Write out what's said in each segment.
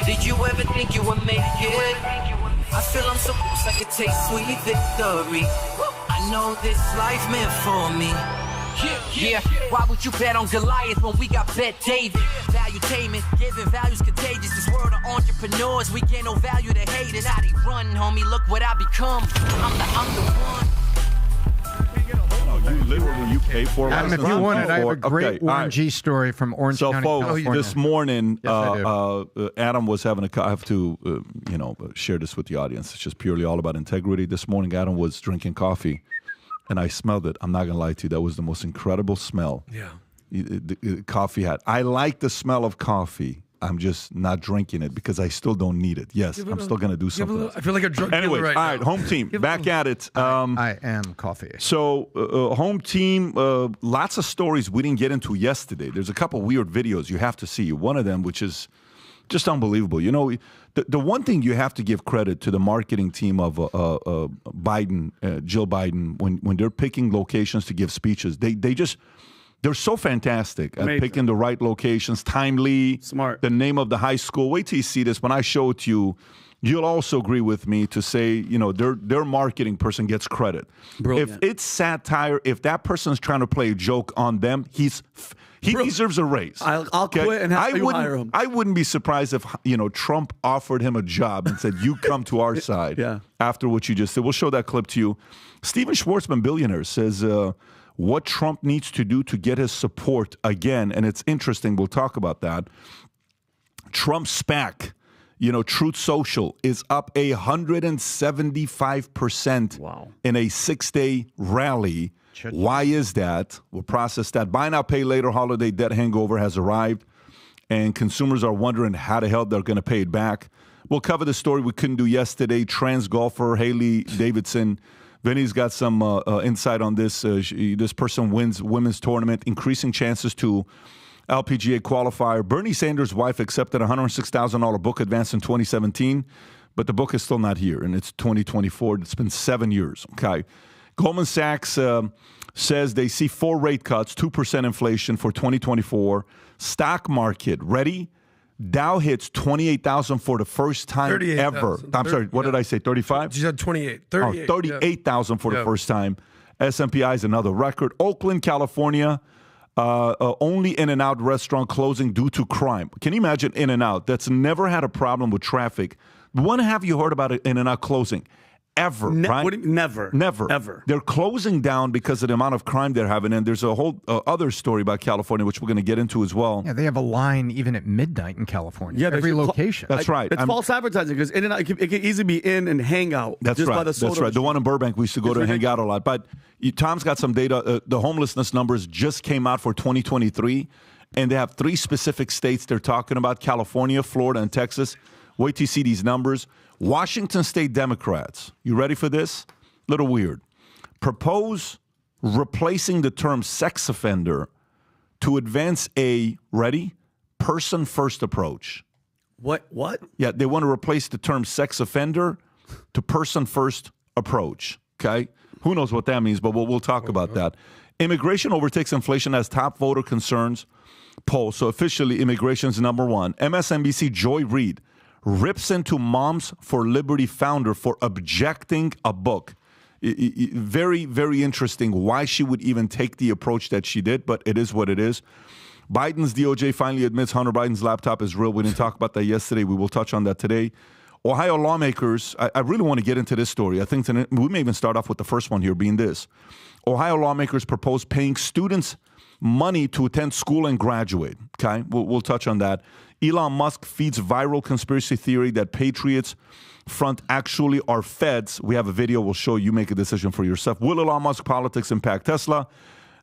Did you ever think you would make it? I feel I'm so close I could taste sweet victory. I know this life meant for me. Yeah, why would you bet on Goliath when we got Bet David? Valuetainment, giving values contagious. This world of entrepreneurs, we get no value to haters. How they run, homie, look what I become. I'm the one. You literally, you pay for it. Adam, if you want it, I have a great Warren G story from Orange County, California. So, this morning, Adam was having I have to, share this with the audience. It's just purely all about integrity. This morning, Adam was drinking coffee, and I smelled it. I'm not going to lie to you. That was the most incredible smell. Yeah. The coffee had. I like the smell of coffee. I'm just not drinking it because I still don't need it. Yes, I'm still going to do something else. I feel like a drug anyway, dealer right all now. right, home team, back at it. I am coffee. So, home team, lots of stories we didn't get into yesterday. There's a couple weird videos you have to see. One of them, which is just unbelievable. You know, the one thing you have to give credit to the marketing team of Biden, Jill Biden, when they're picking locations to give speeches, they're so fantastic at picking the right locations, timely, smart. The name of the high school. Wait till you see this. When I show it to you, you'll also agree with me to say, their marketing person gets credit. Brilliant. If it's satire, if that person's trying to play a joke on them, he deserves a raise. I'll quit and have you hire him. I wouldn't be surprised if Trump offered him a job and said, "You come to our side." After what you just said, we'll show that clip to you. Steven Schwartzman, billionaire, says what Trump needs to do to get his support again, and it's interesting. We'll talk about that. Trump's SPAC, Truth Social, is up 175% in a 6-day rally. Why is that? We'll process that. Buy now, pay later holiday debt hangover has arrived, and consumers are wondering how the hell they're going to pay it back. We'll cover the story we couldn't do yesterday. Trans golfer Haley Davidson. Vinny's got some insight on this. This person wins women's tournament, increasing chances to LPGA qualifier. Bernie Sanders' wife accepted a $106,000 book advance in 2017, but the book is still not here, and it's 2024. It's been 7 years. Okay. Goldman Sachs says they see 4 rate cuts, 2% inflation for 2024. Stock market, ready? Dow hits 28,000 for the first time ever. I'm sorry, what did I say, 35? You said 28. 38. 38,000 for the first time. S&P is another record. Oakland, California, only In-N-Out restaurant closing due to crime. Can you imagine In-N-Out? That's never had a problem with traffic. When have you heard about In-N-Out closing? Ever, right? Never. Ever. They're closing down because of the amount of crime they're having. And there's a whole other story about California, which we're going to get into as well. Yeah, they have a line even at midnight in California. Yeah, every location. That's right. It's false advertising because it can easily be in and hang out. That's just right. By the soda That's right. The one in Burbank, we used to go to and hang out a lot. But Tom's got some data. The homelessness numbers just came out for 2023. And they have 3 specific states they're talking about: California, Florida, and Texas. Wait till you see these numbers. Washington State Democrats, you ready for this? Little weird. Propose replacing the term sex offender to advance a, ready, person-first approach. What? Yeah, they want to replace the term sex offender to person-first approach, okay? Who knows what that means, but we'll talk about that. Immigration overtakes inflation as top voter concerns poll. So officially, immigration is number 1. MSNBC Joy Reid rips into Moms for Liberty founder for objecting a book. Very, very interesting why she would even take the approach that she did, but it is what it is. Biden's DOJ finally admits Hunter Biden's laptop is real. We didn't talk about that yesterday. We will touch on that today. Ohio lawmakers, I really want to get into this story. I think we may even start off with the first one here being this. Ohio lawmakers propose paying students money to attend school and graduate. Okay, we'll touch on that. Elon Musk feeds viral conspiracy theory that Patriots Front actually are feds. We have a video. We'll show you. Make a decision for yourself. Will Elon Musk politics impact Tesla?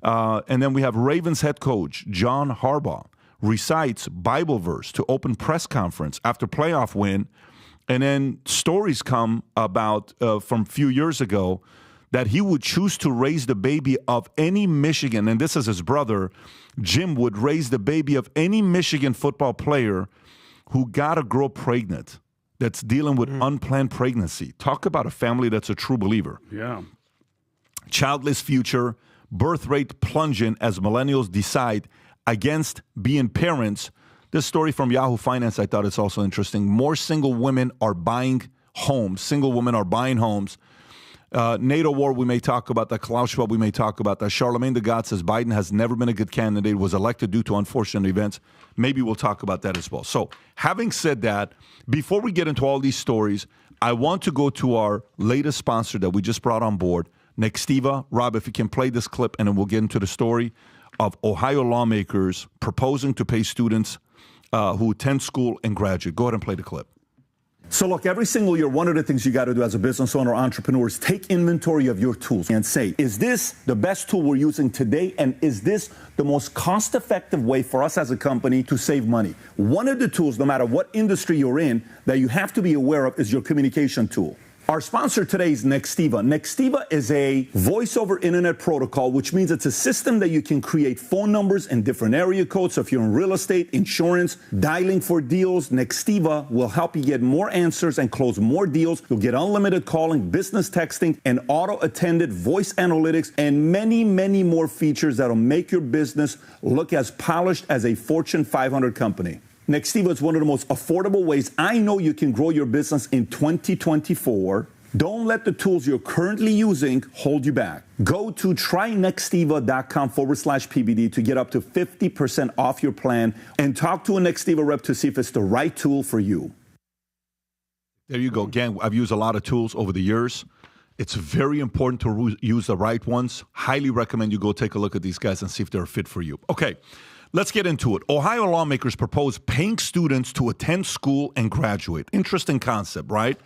And then we have Ravens head coach John Harbaugh recites Bible verse to open press conference after playoff win. And then stories come about from a few years ago that he would choose to raise the baby of any Michigan, and this is his brother, Jim, would raise the baby of any Michigan football player who got a girl pregnant that's dealing with unplanned pregnancy. Talk about a family that's a true believer. Yeah. Childless future, birth rate plunging as millennials decide against being parents. This story from Yahoo Finance, I thought it's also interesting. More single women are buying homes. Single women are buying homes. NATO war, we may talk about that. Klaus Schwab, we may talk about that. Charlemagne the God says Biden has never been a good candidate, was elected due to unfortunate events. Maybe we'll talk about that as well. So having said that, before we get into all these stories, I want to go to our latest sponsor that we just brought on board, Nextiva. Rob, if you can play this clip, and then we'll get into the story of Ohio lawmakers proposing to pay students who attend school and graduate. Go ahead and play the clip. So look, every single year, one of the things you got to do as a business owner or entrepreneur is take inventory of your tools and say, is this the best tool we're using today? And is this the most cost-effective way for us as a company to save money? One of the tools, no matter what industry you're in, that you have to be aware of is your communication tool. Our sponsor today is Nextiva. Nextiva is a voice-over internet protocol, which means it's a system that you can create phone numbers in different area codes. So if you're in real estate, insurance, dialing for deals, Nextiva will help you get more answers and close more deals. You'll get unlimited calling, business texting, and auto-attended voice analytics, and many, many more features that'll make your business look as polished as a Fortune 500 company. Nextiva is one of the most affordable ways I know you can grow your business in 2024. Don't let the tools you're currently using hold you back. Go to trynextiva.com/PBD to get up to 50% off your plan and talk to a Nextiva rep to see if it's the right tool for you. There you go. Again, I've used a lot of tools over the years. It's very important to use the right ones. Highly recommend you go take a look at these guys and see if they're a fit for you. Okay. Let's get into it. Ohio lawmakers propose paying students to attend school and graduate. Interesting concept, right?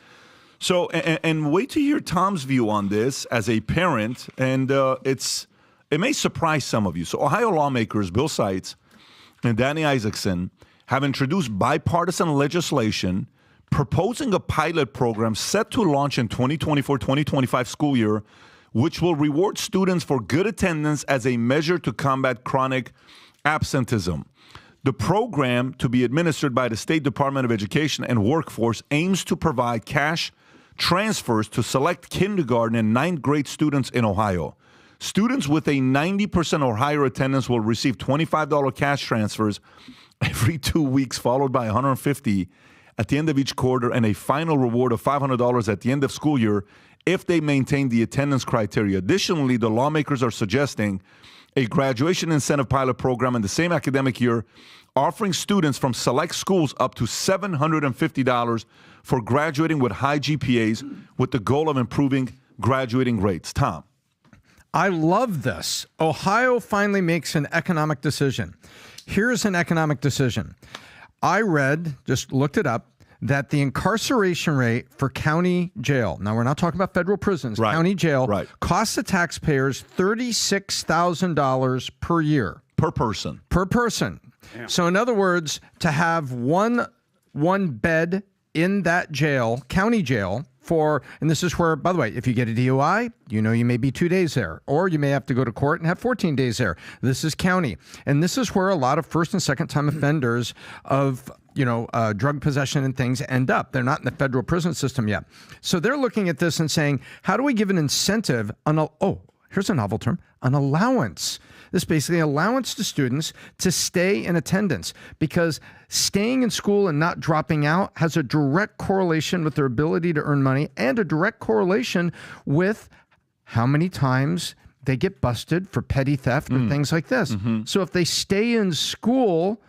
So, and wait to hear Tom's view on this as a parent, and it may surprise some of you. So, Ohio lawmakers, Bill Seitz and Danny Isaacson, have introduced bipartisan legislation proposing a pilot program set to launch in 2024-2025 school year, which will reward students for good attendance as a measure to combat chronic absenteeism. The program, to be administered by the State Department of Education and Workforce, aims to provide cash transfers to select kindergarten and ninth grade students in Ohio. Students with a 90% or higher attendance will receive $25 cash transfers every 2 weeks, followed by $150 at the end of each quarter, and a final reward of $500 at the end of school year if they maintain the attendance criteria. Additionally, the lawmakers are suggesting a graduation incentive pilot program in the same academic year, offering students from select schools up to $750 for graduating with high GPAs, with the goal of improving graduating rates. Tom. I love this. Ohio finally makes an economic decision. Here's an economic decision. I read, just looked it up, that the incarceration rate for county jail, now we're not talking about federal prisons, right, county jail, right, costs the taxpayers $36,000 per year. Per person. Per person. Yeah. So in other words, to have one bed in that jail, county jail, and this is where, by the way, if you get a DUI, you may be 2 days there, or you may have to go to court and have 14 days there. This is county. And this is where a lot of first and second time offenders of drug possession and things end up. They're not in the federal prison system yet. So they're looking at this and saying, how do we give an incentive here's a novel term, an allowance. This is basically allowance to students to stay in attendance, because staying in school and not dropping out has a direct correlation with their ability to earn money, and a direct correlation with how many times they get busted for petty theft or things like this. Mm-hmm. So if they stay in school,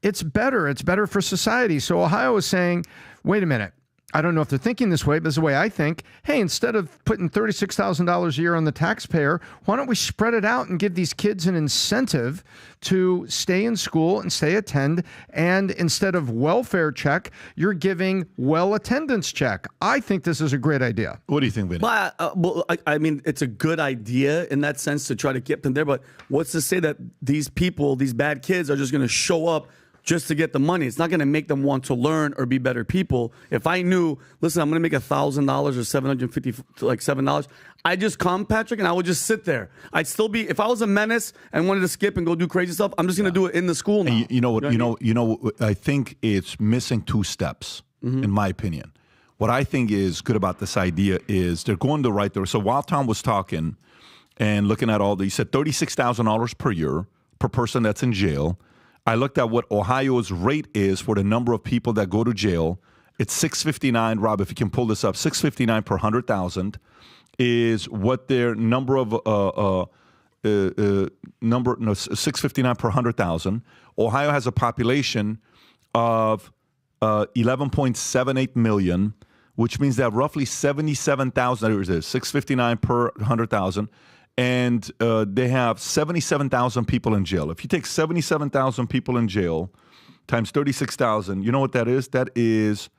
it's better. It's better for society. So Ohio is saying, wait a minute. I don't know if they're thinking this way, but this is the way I think. Hey, instead of putting $36,000 a year on the taxpayer, why don't we spread it out and give these kids an incentive to stay in school and attend? And instead of welfare check, you're giving attendance check. I think this is a great idea. What do you think, Vinny? Well, I mean, it's a good idea in that sense to try to get them there. But what's to say that these people, these bad kids, are just going to show up just to get the money? It's not going to make them want to learn or be better people. If I knew, listen, I'm going to make $1,000 or $757, I just come, Patrick, and I would just sit there. I'd still be, if I was a menace and wanted to skip and go do crazy stuff, I'm just going to do it in the school now. You know what? I think it's missing two steps, in my opinion. What I think is good about this idea is they're going the right direction. So while Tom was talking and looking at all he said $36,000 per year per person that's in jail. I looked at what Ohio's rate is for the number of people that go to jail. It's 659. Rob, if you can pull this up, 659 per 100,000 is what their number of 659 per 100,000. Ohio has a population of 11.78 million, which means that roughly 77,000. There it is, 659 per 100,000. And they have 77,000 people in jail. If you take 77,000 people in jail times 36,000, you know what that is? That is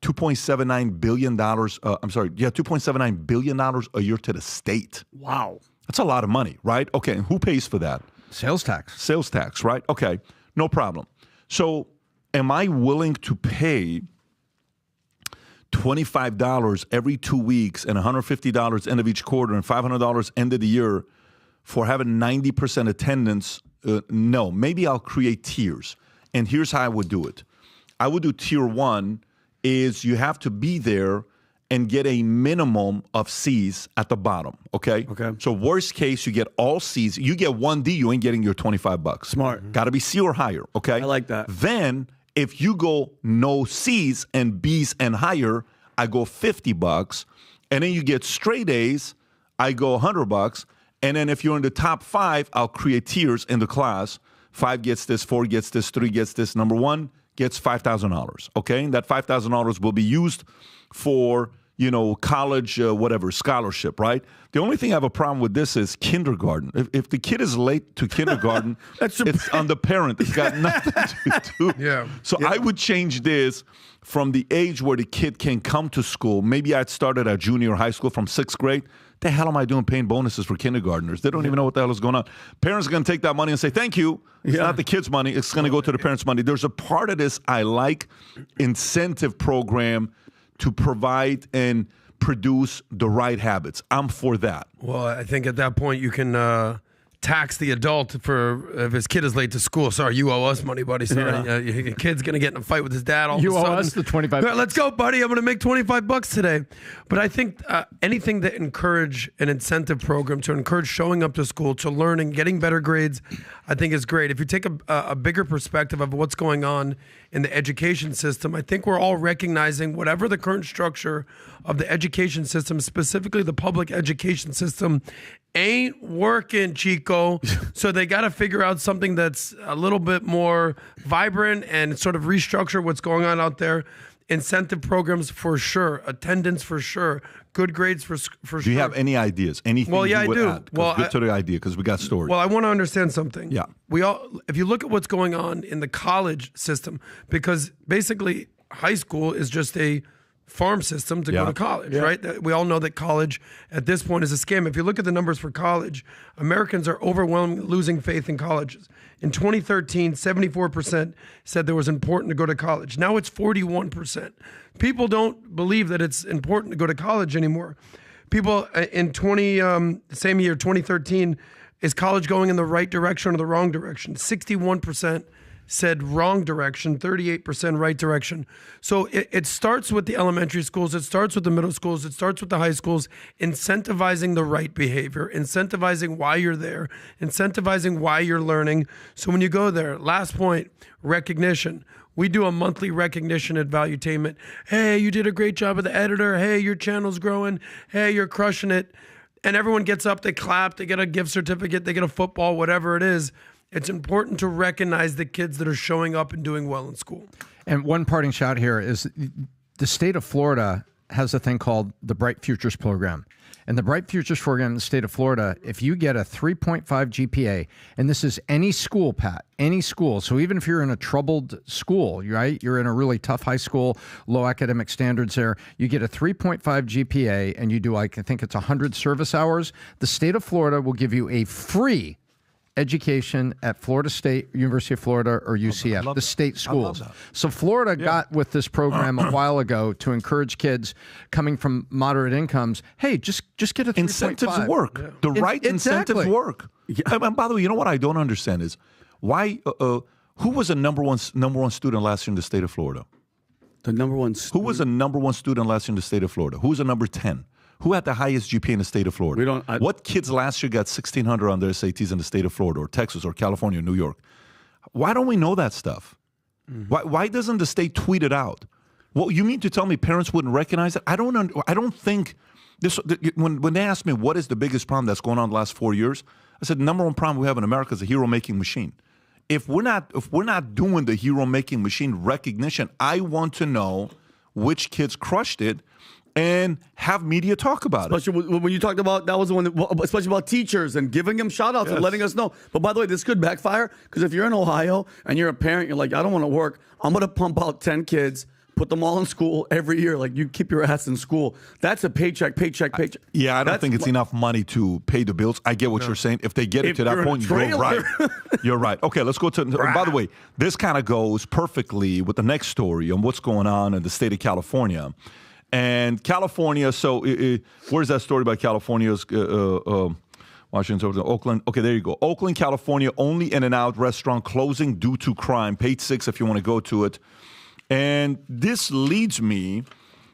$2.79 billion. $2.79 billion a year to the state. Wow. That's a lot of money, right? Okay, and who pays for that? Sales tax. Sales tax, right? Okay, no problem. So am I willing to pay $25 every 2 weeks and $150 end of each quarter and $500 end of the year for having 90% attendance? No. Maybe I'll create tiers. And here's how I would do it. I would do tier 1 is you have to be there and get a minimum of C's at the bottom, okay? Okay. So worst case, you get all C's. You get 1D, you ain't getting your $25. Smart. Got to be C or higher, okay? I like that. Then if you go no C's and B's and higher, I go $50. And then you get straight A's, I go $100. And then if you're in the top 5, I'll create tiers in the class. 5 gets this, 4 gets this, 3 gets this. Number 1 gets $5,000, okay? And that $5,000 will be used for, college, whatever, scholarship, right? The only thing I have a problem with this is kindergarten. If the kid is late to kindergarten, it's on the parent. It's got nothing to do. Yeah. So I would change this from the age where the kid can come to school. Maybe I'd start at junior high school from 6th grade. The hell am I doing paying bonuses for kindergartners? They don't even know what the hell is going on. Parents are going to take that money and say, thank you. It's not the kid's money. It's going to go to the parents' money. There's a part of this I like incentive program to provide and produce the right habits. I'm for that. Well, I think at that point you can tax the adult for if his kid is late to school. Sorry, you owe us money, buddy. Sorry, your kid's gonna get in a fight with his dad. All You of a owe sudden. us the $25. Let's go, buddy. I'm gonna make $25 today. But I think anything that encourage an incentive program to encourage showing up to school, to learning, getting better grades, I think is great. If you take a bigger perspective of what's going on in the education system, I think we're all recognizing whatever the current structure of the education system, specifically the public education system, ain't working, Chico. So they got to figure out something that's a little bit more vibrant and sort of restructure what's going on out there. Incentive programs for sure, attendance for sure, good grades for sure. Do you have any ideas? Anything? Well, yeah, you would I do. add? Well, get to the idea because we got stories. Well, I want to understand something. Yeah. If you look at what's going on in the college system, because basically high school is just a farm system to go to college, right? We all know that college at this point is a scam. If you look at the numbers for college, Americans are overwhelmingly losing faith in colleges. In 2013, 74% said there was important to go to college. Now it's 41%. People don't believe that it's important to go to college anymore. People in same year, 2013, is college going in the right direction or the wrong direction? 61% said wrong direction, 38% right direction. So it starts with the elementary schools, it starts with the middle schools, it starts with the high schools, incentivizing the right behavior, incentivizing why you're there, incentivizing why you're learning. So when you go there, last point, recognition. We do a monthly recognition at Valuetainment. Hey, you did a great job with the editor. Hey, your channel's growing. Hey, you're crushing it. And everyone gets up, they clap, they get a gift certificate, they get a football, whatever it is. It's important to recognize the kids that are showing up and doing well in school. And one parting shot here is the state of Florida has a thing called the Bright Futures Program. And the Bright Futures Program in the state of Florida, if you get a 3.5 GPA, and this is any school, Pat, any school. So even if you're in a troubled school, right, you're in a really tough high school, low academic standards there, you get a 3.5 GPA and you do, I think it's 100 service hours, the state of Florida will give you a free education at Florida State, University of Florida, or UCF, the state schools. So Florida got with this program a while ago to encourage kids coming from moderate incomes. Hey, just get a 3.5. Incentives work. Yeah. The right incentives work. Yeah. And by the way, you know what I don't understand is why? Who was the number one student last year in the state of Florida? The number one. Who was the number one student last year in the state of Florida? Who was the number 10? Who had the highest GPA in the state of Florida? What kids last year got 1,600 on their SATs in the state of Florida or Texas or California or New York? Why don't we know that stuff? Why doesn't the state tweet it out? Well, you mean to tell me parents wouldn't recognize it? I don't think this. When they ask me what is the biggest problem that's going on the last 4 years, I said the number one problem we have in America is a hero-making machine. If we're not doing the hero-making machine recognition, I want to know which kids crushed it and have media talk about it. Especially when you talked about, that was the one, especially about teachers and giving them shout outs and letting us know. But by the way, this could backfire because if you're in Ohio and you're a parent, you're like, I don't want to work. I'm going to pump out 10 kids, put them all in school every year. Like, you keep your ass in school. That's a paycheck. Yeah, I don't think it's enough money to pay the bills. I get what you're saying. If they get it to that point, you're right. You're right. Okay, let's go to, by the way, this kind of goes perfectly with the next story on what's going on in the state of California. And California, so where's that story about California's Washington, Oakland? Okay, there you go. Oakland, California, only In-N-Out restaurant closing due to crime. Page 6 if you want to go to it. And this leads me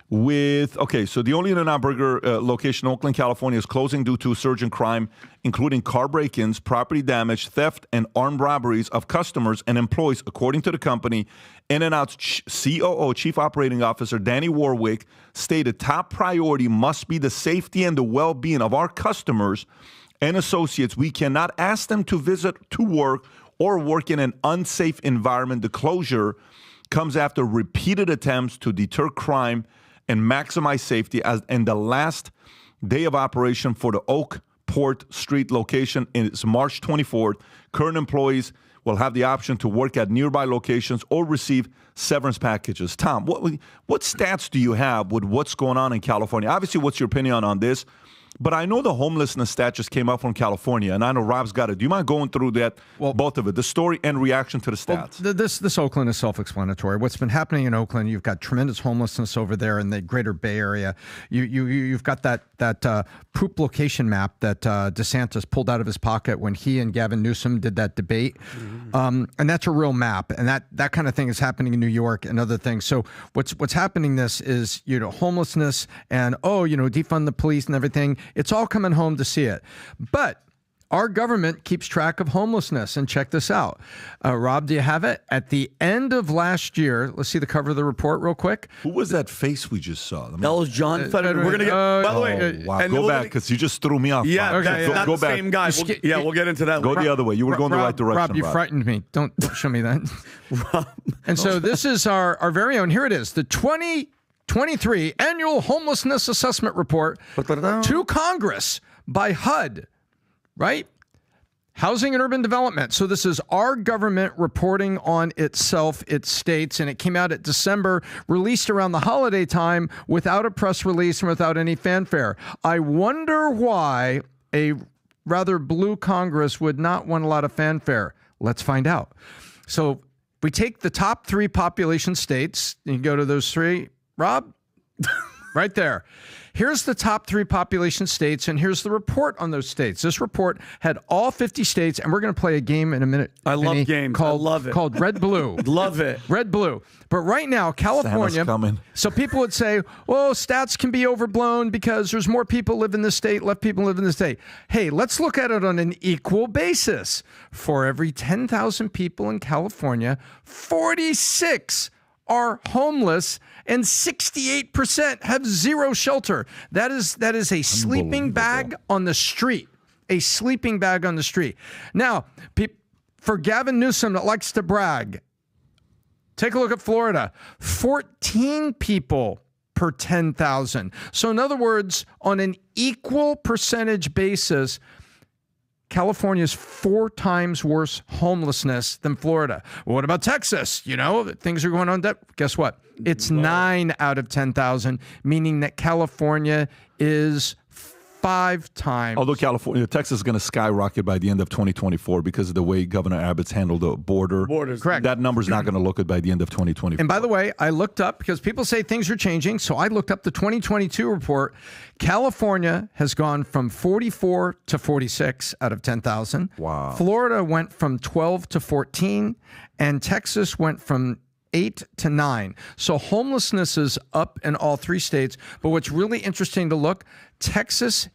with, okay, so the only In-N-Out burger location in Oakland, California is closing due to a surge in crime, including car break-ins, property damage, theft, and armed robberies of customers and employees, according to the company. In-N-Out's COO, Chief Operating Officer Danny Warwick, stated top priority must be the safety and the well-being of our customers and associates. We cannot ask them to visit to work or work in an unsafe environment. The closure comes after repeated attempts to deter crime and maximize safety. As in the last day of operation for the Oakport Street location is March 24th. Current employees will have the option to work at nearby locations or receive severance packages. Tom, what stats do you have with what's going on in California? Obviously, what's your opinion on this? But I know the homelessness stat just came out from California, and I know Rob's got it. Do you mind going through that, both of it, the story and reaction to the stats? Well, this Oakland is self-explanatory. What's been happening in Oakland, you've got tremendous homelessness over there in the greater Bay Area. You've got that poop location map that DeSantis pulled out of his pocket when he and Gavin Newsom did that debate. And that's a real map. And that kind of thing is happening in New York and other things. So what's happening this is, homelessness and, defund the police and everything. It's all coming home to see it. But our government keeps track of homelessness. And check this out. Rob, do you have it? At the end of last year, let's see the cover of the report real quick. Who was that face we just saw? That was John Fetterman. We're going to get, by the way. Wow, go back because you just threw me off. Yeah, okay, not go the back. same guy. We'll get into that. Go the other way. You were going the right direction. Rob, you frightened me. Don't show me that. And so this is our very own. Here it is. The 2023 Annual Homelessness Assessment Report to Congress by HUD, right? Housing and Urban Development. So this is our government reporting on itself, its states, and it came out at December, released around the holiday time without a press release and without any fanfare. I wonder why a rather blue Congress would not want a lot of fanfare. Let's find out. So we take the top 3 population states. You can go to those 3. Rob? Right there. Here's the top 3 population states, and here's the report on those states. This report had all 50 states, and we're going to play a game in a minute. I love games. I love it. Called Red Blue. Love it. Red Blue. But right now, California. So people would say, well, stats can be overblown because there's more people live in this state, less people live in this state. Hey, let's look at it on an equal basis. For every 10,000 people in California, 46 are homeless and 68% have zero shelter. That is a sleeping bag on the street. A sleeping bag on the street. Now, for Gavin Newsom that likes to brag, take a look at Florida. 14 people per 10,000. So in other words, on an equal percentage basis, California's 4 times worse homelessness than Florida. Well, what about Texas? Things are going on. Guess what? It's 9 out of 10,000, meaning that California is 5 times. Although Texas is going to skyrocket by the end of 2024 because of the way Governor Abbott's handled the borders. Correct. That number's not going to look good by the end of 2024. And by the way, I looked up, because people say things are changing, so I looked up the 2022 report. California has gone from 44 to 46 out of 10,000. Wow. Florida went from 12 to 14, and Texas went from 8 to 9. So homelessness is up in all 3 states. But what's really interesting to look, Texas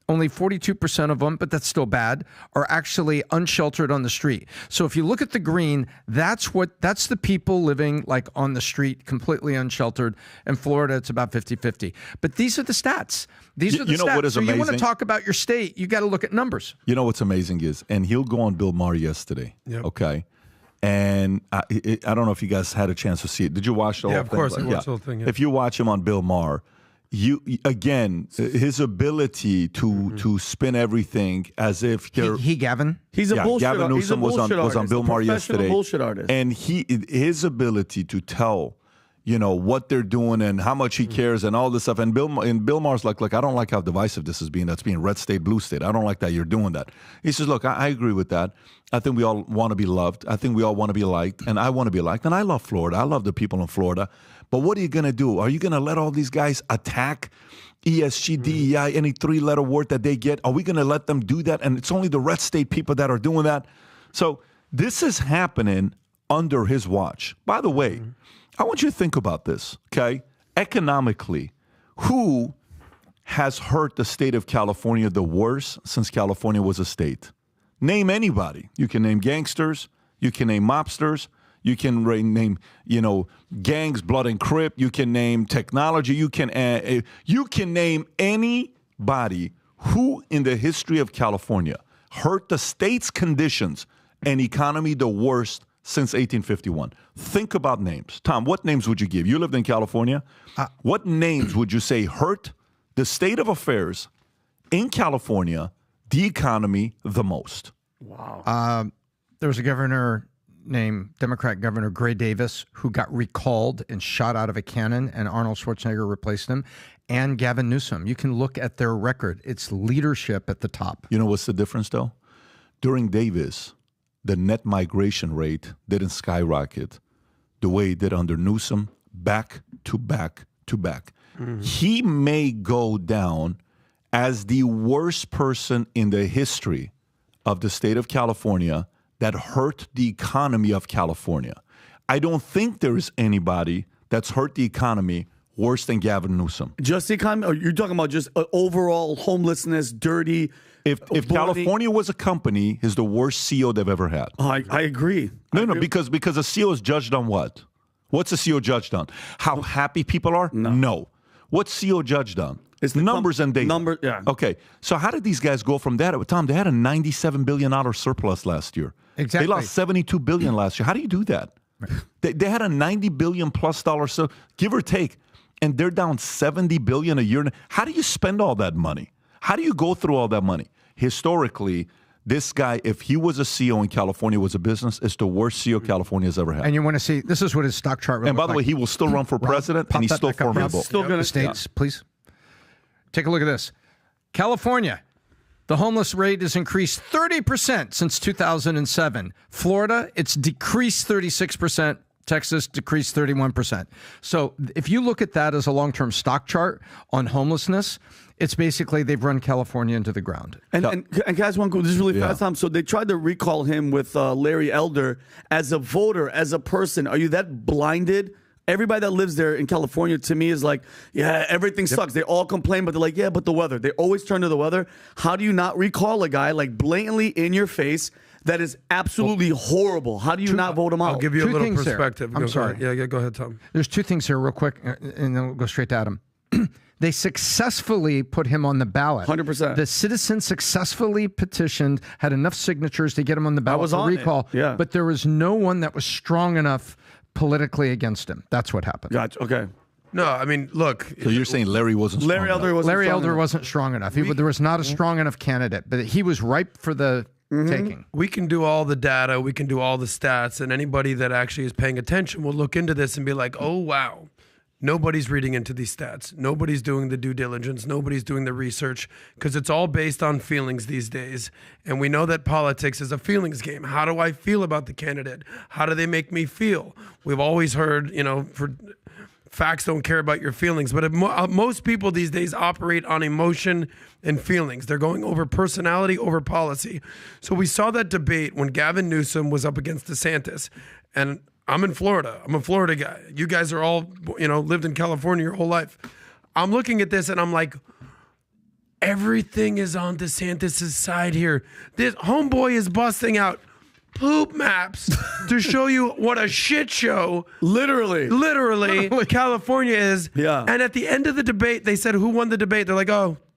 only 42% of them, but that's still bad, are actually unsheltered on the street. So if you look at the green, that's the people living like on the street, completely unsheltered. In Florida, it's about 50-50. But these are the stats. These are the stats. What is so amazing? You want to talk about your state, you got to look at numbers. You know what's amazing is, and he'll go on Bill Maher yesterday, okay? And I don't know if you guys had a chance to see it. Did you watch the whole thing? Yeah, of course. I watched the whole thing. Yeah. If you watch him on Bill Maher, his ability to spin everything as if Gavin? He's a bullshit Gavin Newsom was on Bill Maher yesterday. Bullshit artist. And his ability to tell, what they're doing and how much he cares and all this stuff. And Bill Maher's like, look, I don't like how divisive this is being. That's being red state, blue state. I don't like that you're doing that. He says, look, I agree with that. I think we all want to be loved. I think we all want to be liked. And I want to be liked. And I love Florida. I love the people in Florida. But what are you going to do? Are you going to let all these guys attack ESG, DEI, any three-letter word that they get? Are we going to let them do that? And it's only the red state people that are doing that. So this is happening under his watch. By the way, I want you to think about this, okay? Economically, who has hurt the state of California the worst since California was a state? Name anybody. You can name gangsters. You can name mobsters. You can name, gangs, blood and crip. You can name technology. You can name anybody who in the history of California hurt the state's conditions and economy the worst since 1851. Think about names. Tom, what names would you give? You lived in California. What names would you say hurt the state of affairs in California, the economy, the most? Wow. There was a governor named Democrat Governor Gray Davis, who got recalled and shot out of a cannon, and Arnold Schwarzenegger replaced him, and Gavin Newsom. You can look at their record. It's leadership at the top. You know what's the difference, though? During Davis, the net migration rate didn't skyrocket the way it did under Newsom, back to back to back. He may go down as the worst person in the history of the state of California that hurt the economy of California. I don't think there is anybody that's hurt the economy worse than Gavin Newsom. Just the economy? Or you're talking about just overall homelessness, dirty? If California was a company, he's the worst CEO they've ever had. I agree. No, because a CEO is judged on what? What's a CEO judged on? How happy people are? No. What's CEO judged on? It's the numbers and data. Yeah. Okay. So how did these guys go from that? Tom, they had a $97 billion surplus last year. Exactly. They lost $72 billion last year. How do you do that? They had a $90 billion plus so give or take, and they're down $70 billion a year. How do you spend all that money? How do you go through all that money? Historically, this guy, if he was a CEO in California, was a business, it's the worst CEO California has ever had. And you want to see, this is what his stock chart And by the way, he will still run for president, and he's still formidable. Still going to states, please. Take a look at this. California, the homeless rate has increased 30% since 2007. Florida, it's decreased 36%. Texas decreased 31%. So if you look at that as a long-term stock chart on homelessness, it's basically they've run California into the ground. And guys, one this is really fast, Tom. So they tried to recall him with Larry Elder as a voter, as a person. Are you that blinded? Everybody that lives there in California, to me, is like, yeah, everything sucks. They all complain, but they're like, yeah, but the weather. They always turn to the weather. How do you not recall a guy like blatantly in your face that is absolutely horrible? How do you not vote him out? I'll give you a little things there. perspective. I'm sorry. Yeah, go ahead, Tom. There's two things here real quick, and then we'll go straight to Adam. They successfully put him on the ballot. 100%. The citizens successfully petitioned, had enough signatures to get him on the ballot for recall. Yeah. But there was no one that was strong enough politically against him. That's what happened. Gotcha. Okay. No, I mean, look. So you're saying Larry wasn't strong Larry Elder enough. wasn't Larry strong Elder enough. wasn't strong enough. There was not a strong enough candidate, but he was ripe for the taking. We can do all the data, we can do all the stats, and anybody that actually is paying attention will look into this and be like, oh, wow. Nobody's reading into these stats. Nobody's doing the due diligence. Nobody's doing the research because it's all based on feelings these days. And we know that politics is a feelings game. How do I feel about the candidate? How do they make me feel? We've always heard, for facts don't care about your feelings. But most people these days operate on emotion and feelings. They're going over personality over policy. So we saw that debate when Gavin Newsom was up against DeSantis. And I'm in Florida. I'm a Florida guy. You guys are all, lived in California your whole life. I'm looking at this and I'm like, everything is on DeSantis' side here. This homeboy is busting out poop maps to show you what a shit show literally California is. Yeah. And at the end of the debate, they said who won the debate. They're like,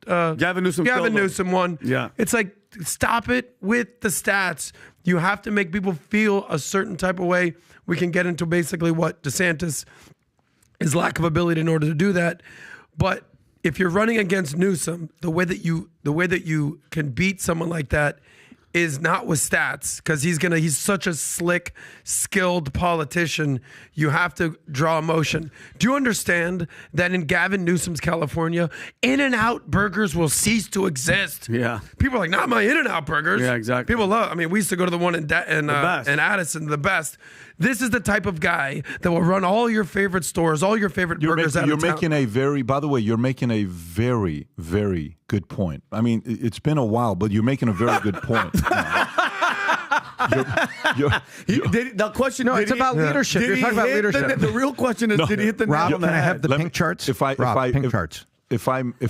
Gavin Newsom won. Yeah. It's like, stop it with the stats. You have to make people feel a certain type of way. We can get into basically what DeSantis, his lack of ability in order to do that. But if you're running against Newsom, the way that you can beat someone like that is not with stats, because he's such a slick, skilled politician. You have to draw emotion. Do you understand that in Gavin Newsom's California, In-N-Out burgers will cease to exist? Yeah. People are like, not my In-N-Out burgers. Yeah, exactly. People love, we used to go to the one in Addison, the best. This is the type of guy that will run all your favorite stores, all your favorite burgers out of town. You're making a very, by the way, you're making a very, very good point. I mean, it's been a while, but you're making a very good point. The question, No, it's about leadership. You're talking about leadership. The real question is, did he hit the nail Rob, on the can I head? have the pink charts? Pink charts. If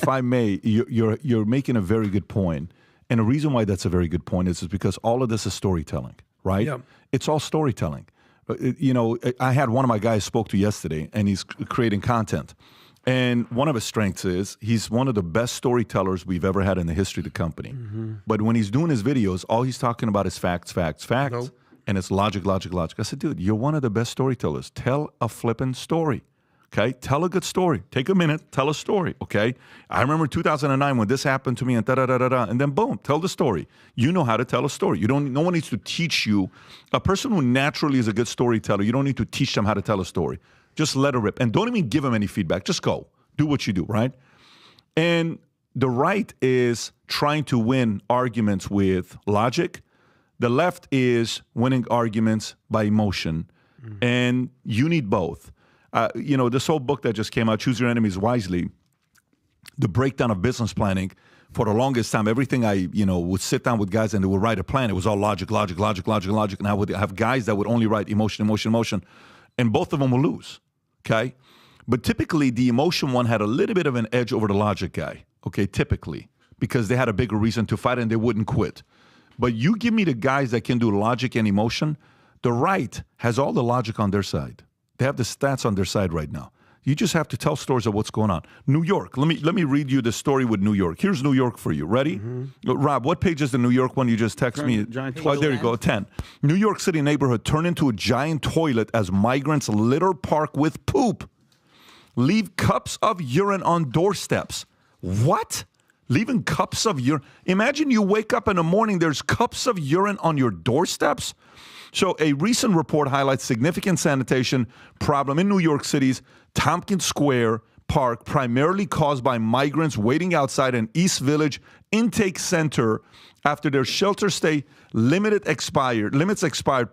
I may, you're making a very good point. And the reason why that's a very good point is because all of this is storytelling, right? Yeah. It's all storytelling. I had one of my guys spoke to yesterday, and he's creating content. And one of his strengths is he's one of the best storytellers we've ever had in the history of the company. Mm-hmm. But when he's doing his videos, all he's talking about is facts, Nope. and it's logic. I said, dude, you're one of the best storytellers. Tell a flippin' story. Okay, tell a good story. Take a minute, tell a story. Okay, I remember 2009 when this happened to me, and and then boom, tell the story. You know how to tell a story. No one needs to teach you. A person who naturally is a good storyteller, you don't need to teach them how to tell a story. Just let it rip, and don't even give them any feedback. Just go, do what you do, right? And the right is trying to win arguments with logic. The left is winning arguments by emotion, and you need both. This whole book that just came out, Choose Your Enemies Wisely, the breakdown of business planning, for the longest time, everything I would sit down with guys and they would write a plan. It was all logic. And I would have guys that would only write emotion. And both of them will lose, okay? But typically, the emotion one had a little bit of an edge over the logic guy, okay, typically, because they had a bigger reason to fight and they wouldn't quit. But you give me the guys that can do logic and emotion, the right has all the logic on their side. They have the stats on their side right now. You just have to tell stories of what's going on. New York. Let me read you the story with New York. Here's New York for you. Ready? Mm-hmm. Rob, what page is the New York one you just texted me? There you go, 10. New York City neighborhood turned into a giant toilet as migrants litter park with poop. Leave cups of urine on doorsteps. What? Leaving cups of urine? Imagine you wake up in the morning, there's cups of urine on your doorsteps. So a recent report highlights significant sanitation problem in New York City's Tompkins Square Park, primarily caused by migrants waiting outside an East Village intake center after their shelter stay limits expired.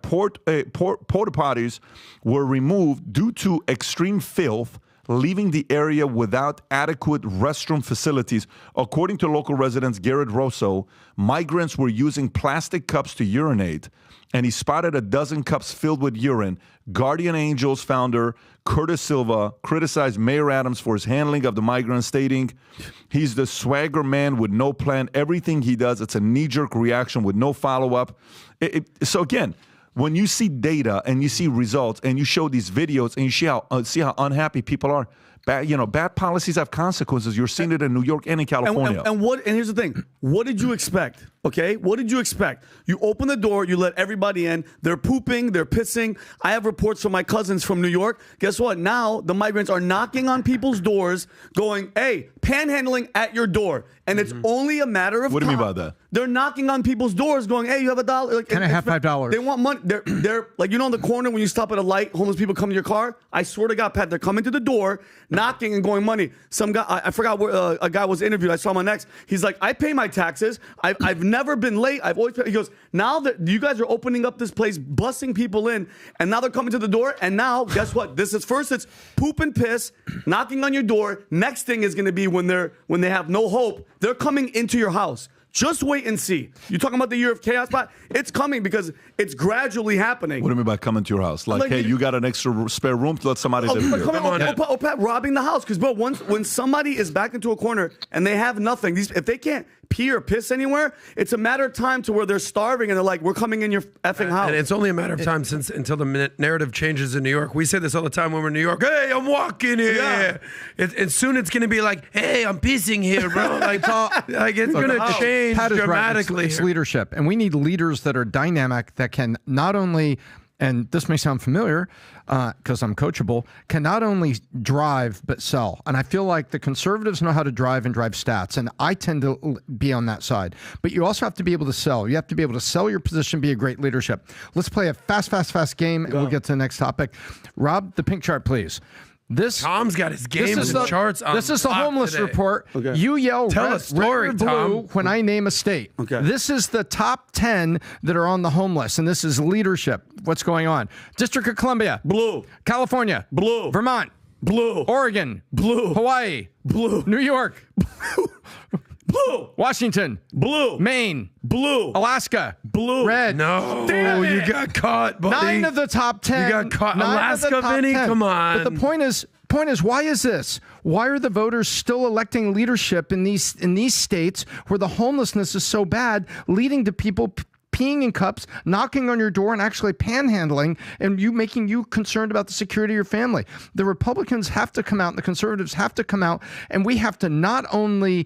Porta potties were removed due to extreme filth, leaving the area without adequate restroom facilities. According to local residents Garrett Rosso, migrants were using plastic cups to urinate, and he spotted a dozen cups filled with urine. Guardian Angels founder Curtis Silva criticized Mayor Adams for his handling of the migrants, stating, he's the swagger man with no plan. Everything he does, it's a knee-jerk reaction with no follow-up. So again, when you see data and you see results and you show these videos and you see how unhappy people are, bad policies have consequences. You're seeing it in New York and in California. And here's the thing. What did you expect? Okay, what did you expect? You open the door, you let everybody in. They're pooping, they're pissing. I have reports from my cousins from New York. Guess what? Now the migrants are knocking on people's doors going, hey, panhandling at your door. And it's only a matter of What do you time. mean by that? They're knocking on people's doors going, hey, you have $1? Like, Can I have $5? They want money. They're like, in the corner when you stop at a light, homeless people come to your car. I swear to God, Pat, they're coming to the door, knocking and going money. Some guy, I forgot where a guy was interviewed. I saw him on X. He's like, I pay my taxes. I've never been late. I've always paid. He goes, now that you guys are opening up this place, busing people in, and now they're coming to the door, and now, guess what? This is first, it's poop and piss, knocking on your door. Next thing is going to be when they have no hope, they're coming into your house. Just wait and see. You're talking about the year of chaos, but it's coming because it's gradually happening. What do you mean by coming to your house? Like, hey, you got an extra spare room to let somebody live here. Come on, robbing the house. Because, bro, when somebody is backed into a corner and they have nothing, if they can't pee or piss anywhere, it's a matter of time to where they're starving and they're like, we're coming in your effing house. And it's only a matter of time until the narrative changes in New York. We say this all the time when we're in New York. Hey, I'm walking here. Yeah. And soon it's going to be like, hey, I'm pissing here, bro. Like it's going to change dramatically. Right. It's leadership. And we need leaders that are dynamic, that can not only, and this may sound familiar because I'm coachable, can not only drive but sell. And I feel like the conservatives know how to drive and drive stats, and I tend to be on that side. But you also have to be able to sell. You have to be able to sell your position, be a great leadership. Let's play a fast game, and we'll get to the next topic. Rob, the pink chart, please. Tom's got his game and charts on. This is the homeless today. report. Okay. You yell Tell red, a story, red or blue Tom. when I name a state. Okay. This is the top 10 that are on the homeless, and this is leadership. What's going on? District of Columbia. Blue. California. Blue. Vermont. Blue. Oregon. Blue. Hawaii. Blue. New York. Blue. Washington. Blue. Maine. Blue. Alaska. Blue. Red. No, Damn you it. got caught, buddy. 9 of the top 10. You got caught. 9 of the Alaska, top Vinny? 10. Come on. But the point is, why is this? Why are the voters still electing leadership in these states where the homelessness is so bad, leading to people peeing in cups, knocking on your door, and actually panhandling, and making you concerned about the security of your family? The Republicans have to come out, and the conservatives have to come out, and we have to not only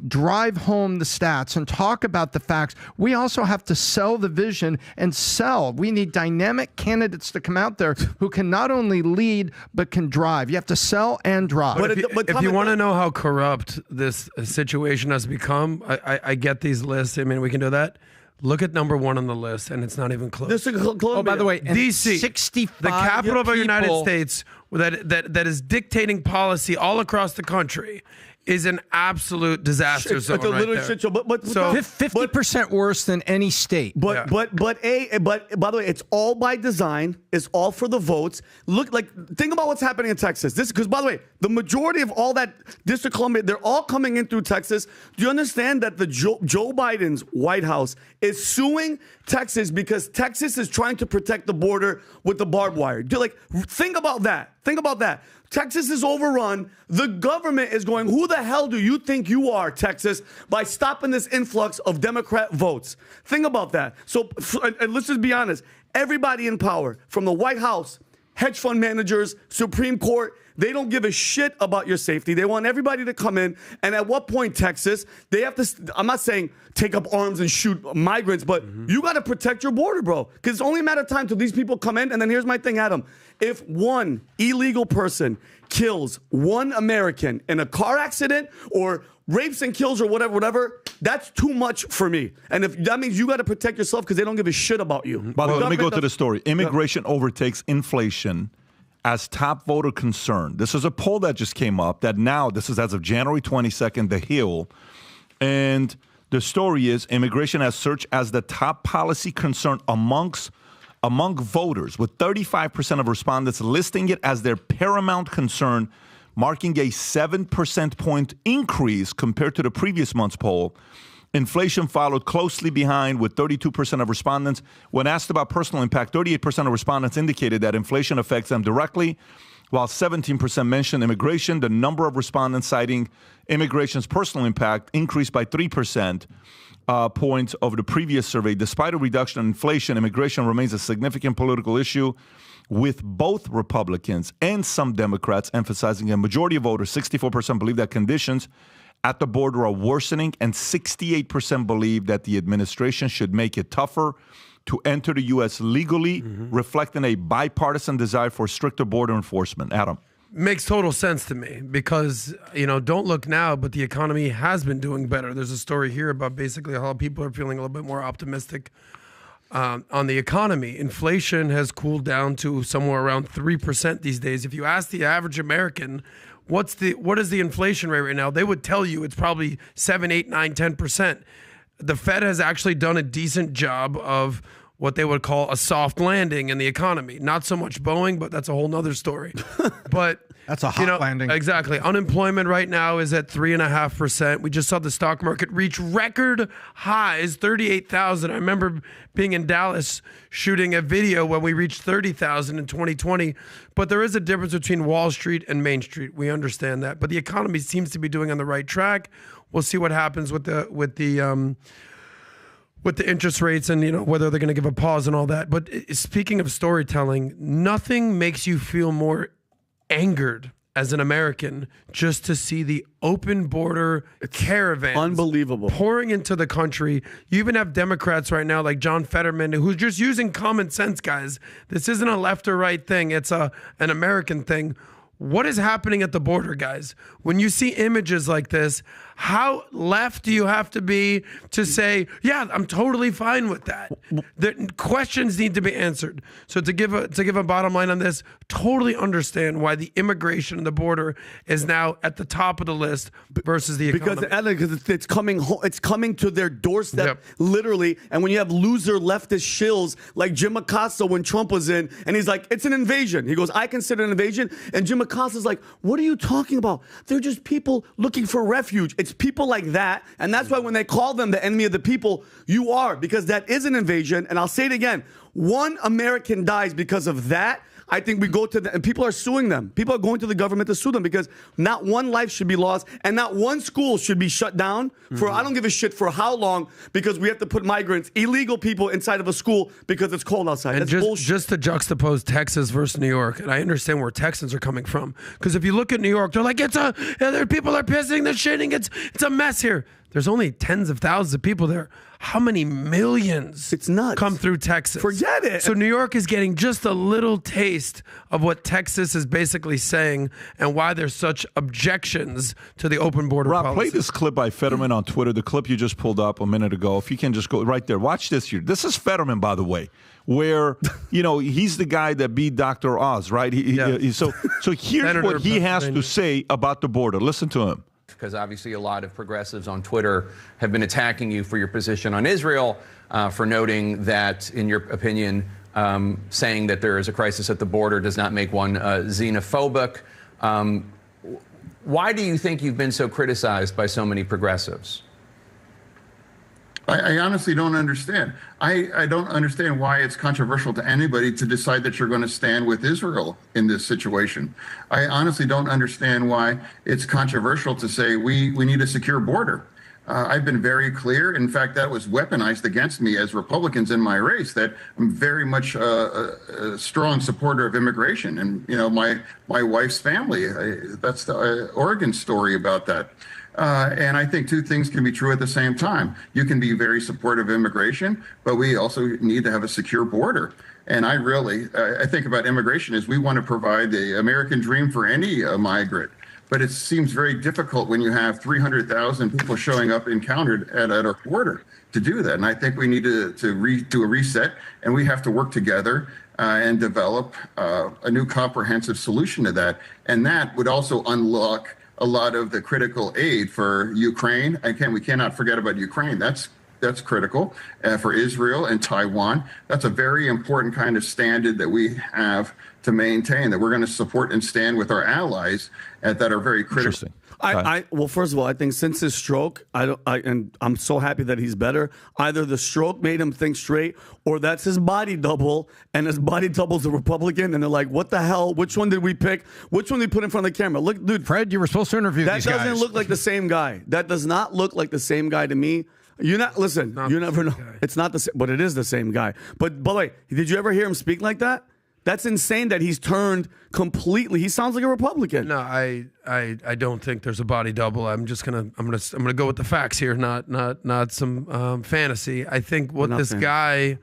drive home the stats and talk about the facts, we also have to sell the vision and sell. We need dynamic candidates to come out there who can not only lead, but can drive. You have to sell and drive. But if you want to know how corrupt this situation has become, I get these lists. I mean, we can do that. Look at number 1 on the list, and it's not even close. Oh, by the way, DC, 65 the capital of the United people- States, that is dictating policy all across the country, is an absolute disaster zone It's a right little there. shit show. But So- 50% worse than any state. But by the way, it's all by design. It's all for the votes. Think about what's happening in Texas. Because by the way, the majority of all that District of Columbia, they're all coming in through Texas. Do you understand that the Joe Biden's White House is suing Texas because Texas is trying to protect the border with the barbed wire? Think about that. Think about that. Texas is overrun. The government is going, who the hell do you think you are, Texas, by stopping this influx of Democrat votes? Think about that. So and let's just be honest. Everybody in power, from the White House, hedge fund managers, Supreme Court, they don't give a shit about your safety. They want everybody to come in. And at what point, Texas, they have to, I'm not saying take up arms and shoot migrants, but you got to protect your border, bro. Because it's only a matter of time till these people come in. And then here's my thing, Adam. If one illegal person kills one American in a car accident or rapes and kills or whatever, that's too much for me. And if that means you got to protect yourself because they don't give a shit about you. By the way, let me go to the story. Immigration overtakes inflation as top voter concern. This is a poll that just came up that now, this is as of January 22nd, The Hill. And the story is immigration has surged as the top policy concern among voters, with 35% of respondents listing it as their paramount concern, marking a 7 percentage point increase compared to the previous month's poll. Inflation followed closely behind, with 32% of respondents. When asked about personal impact, 38% of respondents indicated that inflation affects them directly, while 17% mentioned immigration. The number of respondents citing immigration's personal impact increased by 3% points over the previous survey. Despite a reduction in inflation, immigration remains a significant political issue, with both Republicans and some Democrats emphasizing a majority of voters. 64% believe that conditions at the border are worsening, and 68% believe that the administration should make it tougher to enter the U.S. legally, reflecting a bipartisan desire for stricter border enforcement. Adam. Makes total sense to me because, don't look now, but the economy has been doing better. There's a story here about basically how people are feeling a little bit more optimistic on the economy. Inflation has cooled down to somewhere around 3% these days. If you ask the average American, what is the inflation rate right now? They would tell you it's probably 7, 8, 9, 10%. The Fed has actually done a decent job of what they would call a soft landing in the economy. Not so much Boeing, but that's a whole nother story. But That's a hot landing. Exactly. Unemployment right now is at 3.5%. We just saw the stock market reach record highs, 38,000. I remember being in Dallas shooting a video when we reached 30,000 in 2020. But there is a difference between Wall Street and Main Street. We understand that. But the economy seems to be doing on the right track. We'll see what happens with the interest rates and whether they're going to give a pause and all that. But speaking of storytelling, nothing makes you feel more angered as an American just to see the open border caravans unbelievable pouring into the country. You even have Democrats right now like John Fetterman who's just using common sense, guys. This isn't a left or right thing. It's an American thing. What is happening at the border, guys? When you see images like this, how left do you have to be to say, yeah, I'm totally fine with that? The questions need to be answered. So to give a bottom line on this, totally understand why the immigration and the border is now at the top of the list versus the economy. Because it's coming home, it's coming to their doorstep, literally. And when you have loser leftist shills like Jim Acosta when Trump was in, and he's like, it's an invasion. He goes, I consider it an invasion. And Jim Acosta's like, what are you talking about? They're just people looking for refuge. It's people like that. And that's why when they call them the enemy of the people, you are, because that is an invasion. And I'll say it again. One American dies because of that. I think we go to the, and people are suing them. People are going to the government to sue them because not one life should be lost and not one school should be shut down for, I don't give a shit for how long, because we have to put migrants, illegal people inside of a school because it's cold outside. And That's bullshit. Just to juxtapose Texas versus New York, and I understand where Texans are coming from, because if you look at New York, they're like, people are pissing, they're shitting, it's a mess here. There's only tens of thousands of people there. How many millions it's nuts. Come through Texas? Forget it. So New York is getting just a little taste of what Texas is basically saying and why there's such objections to the open border Rob, policy. play this clip by Fetterman on Twitter, the clip you just pulled up a minute ago. If you can just go right there. Watch this here. This is Fetterman, by the way, where, he's the guy that beat Dr. Oz, right? So here's Senator what he has to say about the border. Listen to him. Because obviously a lot of progressives on Twitter have been attacking you for your position on Israel, for noting that, in your opinion, saying that there is a crisis at the border does not make one xenophobic. Why do you think you've been so criticized by so many progressives? I honestly don't understand. I don't understand why it's controversial to anybody to decide that you're going to stand with Israel in this situation. I honestly don't understand why it's controversial to say we need a secure border. I've been very clear. In fact, that was weaponized against me as Republicans in my race, that I'm very much a strong supporter of immigration. And, my wife's family, that's the Oregon story about that. And I think two things can be true at the same time. You can be very supportive of immigration, but we also need to have a secure border. And I think about immigration as we want to provide the American dream for any migrant. But it seems very difficult when you have 300,000 people showing up encountered at our border to do that. And I think we need to do a reset, and we have to work together and develop a new comprehensive solution to that. And that would also unlock a lot of the critical aid for Ukraine. Again, we cannot forget about Ukraine. That's critical for Israel and Taiwan. That's a very important kind of standard that we have to maintain, that we're going to support and stand with our allies that are very critical. Interesting. Well, first of all, I think since his stroke, and I'm so happy that he's better. Either the stroke made him think straight, or that's his body double, and his body double's a Republican, and they're like, "What the hell? Which one did we pick? Which one did we put in front of the camera?" Look, dude, Fred, you were supposed to interview these guys. That doesn't look like the same guy. That does not look like the same guy to me. You never know. It's not the same, but it is the same guy. But by the way, did you ever hear him speak like that? That's insane that he's turned completely. He sounds like a Republican. No, I don't think there's a body double. I'm gonna go with the facts here, not some fantasy. I think what this guy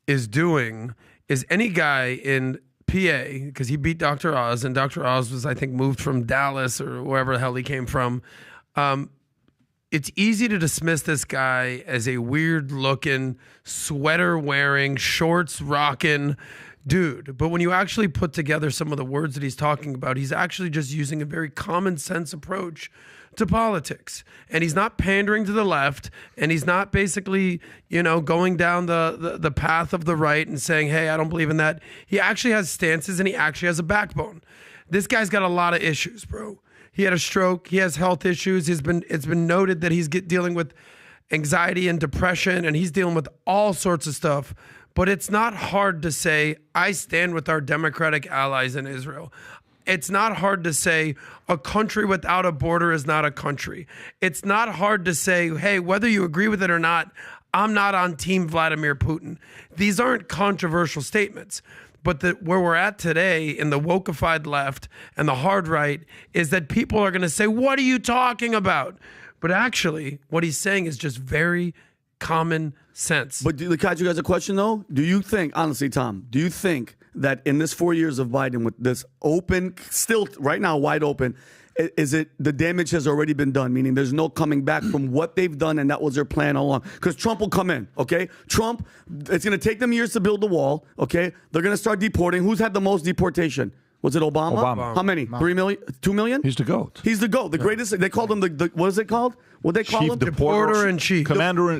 is doing is any guy in PA, because he beat Dr. Oz, and Dr. Oz was, I think, moved from Dallas or wherever the hell he came from. It's easy to dismiss this guy as a weird-looking, sweater-wearing, shorts-rocking dude. But when you actually put together some of the words that he's talking about, he's actually just using a very common-sense approach to politics. And he's not pandering to the left, and he's not basically, going down the path of the right and saying, hey, I don't believe in that. He actually has stances, and he actually has a backbone. This guy's got a lot of issues, bro. He had a stroke. He has health issues. It's been noted that he's dealing with anxiety and depression, and he's dealing with all sorts of stuff. But it's not hard to say, I stand with our democratic allies in Israel. It's not hard to say a country without a border is not a country. It's not hard to say, hey, whether you agree with it or not, I'm not on Team Vladimir Putin. These aren't controversial statements. But where we're at today in the wokeified left and the hard right is that people are going to say, what are you talking about? But actually, what he's saying is just very common sense. But can I ask you guys a question, though? Do you think, honestly, Tom, do you think that in this 4 years of Biden with this open, still right now wide open, is it the damage has already been done, meaning there's no coming back from what they've done and that was their plan all along? Because Trump will come in, okay? Trump, it's going to take them years to build the wall, okay? They're going to start deporting. Who's had the most deportation? Was it Obama? Obama. How many? 3 million? 2 million? He's the GOAT. He's the GOAT. The greatest. They called him the what is it called? What they call him? Deporter in chief. Deporter in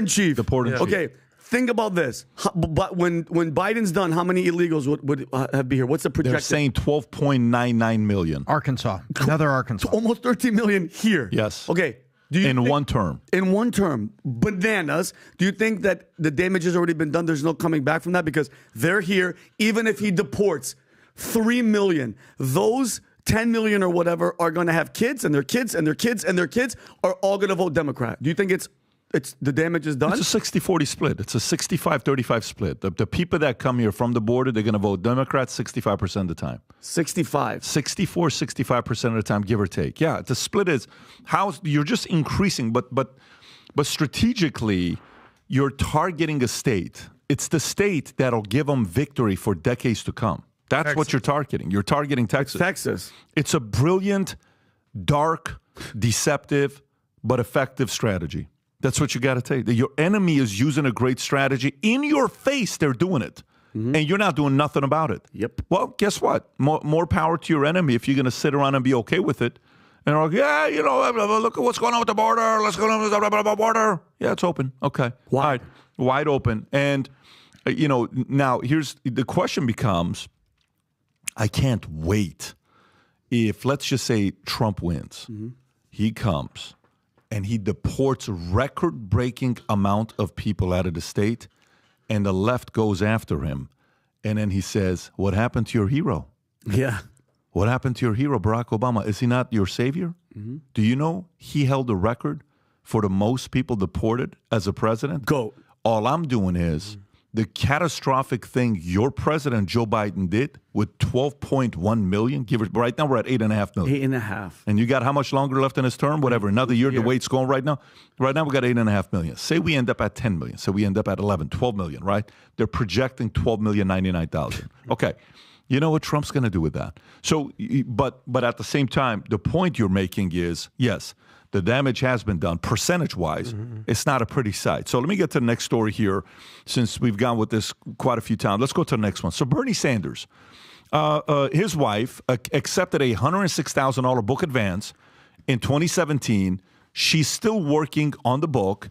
chief. Deporter in chief. Okay. Think about this. But when Biden's done, how many illegals would have be here? What's the projection? They're saying 12.99 million. Arkansas. Another Arkansas. Almost 13 million here. Yes. Okay. Do you in think, one term. In one term. Bananas. Do you think that the damage has already been done? There's no coming back from that because they're here. Even if he deports 3 million, those 10 million or whatever are going to have kids and their kids and their kids and their kids are all going to vote Democrat. Do you think it's the damage is done? It's a 60-40 split. It's a 65-35 split. The people that come here from the border, they're going to vote Democrat 65% of the time. 65% of the time, give or take. Yeah, the split is how you're just increasing, but strategically, you're targeting a state. It's the state that'll give them victory for decades to come. That's Texas. What you're targeting. You're targeting Texas. Texas. It's a brilliant, dark, deceptive, but effective strategy. That's what you got to take. Your enemy is using a great strategy. In your face, they're doing it. Mm-hmm. And you're not doing nothing about it. Yep. Well, guess what? More power to your enemy if you're going to sit around and be okay with it. And they're like, yeah, look at what's going on with the border. Let's go on with the border. Yeah, it's open. Okay. Wide open. And, now here's the question becomes, I can't wait if, let's just say, Trump wins. Mm-hmm. He comes and he deports a record-breaking amount of people out of the state, and the left goes after him. And then he says, what happened to your hero? Yeah. What happened to your hero, Barack Obama? Is he not your savior? Mm-hmm. Do you know he held the record for the most people deported as a president? Go. All I'm doing is the catastrophic thing your president, Joe Biden, did with 12.1 million. Right now, we're at 8.5 million. 8.5. And you got how much longer left in his term? Whatever, another year, the way it's going right now. Right now, we got 8.5 million. Say we end up at 10 million. Say we end up at 11, 12 million, right? They're projecting 12,099,000. Okay. You know what Trump's going to do with that? So, but at the same time, the point you're making is, yes, the damage has been done. Percentage-wise, it's not a pretty sight. So let me get to the next story here, since we've gone with this quite a few times. Let's go to the next one. So Bernie Sanders, his wife accepted a $106,000 book advance in 2017. She's still working on the book.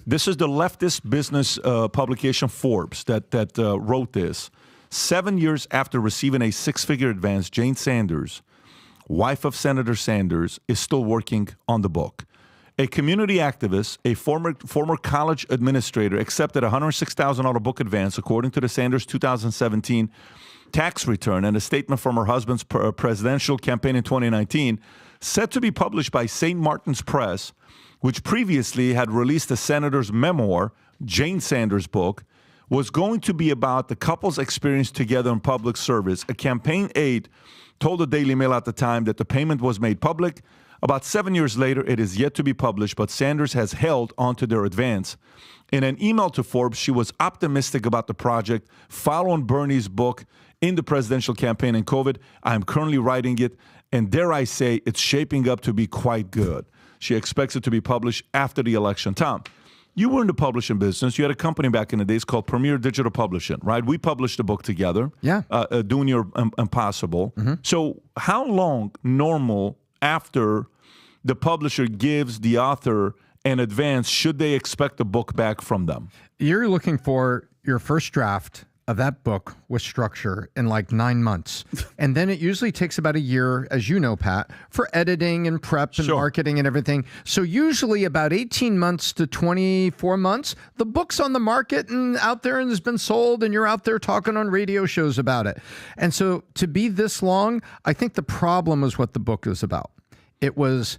This is the leftist business publication Forbes that wrote this. 7 years after receiving a six-figure advance, Jane Sanders, wife of Senator Sanders, is still working on the book. A community activist, a former college administrator, accepted a $106,000 book advance, according to the Sanders 2017 tax return and a statement from her husband's presidential campaign in 2019, set to be published by St. Martin's Press, which previously had released the senator's memoir, Jane Sanders' book, was going to be about the couple's experience together in public service. A campaign aide told the Daily Mail at the time that the payment was made public. About 7 years later, it is yet to be published, but Sanders has held onto their advance. In an email to Forbes, she was optimistic about the project following Bernie's book in the presidential campaign and COVID. I am currently writing it, and dare I say, it's shaping up to be quite good. She expects it to be published after the election. Tom, you were in the publishing business. You had a company back in the days called Premier Digital Publishing, right? We published a book together. Yeah. Doing Your Impossible. Mm-hmm. So how long normal after the publisher gives the author an advance should they expect the book back from them? You're looking for your first draft of that book with structure in like 9 months. And then it usually takes about a year, as you know, Pat, for editing and prep and marketing and everything. So usually about 18 months to 24 months, the book's on the market and out there and has been sold and you're out there talking on radio shows about it. And so to be this long, I think the problem is what the book is about. It was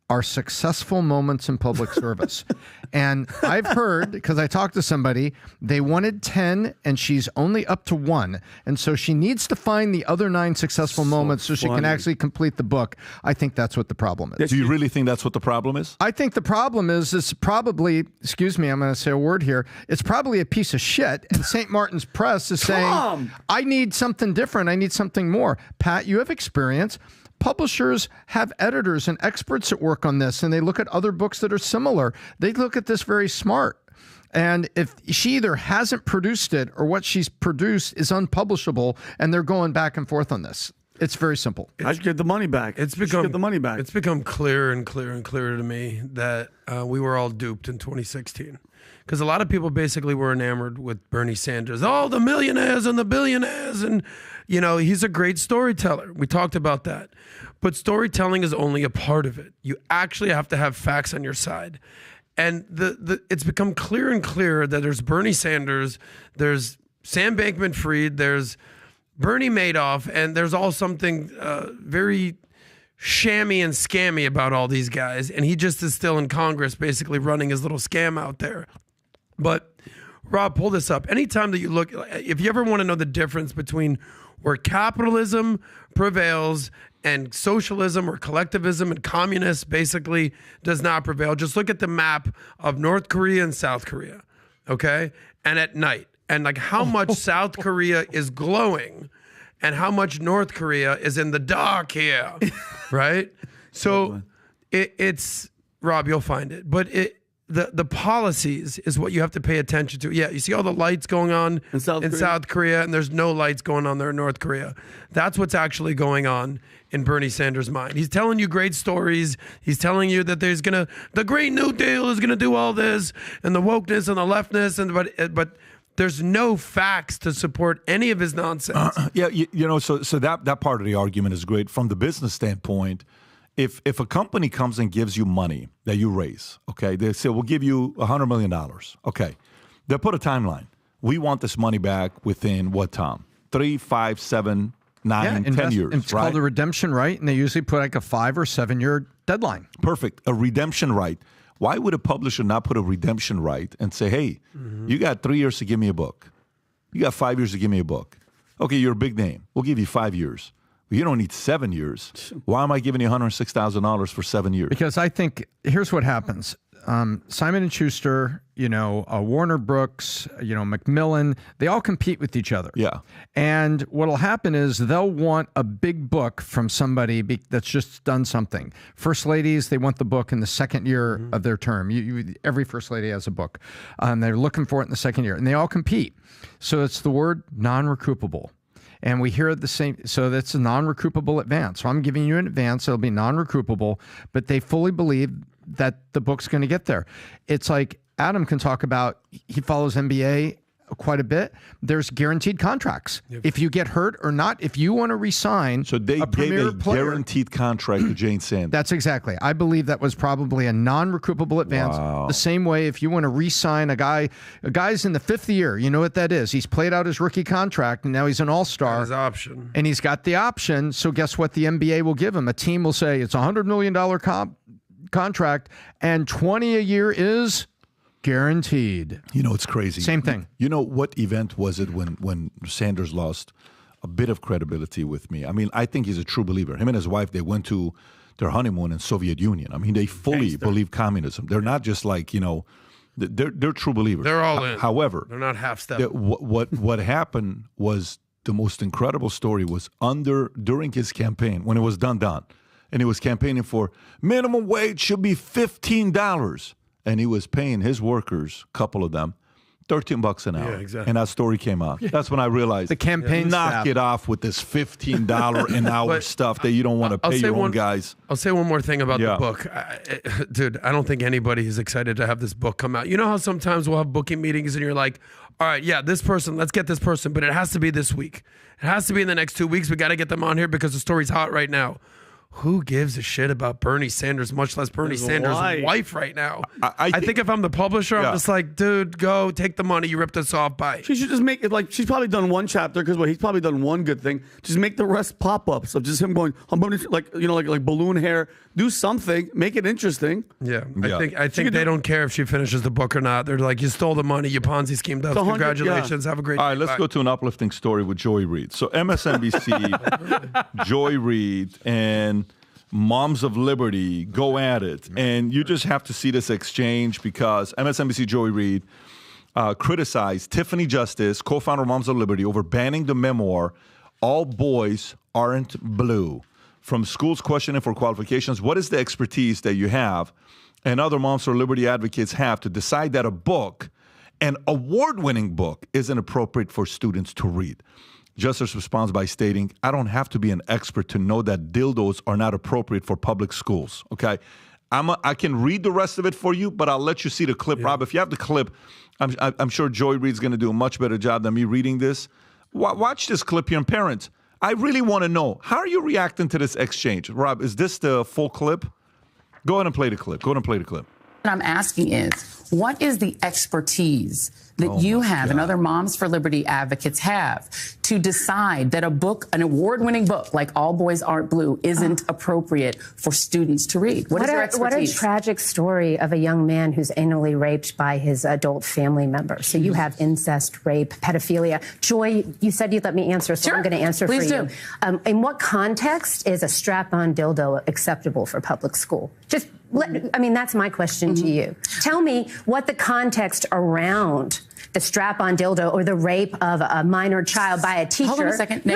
our successful moments in public service. And I've heard, because I talked to somebody, they wanted 10 and she's only up to 1. And so she needs to find the other 9 successful moments so she can actually complete the book. I think that's what the problem is. Do you really think that's what the problem is? I think the problem is probably, excuse me, I'm going to say a word here. It's probably a piece of shit. And St. Martin's Press is saying, I need something different. I need something more. Pat, you have experience. Publishers have editors and experts that work on this, and they look at other books that are similar. They look at this very smart. And if she either hasn't produced it or what she's produced is unpublishable, and they're going back and forth on this. It's very simple. I should get the money back. It's become clearer and clearer and clearer to me that we were all duped in 2016. Because a lot of people basically were enamored with Bernie Sanders. Oh, the millionaires and the billionaires. And, you know, he's a great storyteller. We talked about that. But storytelling is only a part of it. You actually have to have facts on your side. And it's become clearer and clearer that there's Bernie Sanders, there's Sam Bankman-Fried, there's Bernie Madoff, and there's all something very shammy and scammy about all these guys. And he just is still in Congress basically running his little scam out there. But Rob, pull this up. Anytime that you look, if you ever want to know the difference between where capitalism prevails and socialism or collectivism and communist basically does not prevail, just look at the map of North Korea and South Korea, okay? And at night, and like how much South Korea is glowing and how much North Korea is in the dark here, right? So it's, Rob, you'll find it. But the policies is what you have to pay attention to. Yeah, you see all the lights going on in South Korea, and there's no lights going on there in North Korea. That's what's actually going on in Bernie Sanders' mind. He's telling you great stories. He's telling you that the Great New Deal is gonna do all this, and the wokeness and the leftness, but there's no facts to support any of his nonsense. So that part of the argument is great from the business standpoint. If a company comes and gives you money that you raise, okay, they say, we'll give you $100 million. Okay. They'll put a timeline. We want this money back within what, Tom? 3, 5, 7, 9, 10 years. It's called a redemption right, and they usually put like a 5 or 7 year deadline. Perfect. A redemption right. Why would a publisher not put a redemption right and say, hey, you got 3 years to give me a book. You got 5 years to give me a book. Okay, you're a big name. We'll give you 5 years. You don't need 7 years. Why am I giving you $106,000 for 7 years? Because I think here's what happens. Simon & Schuster, Warner Brooks, Macmillan, they all compete with each other. Yeah. And what'll happen is they'll want a big book from somebody that's just done something. First ladies, they want the book in the second year of their term. Every first lady has a book. They're looking for it in the second year, and they all compete. So it's the word non-recoupable. And we hear the same, so that's a non-recoupable advance. So I'm giving you an advance, it'll be non-recoupable, but they fully believe that the book's going to get there. It's like Adam can talk about, he follows NBA quite a bit. There's guaranteed contracts. Yep. If you get hurt or not, if you want to resign so they a premier gave a player, guaranteed contract to Jane Sanders. That's exactly. I believe that was probably a non-recoupable advance. Wow. The same way if you want to re-sign a guy's in the 5th year, you know what that is. He's played out his rookie contract and now he's an all-star. His option. And he's got the option. So guess what the NBA will give him? A team will say it's a $100 million contract and 20 a year is guaranteed. It's crazy. Same thing. What event was it when Sanders lost a bit of credibility with me? I mean, I think he's a true believer. Him and his wife, they went to their honeymoon in Soviet Union. I mean, they fully believe communism. They're not just like, they're true believers. They're all in. However, they're not half-stepping. What happened was the most incredible story was during his campaign, when it was done. And he was campaigning for minimum wage should be $15. And he was paying his workers, a couple of them, $13 an hour. Yeah, exactly. And that story came out. That's when I realized The campaign knock staff. it off with this $15 an hour But stuff that you don't want to I'll pay say your own one- guys. I'll say one more thing about Yeah. the book. Dude, I don't think anybody is excited to have this book come out. You know how sometimes we'll have booking meetings and you're like, all right, yeah, this person, let's get this person, but it has to be this week. It has to be in the next 2 weeks. We got to get them on here because the story's hot right now. Who gives a shit about Bernie Sanders, much less Bernie Sanders' wife right now? I think if I'm the publisher, Yeah. I'm just like, dude, go take the money. You ripped us off. Bye. She should just make it like she's probably done one chapter because he's probably done one good thing. Just make the rest pop-ups of just him going, like balloon hair. Do something, make it interesting. Yeah, Yeah. I think they don't care if she finishes the book or not. They're like, you stole the money, you Ponzi schemed us. The 100 Congratulations, have a great All right, day. let's Bye. go to an uplifting story with Joy Reid. So MSNBC, Joy Reid, and Moms of Liberty go at it. And you just have to see this exchange because MSNBC Joy Reid criticized Tiffany Justice, co-founder of Moms of Liberty, over banning the memoir, All Boys Aren't Blue, from schools questioning for qualifications. What is the expertise that you have and other Moms for Liberty advocates have to decide that a book, an award-winning book, isn't appropriate for students to read? Justice responds by stating, I don't have to be an expert to know that dildos are not appropriate for public schools, okay? I can read the rest of it for you, but I'll let you see the clip. Rob, if you have the clip, I'm sure Joy Reid's going to do a much better job than me reading this. Watch this clip here. And parents, I really want to know, how are you reacting to this exchange? Rob, is this the full clip? Go ahead and play the clip. What I'm asking is, what is the expertise that you have and other Moms for Liberty advocates have to decide that a book, an award-winning book like All Boys Aren't Blue, isn't appropriate for students to read? What is your expertise? What a tragic story of a young man who's anally raped by his adult family member. So you have incest, rape, pedophilia. Joy, you said you'd let me answer, so Sure. I'm going to answer Please for you. In what context is a strap-on dildo acceptable for public school? That's my question to you. Tell me what the context around the strap-on dildo or the rape of a minor child by a teacher. Hold on a second. No.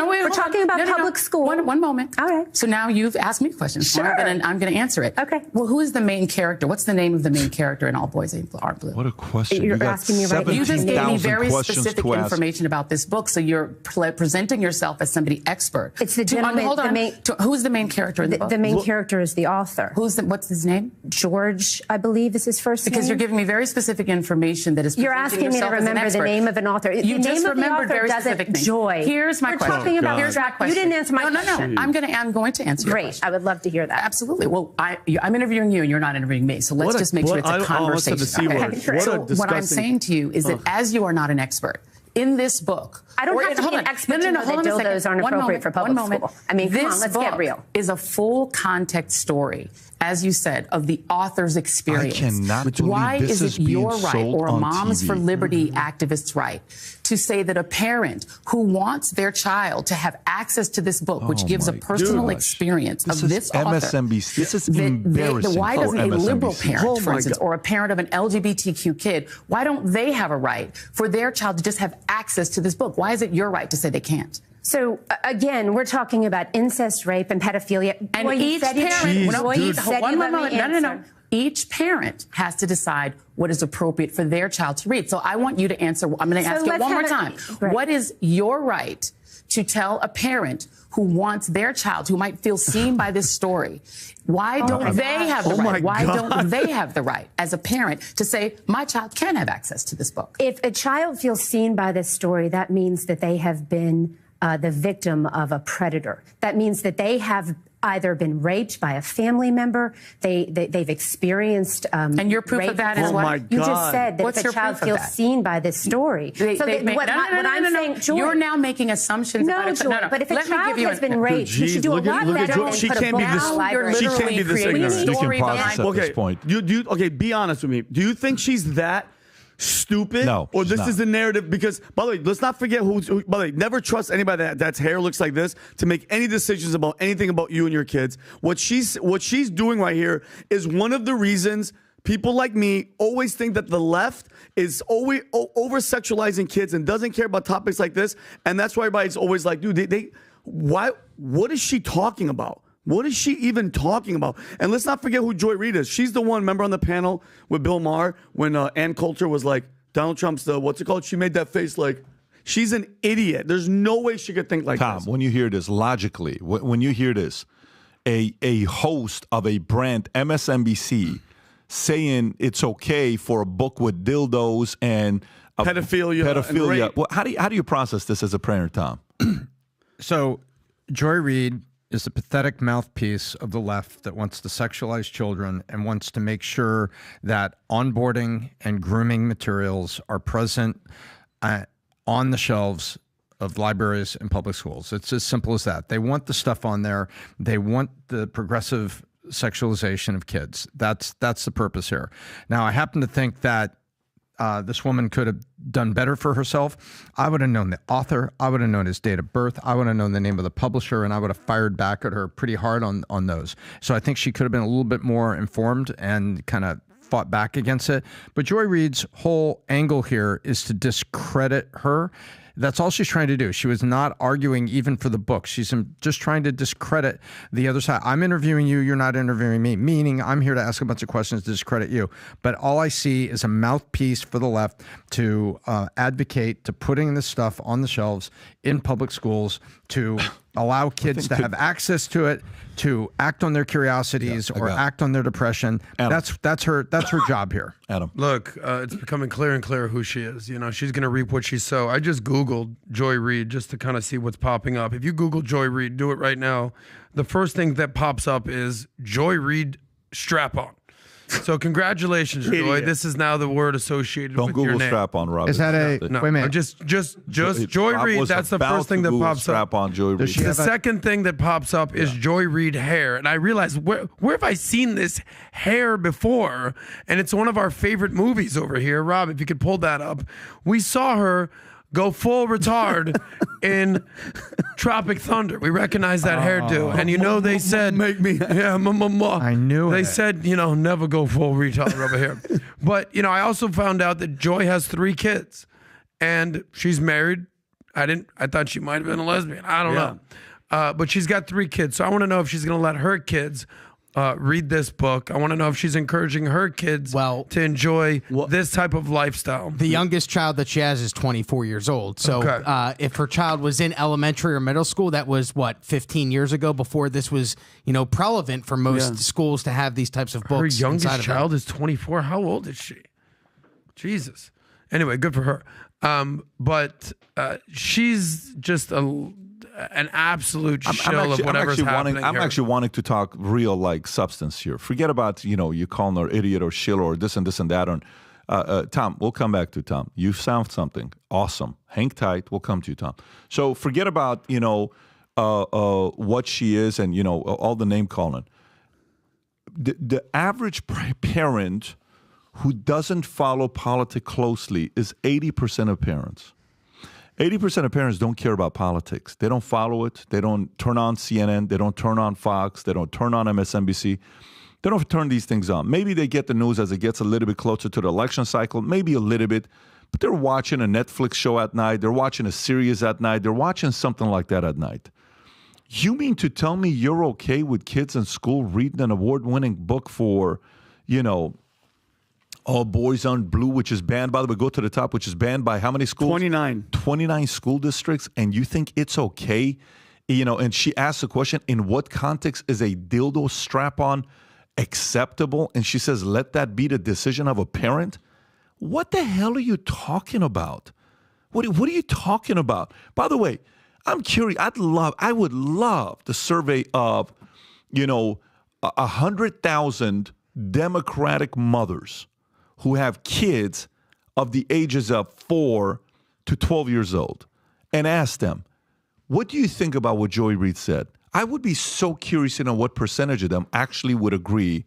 Wait, We're talking about public school. One moment. All right. So now you've asked me questions. Sure. I'm going to answer it. Okay. Well, who is the main character? What's the name of the main character in All Boys Aren't Blue? What a question. You're You got asking me right now. You just gave me 17,000 very questions specific to ask. information about this book, so you're presenting yourself as somebody expert. It's the gentleman- Hold on. the main- Who's the main character in the book? The main character is the author. What's his name? George, I believe, is his first name. Because you're giving me very specific information that is. You're presenting asking me to yourself as an remember the expert. name of an author. You the just name of the remembered author very doesn't specific things. Joy. Here's my We're question. talking about Here's my question. You didn't answer my question. No. I'm going to answer your Great. question. I would love to hear that. Absolutely. Well, I'm interviewing you and you're not interviewing me. So let's just make sure it's a conversation. The C word. Okay. What So a what I'm disgusting- saying to you is that as you are not an expert in this book, I don't have to hold be an on. expert to know hold that on a dildos second. aren't One appropriate moment, for public one moment. school. I mean, come This on, let's get book real. is a full context story, as you said, of the author's experience. cannot believe Why this is is it being your right sold or a on Moms TV? for Liberty activist's right to say that a parent who wants their child to have access to this book, which Oh gives a my personal gosh. experience This of is this author, MSNBC. This is that embarrassing why for doesn't a liberal MSNBC. parent, Oh for my instance, God. or a parent of an LGBTQ kid, why don't they have a right for their child to just have access to this book? Why is it your right to say they can't? So, again, we're talking about incest, rape, and pedophilia. And Boy, you each said you- parent, Boy, you said you let me no. answer. Each parent has to decide what is appropriate for their child to read. So I want you to answer. I'm going to ask you let's one more have time. Great. What is your right to tell a parent who wants their child, who might feel seen by this story, why don't they have the right? Why don't they have the right as a parent to say, my child can have access to this book? If a child feels seen by this story, that means that they have been the victim of a predator. That means that they have either been raped by a family member, they've experienced and your proof rape. of that is Oh what? my You just God. said that What's if your a child proof of feels that? seen by this story. What I'm saying, Joy, you're now making assumptions. No, about it. Joy, but if a Let me child give you has an- been raped, you should do a Look at- lot look at better Joy. than She put a can't book be in this- the You're library. She literally can't be this creating a ignorant. You can story pause behind. this at this point. Okay, be honest with me. Do you think she's that stupid? No, Or she's this not. is the narrative? Because, by the way, let's not forget by the way, never trust anybody that's hair looks like this to make any decisions about anything about you and your kids. What she's doing right here is one of the reasons people like me always think that the left is always over-sexualizing kids and doesn't care about topics like this. And that's why everybody's always like, dude, what is she talking about? What is she even talking about? And let's not forget who Joy Reid is. She's the one, remember on the panel with Bill Maher when Ann Coulter was like, Donald Trump's the, what's it called? She made that face like, she's an idiot. There's no way she could think like Tom, this. when you hear this, logically, when you hear this, a host of a brand, MSNBC, saying it's okay for a book with dildos and pedophilia. And well, how do you process this as a parent, Tom? So, Joy Reid is the pathetic mouthpiece of the left that wants to sexualize children and wants to make sure that onboarding and grooming materials are present on the shelves of libraries and public schools. It's as simple as that. They want the stuff on there. They want the progressive sexualization of kids. That's the purpose here. Now, I happen to think that this woman could have done better for herself. I would have known the author. I would have known his date of birth. I would have known the name of the publisher, and I would have fired back at her pretty hard on those. So I think she could have been a little bit more informed and kind of fought back against it. But Joy Reid's whole angle here is to discredit her. That's all she's trying to do. She was not arguing even for the book. She's just trying to discredit the other side. I'm interviewing you. You're not interviewing me, meaning I'm here to ask a bunch of questions to discredit you. But all I see is a mouthpiece for the left to advocate to putting this stuff on the shelves in public schools to allow kids to have access to it, to act on their curiosities or act on their depression. Adam. That's her job here. Adam. Look, it's becoming clearer and clearer who she is. You know, she's going to reap what she sows. I just Googled Joy Reid just to kind of see what's popping up. If you Google Joy Reid, do it right now. The first thing that pops up is Joy Reid strap-on. So congratulations, Joy. This is now the word associated with your name. Don't Google strap-on, Rob. Is that No, wait a minute. just Joy Reid. That's the first thing that pops up. Strap-on Joy Reid. The second thing that pops up is Joy Reid hair, and I realized where have I seen this hair before? And it's one of our favorite movies over here, Rob. If you could pull that up, we saw her go full retard in Tropic Thunder. We recognize that hairdo, and you know they said, Make me. I knew They it. said, you know, never go full retard over here. But, you know, I also found out that Joy has 3 kids and she's married. I thought she might have been a lesbian. I don't know. But she's got 3 kids. So I want to know if she's going to let her kids read this book. I want to know if she's encouraging her kids to enjoy this type of lifestyle. The youngest child that she has is 24 years old. So if her child was in elementary or middle school, that was, 15 years ago before this was, prevalent for most schools to have these types of books. Her youngest child is 24. How old is she? Jesus. Anyway, good for her. But she's just an absolute shell of whatever's happening. I'm actually wanting to talk real substance here. Forget about you calling her idiot or shill or this and that. Tom, we'll come back to Tom. You found something awesome. Hang tight. We'll come to you, Tom. So forget about what she is and all the name calling. The average parent who doesn't follow politics closely is 80% of parents. 80% of parents don't care about politics. They don't follow it. They don't turn on CNN. They don't turn on Fox. They don't turn on MSNBC. They don't turn these things on. Maybe they get the news as it gets a little bit closer to the election cycle, maybe a little bit, but they're watching a Netflix show at night. They're watching a series at night. They're watching something like that at night. You mean to tell me you're okay with kids in school reading an award-winning book for, All Boys on Blue, which is banned, by the way, go to the top, which is banned by how many schools? 29. 29 school districts, and you think it's okay? And she asked the question, in what context is a dildo strap-on acceptable? And she says, let that be the decision of a parent? What the hell are you talking about? What are you talking about? By the way, I'm curious. I would love the survey of, 100,000 Democratic mothers who have kids of the ages of 4 to 12 years old and ask them, what do you think about what Joy Reid said? I would be so curious to know what percentage of them actually would agree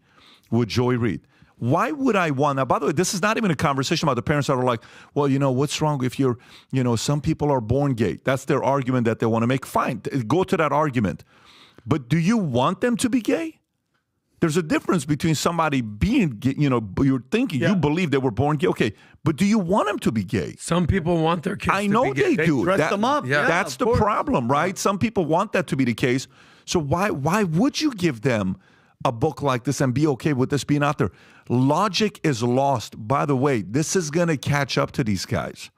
with Joy Reid. Why would I want? Now, by the way, this is not even a conversation about the parents that are like, well, what's wrong if you're, some people are born gay. That's their argument that they want to make. Fine, go to that argument. But do you want them to be gay? There's a difference between somebody being gay, you're thinking, you believe they were born gay. Okay, but do you want them to be gay? Some people want their kids I to know be gay. they do. Dress them up. Yeah, that's the problem, right? Some people want that to be the case. So why would you give them a book like this and be okay with this being out there. Logic is lost. By the way, this is going to catch up to these guys.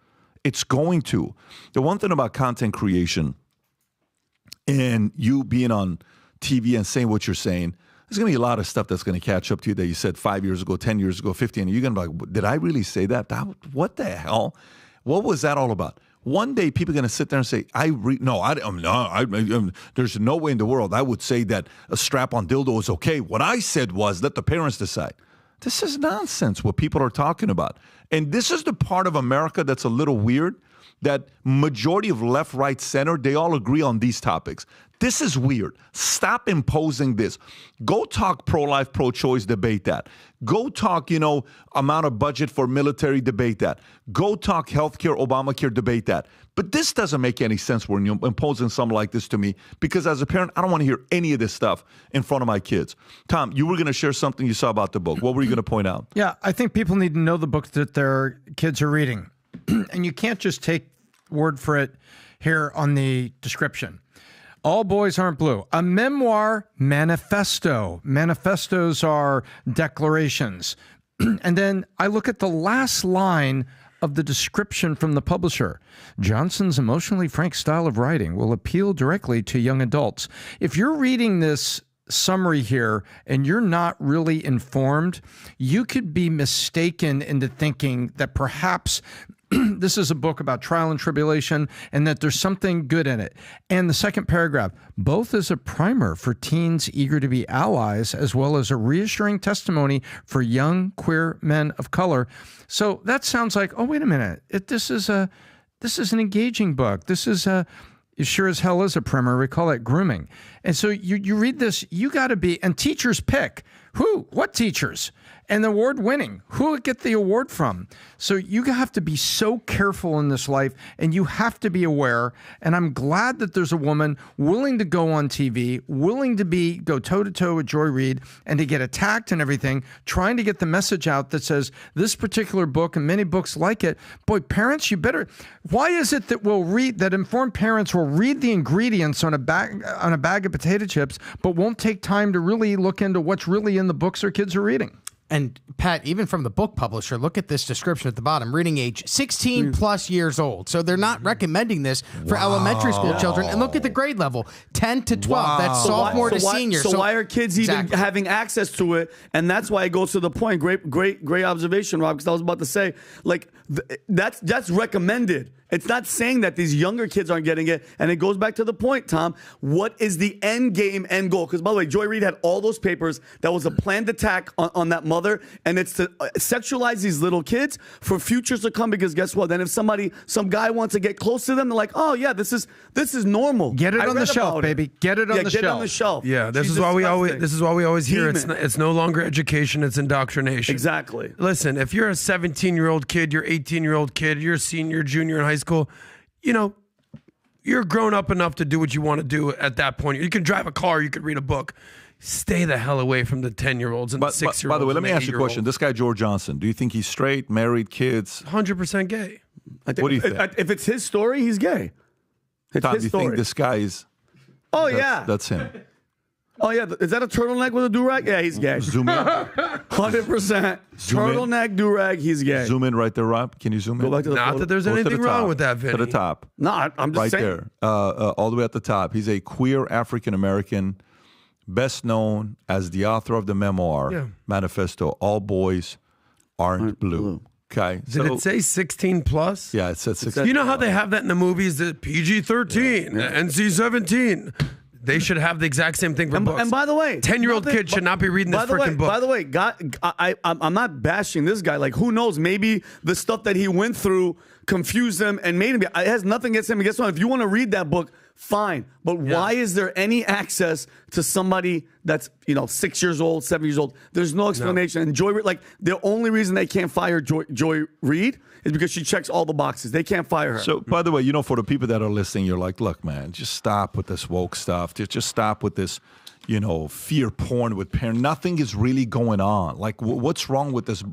It's going to. The one thing about content creation and you being on TV and saying what you're saying, there's going to be a lot of stuff that's going to catch up to you that you said 5 years ago, 10 years ago, 15. You're going to be like, did I really say that? What the hell? What was that all about? One day, people are going to sit there and say, there's no way in the world I would say that a strap-on dildo is okay. What I said was, let the parents decide. This is nonsense, what people are talking about. And this is the part of America that's a little weird, that majority of left, right, center, they all agree on these topics. This is weird. Stop imposing this. Go talk pro-life, pro-choice, debate that. Go talk, amount of budget for military, debate that. Go talk healthcare, Obamacare, debate that. But this doesn't make any sense when you're imposing something like this to me, because as a parent, I don't want to hear any of this stuff in front of my kids. Tom, you were going to share something you saw about the book. What were you going to point out? Yeah, I think people need to know the book that their kids are reading. And you can't just take word for it here on the description. All Boys Aren't Blue, a memoir manifesto. Manifestos are declarations. And then I look at the last line of the description from the publisher. Johnson's emotionally frank style of writing will appeal directly to young adults. If you're reading this summary here and you're not really informed, you could be mistaken into thinking that perhaps this is a book about trial and tribulation and that there's something good in it. And the second paragraph, both as a primer for teens eager to be allies, as well as a reassuring testimony for young queer men of color. So that sounds like, oh, wait a minute. This is an engaging book. This is it sure as hell is a primer. We call it grooming. And so you read this, you got to be, and teachers pick. What teachers? And the award winning, who would get the award from? So you have to be so careful in this life, and you have to be aware. And I'm glad that there's a woman willing to go on TV, willing to go toe to toe with Joy Reid and to get attacked and everything, trying to get the message out that says this particular book and many books like it. Boy, parents, you better. Why is it that informed parents will read the ingredients on a bag of potato chips, but won't take time to really look into what's really in the books their kids are reading? And Pat, even from the book publisher, look at this description at the bottom, reading age 16 plus years old. So they're not recommending this for elementary school children. And look at the grade level, 10 to 12. That's sophomore to senior. So why are kids even having access to it? And that's why it goes to the point. Great observation, Rob, because I was about to say, like, that's recommended. It's not saying that these younger kids aren't getting it. And it goes back to the point, Tom. What is the end game, end goal? Because, by the way, Joy Reid had all those papers. That was a planned attack on that mother. And it's to sexualize these little kids for futures to come. Because guess what? Then if some guy wants to get close to them, they're like, oh, yeah, this is normal. Get it on the shelf, baby. Get it on the shelf. Get it on the shelf. Yeah, this is why we always hear it's no longer education, it's indoctrination. Exactly. Listen, if you're a 17-year-old kid, you're 18-year-old kid, you're a senior, junior in high school, you're grown up enough to do what you want to do at that point. You can drive a car, you could read a book. Stay the hell away from the 10-year-olds and the 6-year-olds. By the way, let me ask you a question. This guy, George Johnson, do you think he's straight, married, kids? 100% gay. What do you think? If it's his story, he's gay. Tom, do you think this guy is... Oh, yeah. That's him. Oh, yeah. Is that a turtleneck with a do-rag? Yeah, he's gay. Zoom in. 100%. Turtleneck, do-rag, he's gay. Zoom in right there, Rob. Can you zoom in? Go back to the Not that there's anything wrong with that, Vinny. To the top. No, I'm just saying. Right there. All the way at the top. He's a queer African-American, best known as the author of the memoir, Manifesto, All Boys Aren't Blue. Okay. Did it say 16 plus? Yeah, it said 16. You know how they have that in the movies, the PG-13, NC-17? They should have the exact same thing for books. And by the way, 10-year-old kids should not be reading this freaking book. By the way, I'm not bashing this guy. Like, who knows? Maybe the stuff that he went through confused him and made him. It has nothing against him. Guess what? If you want to read that book, fine. But why is there any access to somebody that's 6 years old, 7 years old? There's no explanation. And Joy, like, the only reason they can't fire Joy Reid is because she checks all the boxes. They can't fire her. So, by the way, for the people that are listening, you're like, look, man, just stop with this woke stuff. Just stop with this, fear porn with parents. Nothing is really going on. Like, what's wrong with this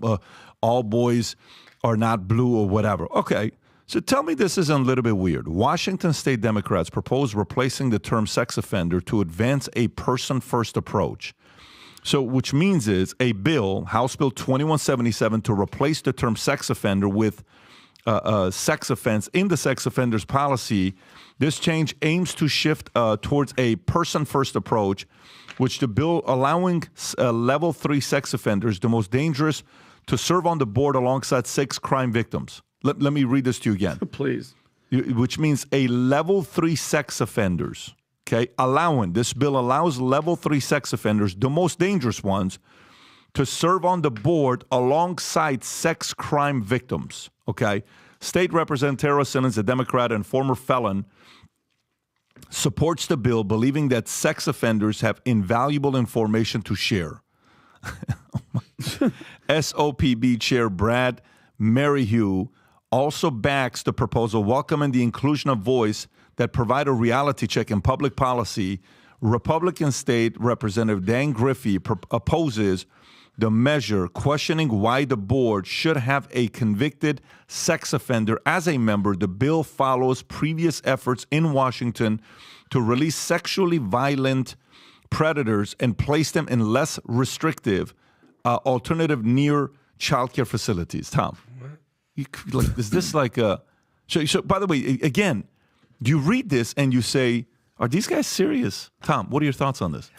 all boys are not blue or whatever? Okay, so tell me this isn't a little bit weird. Washington State Democrats propose replacing the term sex offender to advance a person-first approach. So, which means is a bill, House Bill 2177, to replace the term sex offender with sex offense in the sex offenders policy. This change aims to shift towards a person-first approach, which the bill allowing level 3 sex offenders, the most dangerous, to serve on the board alongside 6 crime victims. Let me read this to you again. Please. Which means a level 3 sex offenders, okay? This bill allows level 3 sex offenders, the most dangerous ones, to serve on the board alongside sex crime victims, okay? State Representative Tara Simmons, a Democrat and former felon, supports the bill, believing that sex offenders have invaluable information to share. SOPB Chair Brad Merrihew also backs the proposal, welcoming the inclusion of voice that provide a reality check in public policy. Republican State Representative Dan Griffey opposes the measure, questioning why the board should have a convicted sex offender as a member. The bill follows previous efforts in Washington to release sexually violent predators and place them in less restrictive alternative near childcare facilities. Tom, is this like a... So, by the way, again, you read this and you say, are these guys serious? Tom, what are your thoughts on this?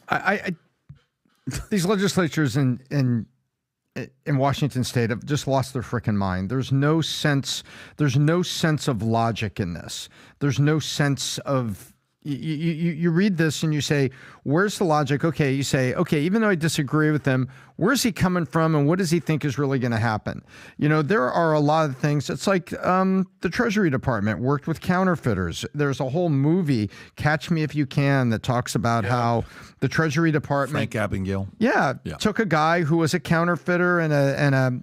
These legislatures in Washington State have just lost their freaking mind. There's no sense of logic in this. There's no sense of... You read this and you say, where's the logic? Okay, you say, okay, even though I disagree with him, where's he coming from and what does he think is really going to happen? You know, there are a lot of things. It's like the Treasury Department worked with counterfeiters. There's a whole movie, Catch Me If You Can, that talks about how the Treasury Department... Frank Abagnale. Yeah, took a guy who was a counterfeiter and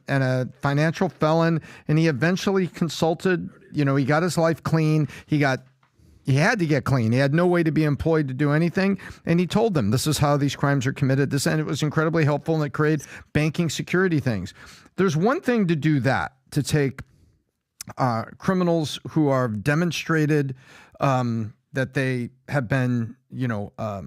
a financial felon, and he eventually consulted, you know, he got his life clean. He had to get clean. He had no way to be employed to do anything. And he told them, this is how these crimes are committed. And it was incredibly helpful, and it created banking security things. There's one thing to do that, to take criminals who are demonstrated that they have been, you know, I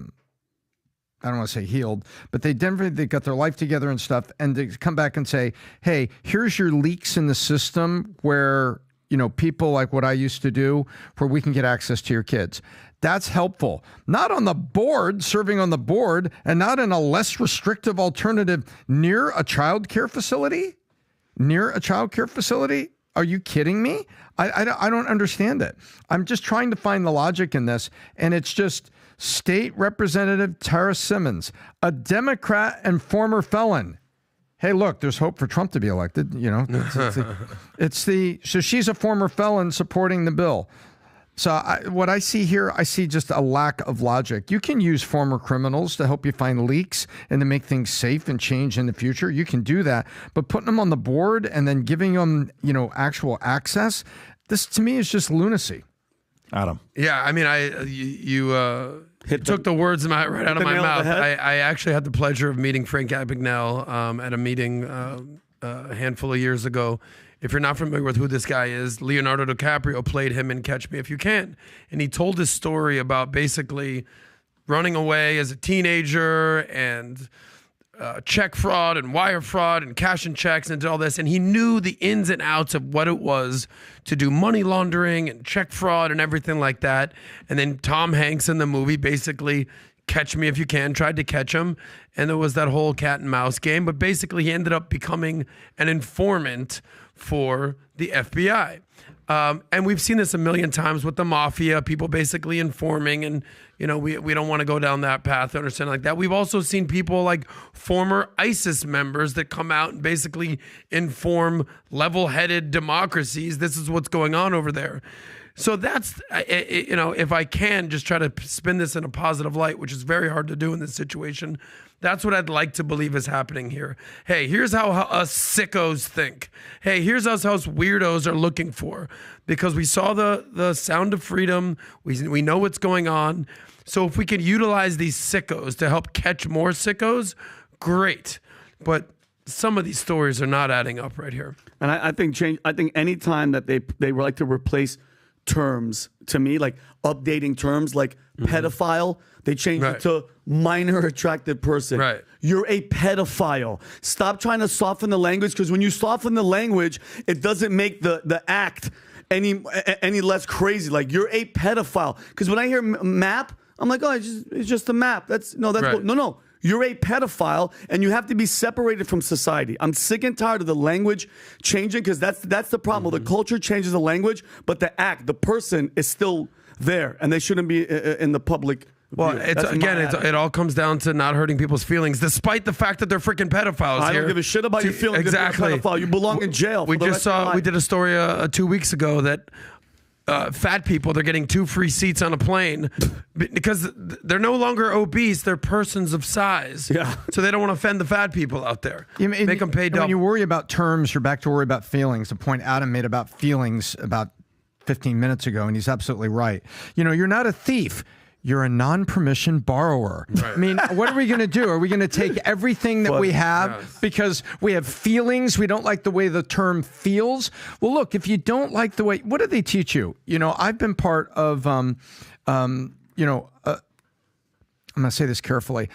don't want to say healed, but they got their life together and stuff, and they come back and say, hey, here's your leaks in the system where, you know, people like what I used to do, where we can get access to your kids. That's helpful. Not on the board, serving on the board, and not in a less restrictive alternative near a child care facility? Near a child care facility? Are you kidding me? I don't understand it. I'm just trying to find the logic in this, and it's just State Representative Tara Simmons, a Democrat and former felon. Hey, look, there's hope for Trump to be elected. You know, so she's a former felon supporting the bill. So what I see here, I see just a lack of logic. You can use former criminals to help you find leaks and to make things safe and change in the future. You can do that, but putting them on the board and then giving them, you know, actual access, this to me is just lunacy. Adam. Yeah, I mean, you took the words right out of my mouth. I actually had the pleasure of meeting Frank Abagnale at a meeting a handful of years ago. If you're not familiar with who this guy is, Leonardo DiCaprio played him in Catch Me If You Can. And he told his story about basically running away as a teenager and check fraud and wire fraud and cashing checks and did all this. And he knew the ins and outs of what it was to do money laundering and check fraud and everything like that. And then Tom Hanks in the movie basically Catch Me If You Can tried to catch him. And there was that whole cat and mouse game. But basically he ended up becoming an informant for the FBI. And we've seen this a million times with the mafia, people basically informing, and you know, we don't want to go down that path, understand like that. We've also seen people like former ISIS members that come out and basically inform level-headed democracies. This is what's going on over there. So that's, you know, if I can just try to spin this in a positive light, which is very hard to do in this situation, that's what I'd like to believe is happening here. Hey, here's how us sickos think. Hey, here's us how us weirdos are looking for. Because we saw the Sound of Freedom. We know what's going on. So if we can utilize these sickos to help catch more sickos, great. But some of these stories are not adding up right here. And I think any time that they would like to replace terms to me, like updating terms like pedophile. They changed Right. it to minor attracted person. Right. You're a pedophile. Stop trying to soften the language, because when you soften the language, it doesn't make the act any less crazy. Like, you're a pedophile. Because when I hear map, I'm like, oh, it's just a map. Right. No. You're a pedophile, and you have to be separated from society. I'm sick and tired of the language changing, because that's the problem. The culture changes the language, but the person is still there, and they shouldn't be in the public. Well, it all comes down to not hurting people's feelings, despite the fact that they're freaking pedophiles. I don't give a shit about your feelings. Exactly. If you're a pedophile, you belong in jail. We did a story 2 weeks ago that fat people, they're getting 2 free seats on a plane because they're no longer obese; they're persons of size. Yeah. So they don't want to offend the fat people out there. Make them pay double. When you worry about terms, you're back to worry about feelings. The point Adam made about feelings about 15 minutes ago, and he's absolutely right. You're not a thief. You're a non-permission borrower. Right. I mean, what are we going to do? Are we going to take everything that we have because we have feelings? We don't like the way the term feels. Well, look, if you don't like the way, what do they teach you? I've been part of, I'm going to say this carefully.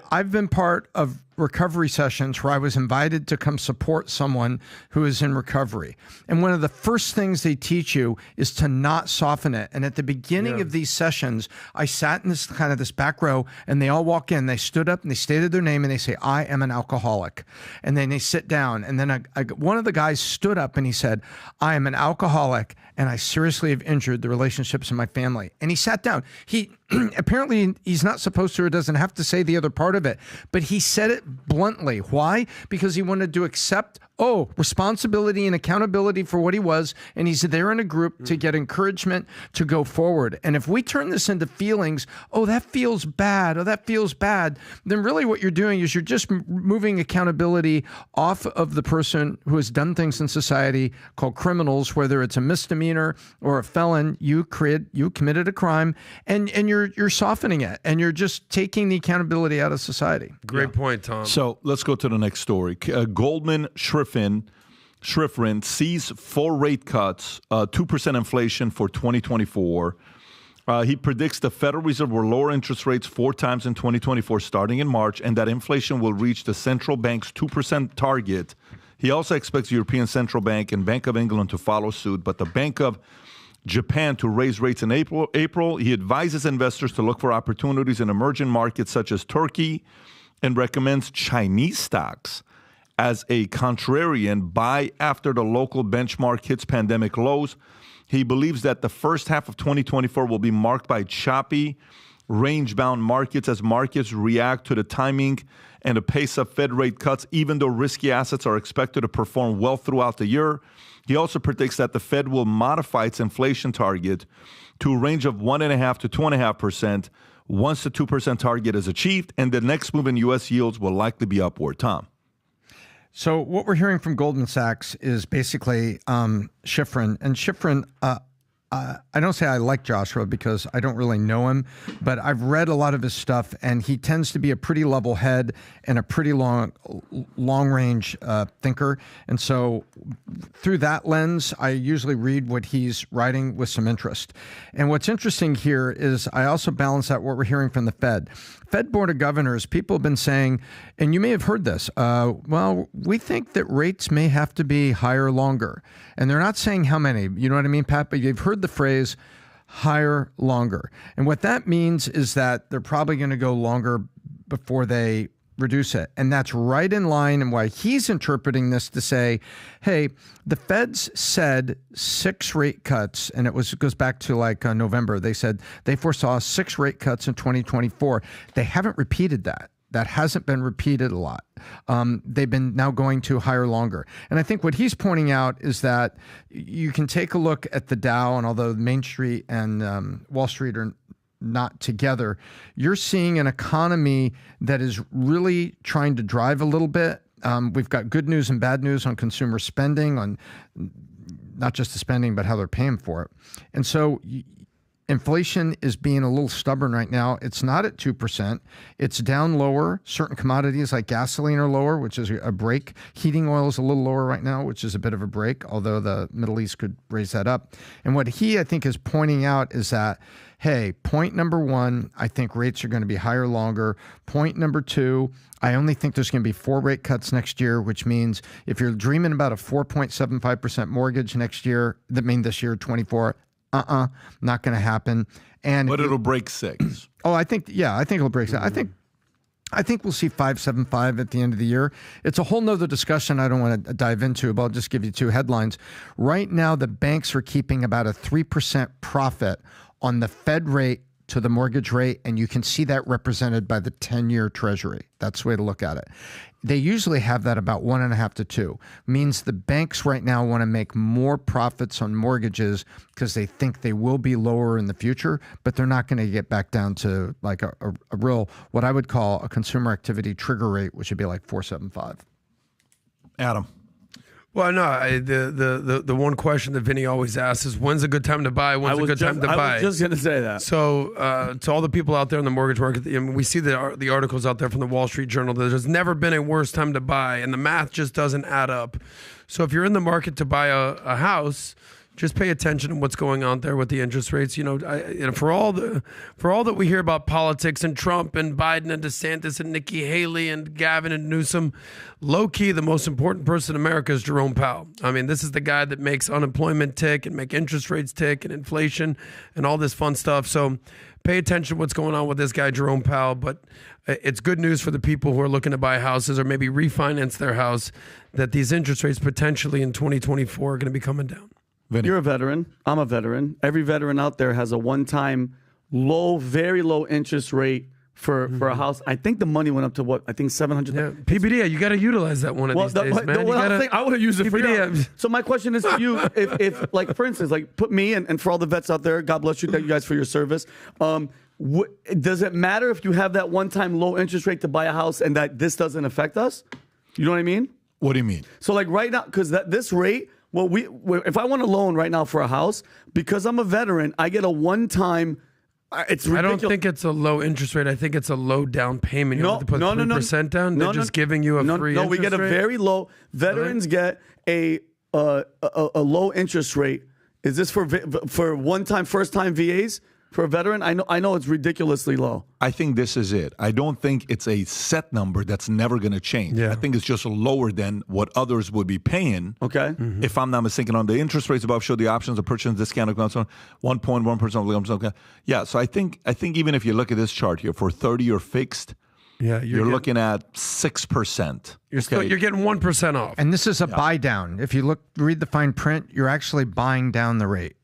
I've been part of recovery sessions where I was invited to come support someone who is in recovery. And one of the first things they teach you is to not soften it. And at the beginning of these sessions, I sat in this back row, and they all walk in. They stood up and they stated their name and they say, "I am an alcoholic." And then they sit down. And then one of the guys stood up and he said, "I am an alcoholic, and I seriously have injured the relationships in my family." And he sat down. He apparently he's not supposed to or doesn't have to say the other part of it, but he said it bluntly. Why? Because he wanted to accept responsibility and accountability for what he was, and he's there in a group to get encouragement to go forward. And if we turn this into feelings, that feels bad, then really what you're doing is you're just moving accountability off of the person who has done things in society called criminals, whether it's a misdemeanor or a felon. You committed a crime, and you're softening it, and you're just taking the accountability out of society. Great point, Tom. So let's go to the next story. Goldman Schiffrin sees 4 rate cuts, 2% inflation for 2024. He predicts the Federal Reserve will lower interest rates 4 times in 2024, starting in March, and that inflation will reach the central bank's 2% target. He also expects the European Central Bank and Bank of England to follow suit, but the Bank of Japan to raise rates in April. He advises investors to look for opportunities in emerging markets such as Turkey, and recommends Chinese stocks as a contrarian buy after the local benchmark hits pandemic lows. He believes that the first half of 2024 will be marked by choppy, range-bound markets as markets react to the timing and the pace of Fed rate cuts, even though risky assets are expected to perform well throughout the year. He also predicts that the Fed will modify its inflation target to a range of 1.5% to 2.5% once the 2% target is achieved, and the next move in U.S. yields will likely be upward. Tom. So what we're hearing from Goldman Sachs is basically Schiffrin. And Schiffrin, I don't say I like Joshua because I don't really know him, but I've read a lot of his stuff, and he tends to be a pretty level head and a pretty long-range thinker. And so through that lens, I usually read what he's writing with some interest. And what's interesting here is I also balance out what we're hearing from the Fed. Fed Board of Governors, people have been saying, and you may have heard this, we think that rates may have to be higher longer. And they're not saying how many, you know what I mean, Pat? But you've heard the phrase higher longer. And what that means is that they're probably going to go longer before they reduce it. And that's right in line, and why he's interpreting this to say, hey, the Feds said 6 rate cuts, and it goes back to November. They said they foresaw 6 rate cuts in 2024. They haven't repeated that. That hasn't been repeated a lot. They've been now going to higher longer. And I think what he's pointing out is that you can take a look at the Dow, and although Main Street and Wall Street are not together, you're seeing an economy that is really trying to drive a little bit. We've got good news and bad news on consumer spending, on not just the spending, but how they're paying for it. And so Inflation is being a little stubborn right now. It's not at 2%. It's down lower. Certain commodities like gasoline are lower, which is a break. Heating oil is a little lower right now, which is a bit of a break, although the Middle East could raise that up. And what he, I think, is pointing out is that, hey, point number one, I think rates are going to be higher longer. Point number two, I only think there's going to be 4 rate cuts next year, which means if you're dreaming about a 4.75% mortgage next year, that means this year, 24, not going to happen. But it'll break 6. Oh, I think it'll break 6. I think we'll see 5.75 at the end of the year. It's a whole nother discussion I don't want to dive into, but I'll just give you 2 headlines. Right now, the banks are keeping about a 3% profit on the Fed rate to the mortgage rate, and you can see that represented by the 10-year Treasury. That's the way to look at it. They usually have that about 1.5 to 2. Means the banks right now want to make more profits on mortgages because they think they will be lower in the future, but they're not going to get back down to like a real, what I would call a consumer activity trigger rate, which would be like 4.75. Adam. Well, no, the one question that Vinny always asks is, when's a good time to buy? When's a good time to buy? I was just going to say that. So to all the people out there in the mortgage market, I mean, we see the articles out there from the Wall Street Journal that there's never been a worse time to buy, and the math just doesn't add up. So if you're in the market to buy a house, just pay attention to what's going on there with the interest rates. For all that we hear about politics and Trump and Biden and DeSantis and Nikki Haley and Gavin and Newsom, low key, the most important person in America is Jerome Powell. I mean, this is the guy that makes unemployment tick and make interest rates tick and inflation and all this fun stuff. So pay attention to what's going on with this guy, Jerome Powell. But it's good news for the people who are looking to buy houses or maybe refinance their house, that these interest rates potentially in 2024 are going to be coming down. Vinny. You're a veteran. I'm a veteran. Every veteran out there has a one-time low, very low interest rate for a house. I think the money went up to what? I think $700. Yeah, PBD. You got to utilize that one of these days, man. I would have used it for you. So my question is to you: if like, for instance, like put me and for all the vets out there, God bless you, thank you guys for your service. Does it matter if you have that one-time low interest rate to buy a house and that this doesn't affect us? You know what I mean? What do you mean? So like right now, because this rate. Well, if I want a loan right now for a house, because I'm a veteran, I get a one-time. It's ridiculous. I don't think it's a low interest rate. I think it's a low down payment. You have to put 3% down. They're just giving you a free interest rate. No, we get a very low. Veterans get a low interest rate. Is this for one-time, first-time VAs? For a veteran, I know it's ridiculously low. I think this is it. I don't think it's a set number that's never going to change. Yeah. I think it's just lower than what others would be paying. Okay. Mm-hmm. If I'm not mistaken, on the interest rates above show the options of purchase discount of 1.1% of the yeah. So I think even if you look at this chart here for 30-year fixed, you're looking at 6%. You're getting 1% off. And this is a buy down. If you read the fine print, you're actually buying down the rate.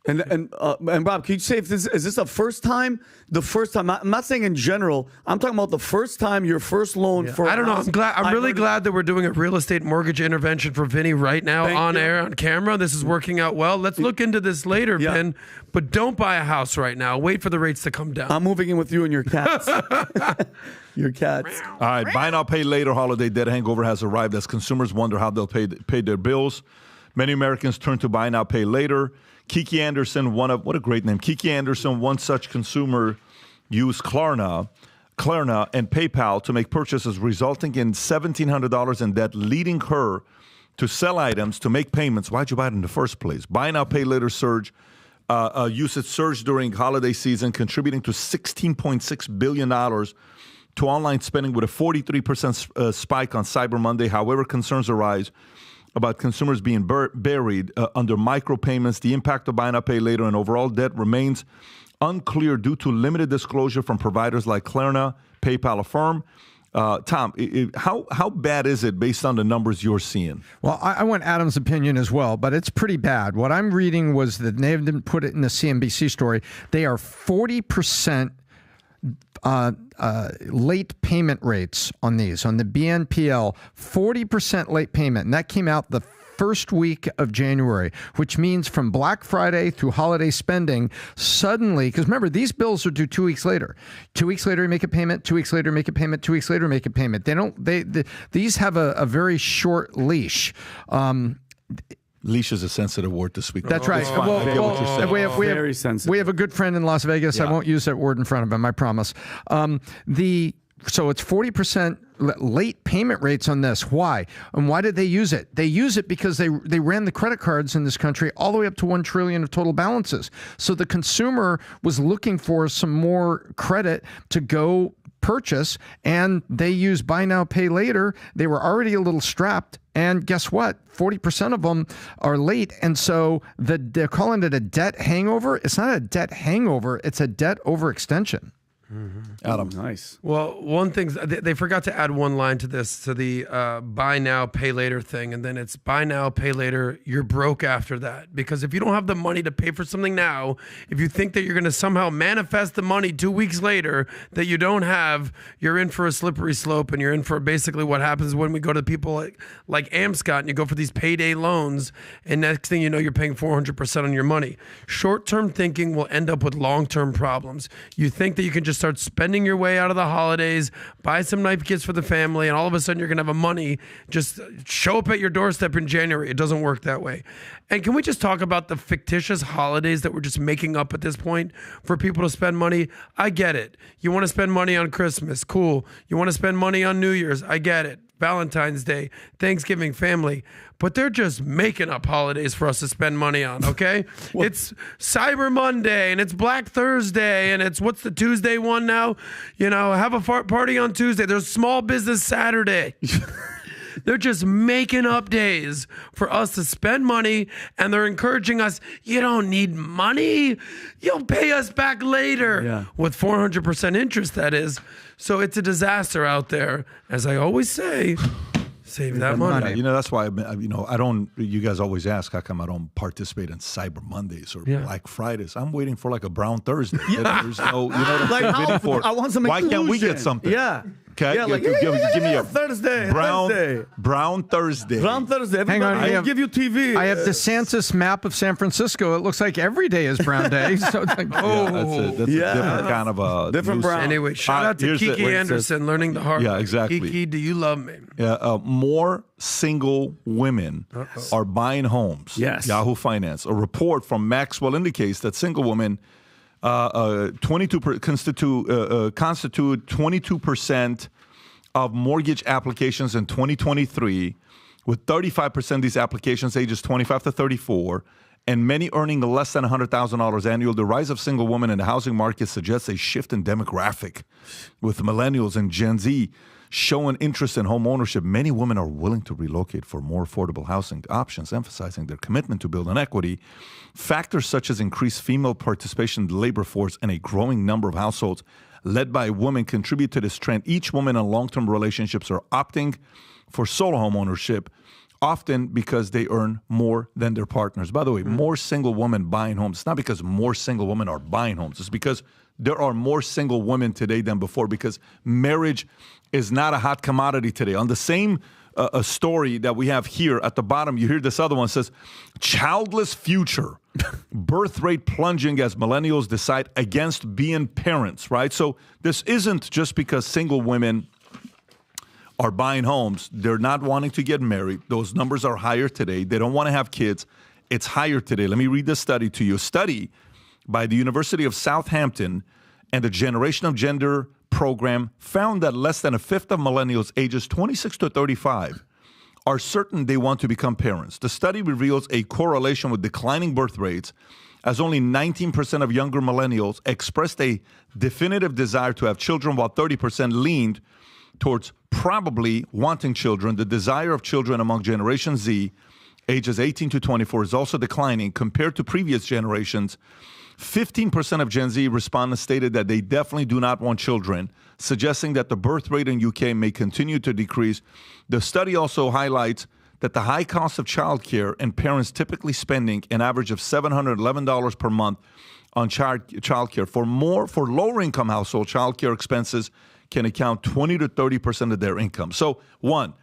And Bob, can you say is this the first time? The first time? I'm not saying in general. I'm talking about the first time, your first loan for. I don't know. I'm really glad that we're doing a real estate mortgage intervention for Vinny right now air on camera. This is working out well. Let's look into this later, Ben. But don't buy a house right now. Wait for the rates to come down. I'm moving in with you and your cats. Your cats. All right, buy now, pay later holiday debt hangover has arrived as consumers wonder how they'll pay their bills. Many Americans turn to buy now, pay later. Kiki Anderson, what a great name. Kiki Anderson, one such consumer, used Klarna and PayPal to make purchases, resulting in $1,700 in debt, leading her to sell items to make payments. Why'd you buy it in the first place? Buy now, pay later usage surged during holiday season, contributing to $16.6 billion to online spending with a 43% spike on Cyber Monday. However, concerns arise about consumers being buried under micropayments. The impact of buy now, pay later and overall debt remains unclear due to limited disclosure from providers like Klarna, PayPal, Affirm. Tom, how bad is it based on the numbers you're seeing? Well, I want Adam's opinion as well, but it's pretty bad. What I'm reading was that they didn't put it in the CNBC story. They are 40% late payment rates on these, on the BNPL, 40% late payment. And that came out the first week of January, which means from Black Friday through holiday spending, suddenly, because remember, these bills are due 2 weeks later. 2 weeks later, you make a payment. 2 weeks later, make a payment. 2 weeks later, make a payment. These have a very short leash. Leash is a sensitive word to speak. That's right. It's fine. I get what you're saying. Very sensitive. We have a good friend in Las Vegas. I won't use that word in front of him, I promise. So it's 40% late payment rates on this. Why? And why did they use it? They use it because they ran the credit cards in this country all the way up to $1 trillion of total balances. So the consumer was looking for some more credit to go purchase, and they use buy now, pay later. They were already a little strapped. And guess what? 40% of them are late. And so they're calling it a debt hangover. It's not a debt hangover. It's a debt overextension. Adam. Nice. Well, one thing, they forgot to add one line to this, to the buy now, pay later thing. And then it's buy now, pay later, you're broke after that. Because if you don't have the money to pay for something now, if you think that you're going to somehow manifest the money 2 weeks later that you don't have, you're in for a slippery slope. And you're in for basically what happens when we go to people like Amscott and you go for these payday loans. And next thing you know, you're paying 400% on your money. Short-term thinking will end up with long-term problems. You think that you can just start spending your way out of the holidays, buy some nice gifts for the family, and all of a sudden you're going to have a money just show up at your doorstep in January. It doesn't work that way. And can we just talk about the fictitious holidays that we're just making up at this point for people to spend money? I get it. You want to spend money on Christmas. Cool. You want to spend money on New Year's. I get it. Valentine's Day, Thanksgiving, family. But they're just making up holidays for us to spend money on, okay? It's Cyber Monday, and it's Black Thursday, and it's, what's the Tuesday one now? You know, have a party on Tuesday. There's Small Business Saturday. They're just making up days for us to spend money, and they're encouraging us, you don't need money. You'll pay us back later. Yeah. With 400% interest, that is. So it's a disaster out there. As I always say, save that money. You know, that's why, I don't, you guys always ask how come I don't participate in Cyber Mondays or Black Fridays. I'm waiting for like a Brown Thursday. There's no, you know what I'm waiting for. I want some Why inclusion. can't we get something? Yeah. Okay, Yeah, like, give me a Thursday. Brown Thursday. Brown Thursday. Brown Thursday. Hang on, Everybody will give you TV. I have DeSantis map of San Francisco. It looks like every day is Brown Day. So it's like, That's a different kind of a Different news- brown. Anyway, shout out to here's Kiki the- Anderson, learning the hard way. Yeah, exactly. Kiki, do you love me? More single women are buying homes. Yes. Yahoo Finance. A report from Maxwell indicates that single women constitute 22% of mortgage applications in 2023, with 35% of these applications ages 25 to 34, and many earning less than $100,000 annually. The rise of single women in the housing market suggests a shift in demographic, with millennials and Gen Z showing interest in home ownership. Many women are willing to relocate for more affordable housing options, emphasizing their commitment to build an equity. Factors such as increased female participation in the labor force and a growing number of households led by women contribute to this trend. Each woman in long-term relationships are opting for solo home ownership, often because they earn more than their partners. By the way, more single women buying homes. It's not because more single women are buying homes. It's because there are more single women today than before, because marriage is not a hot commodity today. On the same a story that we have here at the bottom, you hear this other one says, childless future, birth rate plunging as millennials decide against being parents, right? So this isn't just because single women are buying homes. They're not wanting to get married. Those numbers are higher today. They don't want to have kids. It's higher today. Let me read this study to you. A study by the University of Southampton and the Generation of Gender program found that less than a fifth of millennials ages 26 to 35 are certain they want to become parents. The study reveals a correlation with declining birth rates, as only 19% of younger millennials expressed a definitive desire to have children, while 30% leaned towards probably wanting children. The desire of children among Generation Z, ages 18 to 24, is also declining compared to previous generations. 15% of Gen Z respondents stated that they definitely do not want children, suggesting that the birth rate in UK may continue to decrease. The study also highlights that the high cost of childcare and parents typically spending an average of $711 per month on childcare. For lower income households, childcare expenses can account 20 to 30% of their income. So, one,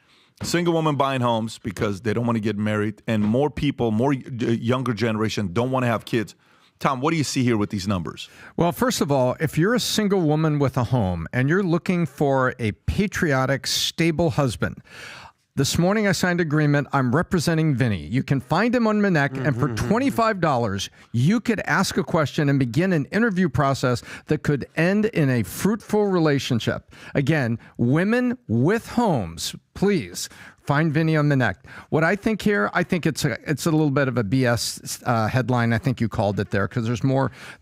single women buying homes because they don't want to get married, and more people, more younger generation don't want to have kids. Tom, what do you see here with these numbers? Well, first of all, if you're a single woman with a home and you're looking for a patriotic, stable husband, This morning I signed agreement. I'm representing Vinny. You can find him on Minnect, and for $25, you could ask a question and begin an interview process that could end in a fruitful relationship. Again, women with homes, please. Find Vinny on Minnect. What I think here, I think it's a little bit of a BS headline. I think you called it there, because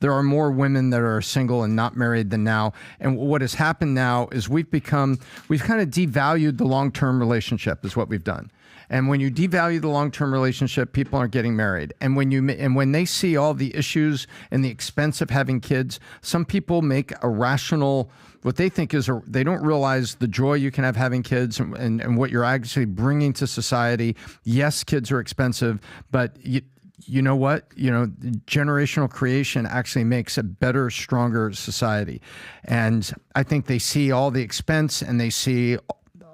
there are more women that are single and not married than now. And what has happened now is we've kind of devalued the long-term relationship is what we've done. And when you devalue the long-term relationship, people aren't getting married. And when they see all the issues and the expense of having kids, some people make a rational. What they think is they don't realize the joy you can have having kids and what you're actually bringing to society. Yes, kids are expensive, but you know what? Generational creation actually makes a better, stronger society. And I think they see all the expense and they see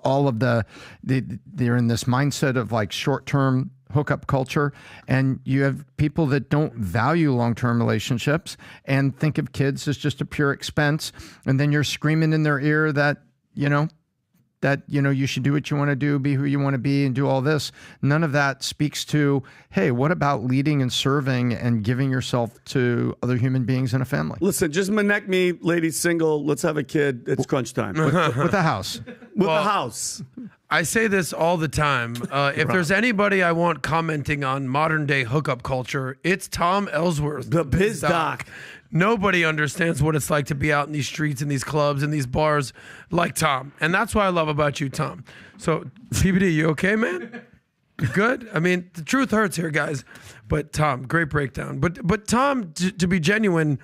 all of they're in this mindset of like short-term hookup culture, and you have people that don't value long-term relationships and think of kids as just a pure expense, and then you're screaming in their ear that you should do what you want to do, be who you want to be, and do all this. None of that speaks to, hey, what about leading and serving and giving yourself to other human beings in a family? Listen, just Minnect me, ladies single, let's have a kid, it's crunch time. With a house. With a house. I say this all the time. If there's anybody I want commenting on modern day hookup culture, it's Tom Ellsworth, the Biz Doc. Nobody understands what it's like to be out in these streets and these clubs and these bars like Tom. And that's what I love about you, Tom. So, PBD, you okay, man? You good? I mean, the truth hurts here, guys. But Tom, great breakdown. But Tom, to be genuine,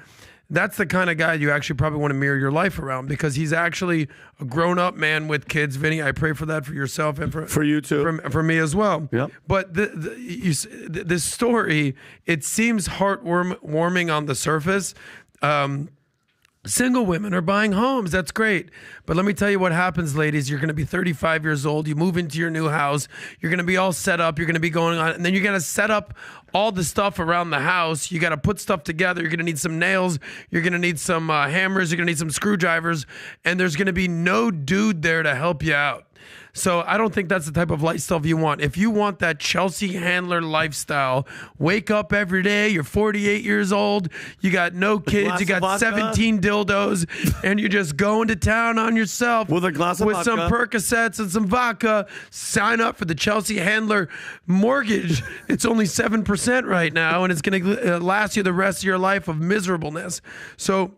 that's the kind of guy you actually probably want to mirror your life around, because he's actually a grown-up man with kids. Vinny, I pray for that for yourself and for you too, for me as well. Yep. But this story, it seems heartwarming on the surface. Single women are buying homes. That's great. But let me tell you what happens, ladies. You're going to be 35 years old. You move into your new house. You're going to be all set up. You're going to be going on. And then you're going to set up all the stuff around the house. You got to put stuff together. You're going to need some nails. You're going to need some hammers. You're going to need some screwdrivers. And there's going to be no dude there to help you out. So I don't think that's the type of lifestyle you want. If you want that Chelsea Handler lifestyle, wake up every day, you're 48 years old, you got no kids, you got 17 dildos, and you're just going to town on yourself with a glass of vodka, some Percocets and some vodka. Sign up for the Chelsea Handler mortgage. It's only 7% right now, and it's going to last you the rest of your life of miserableness. So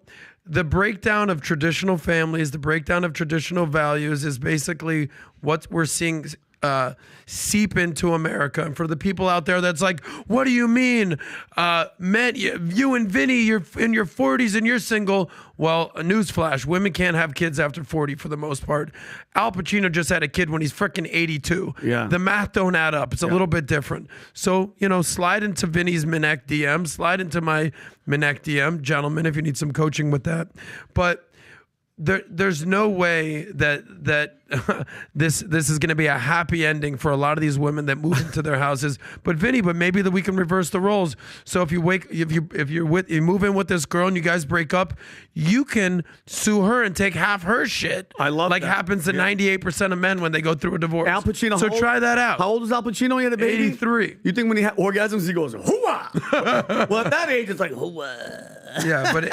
the breakdown of traditional families, the breakdown of traditional values is basically what we're seeing seep into America. And for the people out there that's like, what do you mean? Men, you and Vinny, you're in your 40s and you're single. Well, a newsflash, women can't have kids after 40 for the most part. Al Pacino just had a kid when he's freaking 82. Yeah. The math don't add up. It's a little bit different. So, slide into Vinny's Minnect DM, slide into my Minnect DM, gentlemen, if you need some coaching with that. But there's no way that this is going to be a happy ending for a lot of these women that move into their houses. But Vinny, maybe that we can reverse the roles. So if you move in with this girl and you guys break up, you can sue her and take half her shit. I love like that. happens to 98% of men when they go through a divorce. Al Pacino. So try that out. How old is Al Pacino? He had a baby. 83. You think when he had orgasms he goes hooah? Well, at that age it's like hooah. Yeah, but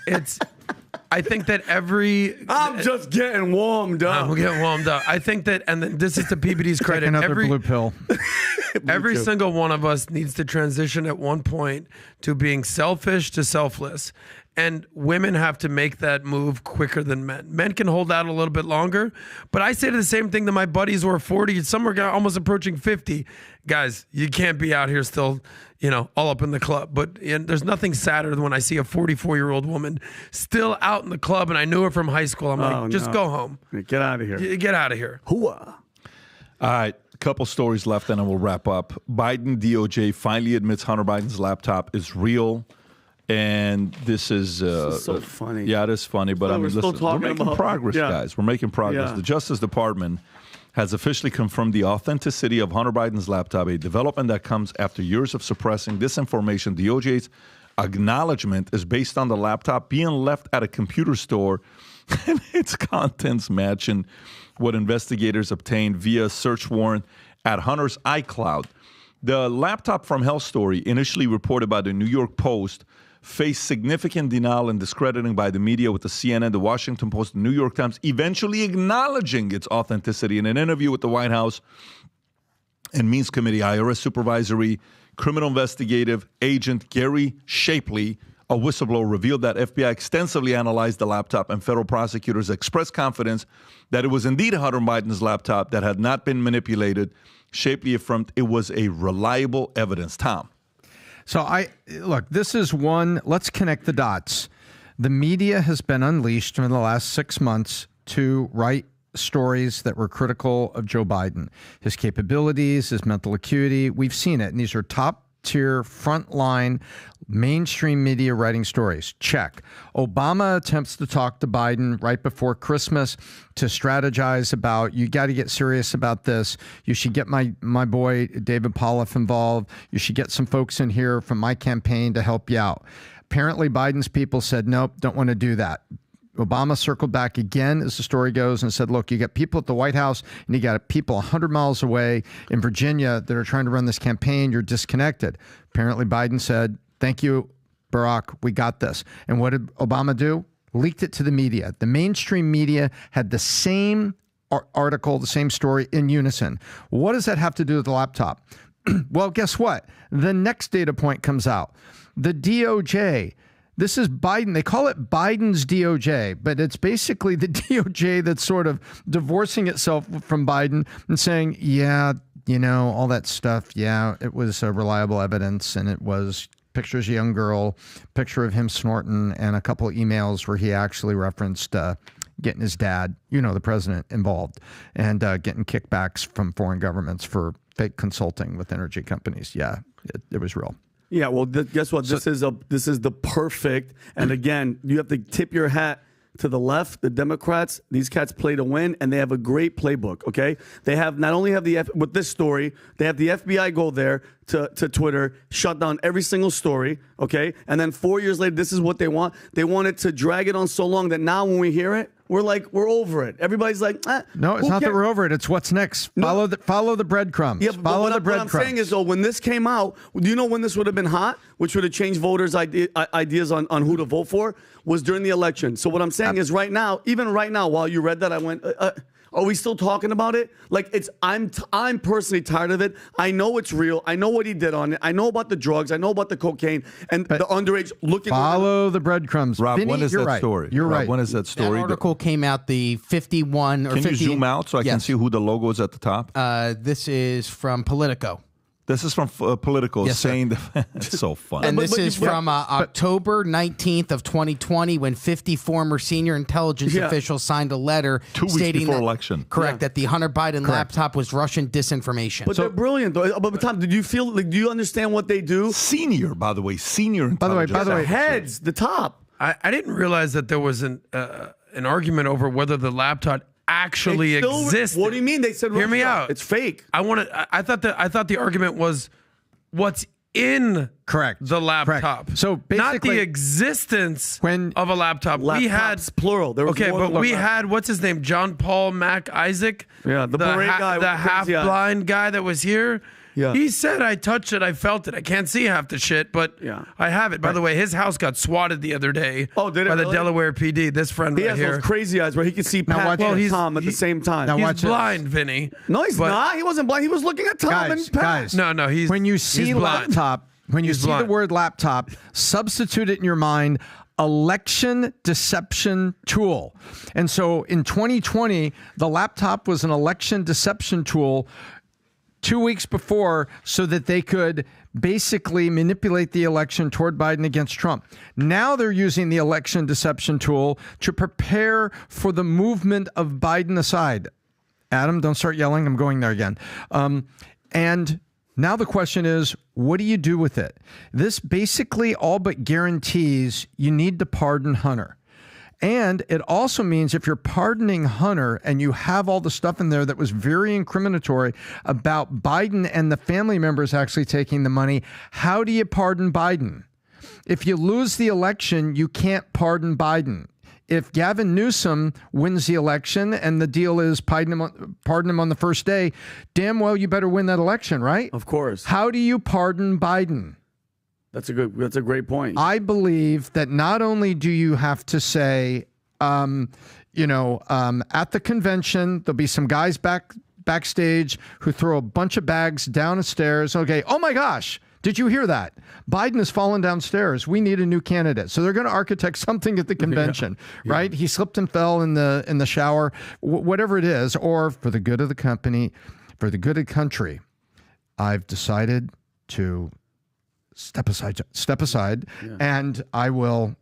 it's. I think that I'm just getting warmed up. I'm getting warmed up. I think that, and this is to PBD's credit. Take another blue pill. Every single one of us needs to transition at one point to being selfish to selfless. And women have to make that move quicker than men. Men can hold out a little bit longer. But I say the same thing to my buddies who are 40. Some are almost approaching 50. Guys, you can't be out here still, all up in the club. But there's nothing sadder than when I see a 44-year-old woman still out in the club, and I knew her from high school. I'm like, just go home. Get out of here. Get out of here. Hooah. All right, a couple stories left, and then we'll wrap up. Biden DOJ finally admits Hunter Biden's laptop is real. And this is so funny. Yeah, it is funny, but I mean, listen, we're making progress, guys. We're making progress. Yeah. The Justice Department has officially confirmed the authenticity of Hunter Biden's laptop, a development that comes after years of suppressing this information. DOJ's acknowledgement is based on the laptop being left at a computer store and its contents matching what investigators obtained via search warrant at Hunter's iCloud. The laptop from Hell story, initially reported by the New York Post, faced significant denial and discrediting by the media, with the CNN, the Washington Post, the New York Times eventually acknowledging its authenticity in an interview with the White House and Means Committee. IRS Supervisory Criminal Investigative Agent Gary Shapley, a whistleblower, revealed that FBI extensively analyzed the laptop, and federal prosecutors expressed confidence that it was indeed Hunter Biden's laptop that had not been manipulated. Shapley affirmed it was a reliable evidence. Tom. So look, this is one, let's connect the dots. The media has been unleashed in the last 6 months to write stories that were critical of Joe Biden, his capabilities, his mental acuity. We've seen it. And these are top tier, frontline, mainstream media writing stories. Check. Obama attempts to talk to Biden right before Christmas to strategize about, you got to get serious about this. You should get my boy David Poloff involved. You should get some folks in here from my campaign to help you out. Apparently, Biden's people said, nope, don't want to do that. Obama circled back again, as the story goes, and said, look, you got people at the White House and you got people 100 miles away in Virginia that are trying to run this campaign. You're disconnected. Apparently, Biden said, thank you, Barack. We got this. And what did Obama do? Leaked it to the media. The mainstream media had the same article, the same story in unison. What does that have to do with the laptop? Well, guess what? The next data point comes out. The DOJ. This is Biden. They call it Biden's DOJ, but it's basically the DOJ that's sort of divorcing itself from Biden and saying, yeah, you know, all that stuff. Yeah, it was reliable evidence, and it was pictures of a young girl, picture of him snorting, and a couple of emails where he actually referenced getting his dad, you know, the president, involved, and getting kickbacks from foreign governments for fake consulting with energy companies. Yeah, it was real. Yeah, well, guess what? This is the perfect, and again, you have to tip your hat to the left, the Democrats. These cats play to win, and they have a great playbook. Okay, they have not only have with this story, they have the FBI go there to Twitter, shut down every single story. Okay, and then 4 years later, this is what they want. They wanted to drag it on so long that now when we hear it, we're over it. Everybody's like, no, it's not that we're over it. It's what's next. Follow the breadcrumbs. Yeah, follow the breadcrumbs. What I'm saying is, though, when this came out, do you know when this would have been hot, which would have changed voters' ideas on who to vote for, was during the election. So what I'm saying is right now, even right now, while you read that, I went, are we still talking about it? Like, I'm personally tired of it. I know it's real. I know what he did on it. I know about the drugs. I know about the cocaine and the underage looking. Follow the breadcrumbs. Rob, Vinny, when is that story? You're right. When is that story? That article came out the 51 or 50. Can you zoom out so I can see who the logo is at the top? This is from Politico. This is from Politico, yes, saying that it's so funny. And this is from October 19th of 2020, when 50 former senior intelligence officials signed a letter 2 weeks stating before election. Correct, that the Hunter Biden laptop was Russian disinformation. But they're brilliant, though. But Tom, did you feel like? Do you understand what they do? Senior, by the way, senior intelligence. By the way, heads, the top. I didn't realize that there was an argument over whether the laptop actually existed. What do you mean? They said, hear me out. It's fake. I thought the argument was what's in the laptop. Correct. So basically, not the existence of a laptop. We had plural. There was we had what's his name, John Paul Mac Isaac. Yeah, the guy, the half blind guy that was here. Yeah. He said, I touched it, I felt it. I can't see half the shit, but I have it. By the way, his house got swatted the other day by the Delaware PD. This friend right here. He has those crazy eyes where he can see Pat and Tom at the same time. Now he's blind, Vinny. No, he's not. He wasn't blind. He was looking at Tom and Pat. No, he's when you see laptop, when you see the word laptop, substitute it in your mind. Election deception tool. And so in 2020, the laptop was an election deception tool 2 weeks before, so that they could basically manipulate the election toward Biden against Trump. Now they're using the election deception tool to prepare for the movement of Biden aside. Adam, don't start yelling. I'm going there again. And now the question is, what do you do with it? This basically all but guarantees you need to pardon Hunter. And it also means if you're pardoning Hunter and you have all the stuff in there that was very incriminatory about Biden and the family members actually taking the money, how do you pardon Biden? If you lose the election, you can't pardon Biden. if Gavin Newsom wins the election and the deal is pardon him on the first day, damn well you better win that election, right? Of course. How do you pardon Biden? That's a great point. I believe that not only do you have to say, at the convention, there'll be some guys backstage who throw a bunch of bags down the stairs. Okay, oh my gosh, did you hear that? Biden has fallen downstairs. We need a new candidate. So they're going to architect something at the convention, right? He slipped and fell in the shower, whatever it is, or for the good of the company, for the good of the country, I've decided to step aside, and I will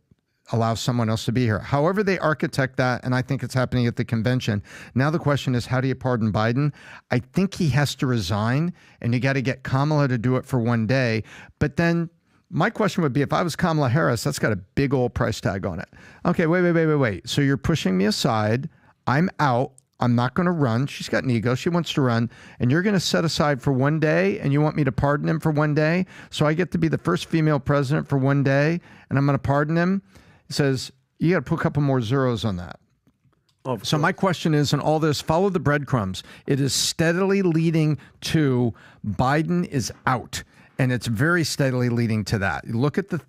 allow someone else to be here. However they architect that, and I think it's happening at the convention. Now the question is, how do you pardon Biden? I think he has to resign, and you got to get Kamala to do it for one day. But then my question would be, if I was Kamala Harris, that's got a big old price tag on it. Okay, wait. So you're pushing me aside. I'm out. I'm not going to run. She's got an ego. She wants to run. And you're going to set aside for one day, and you want me to pardon him for one day? So I get to be the first female president for one day, and I'm going to pardon him? He says, you got to put a couple more zeros on that. So my question is, in all this, follow the breadcrumbs. It is steadily leading to Biden is out. And it's very steadily leading to that.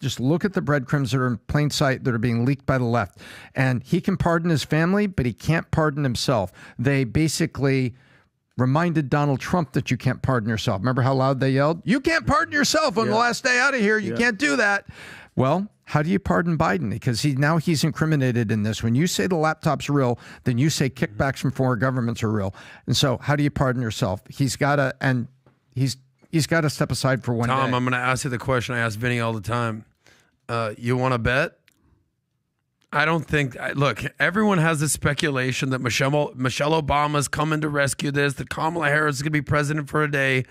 Just look at the breadcrumbs that are in plain sight that are being leaked by the left. And he can pardon his family, but he can't pardon himself. They basically reminded Donald Trump that you can't pardon yourself. Remember how loud they yelled? You can't pardon yourself on the last day out of here. You can't do that. Well, how do you pardon Biden? Because he's incriminated in this. When you say the laptop's real, then you say kickbacks from foreign governments are real. And so how do you pardon yourself? He's got to step aside for one day. Tom, I'm going to ask you the question I ask Vinny all the time. You want to bet? I don't think. Look, everyone has this speculation that Michelle Obama's coming to rescue this, that Kamala Harris is going to be president for a day.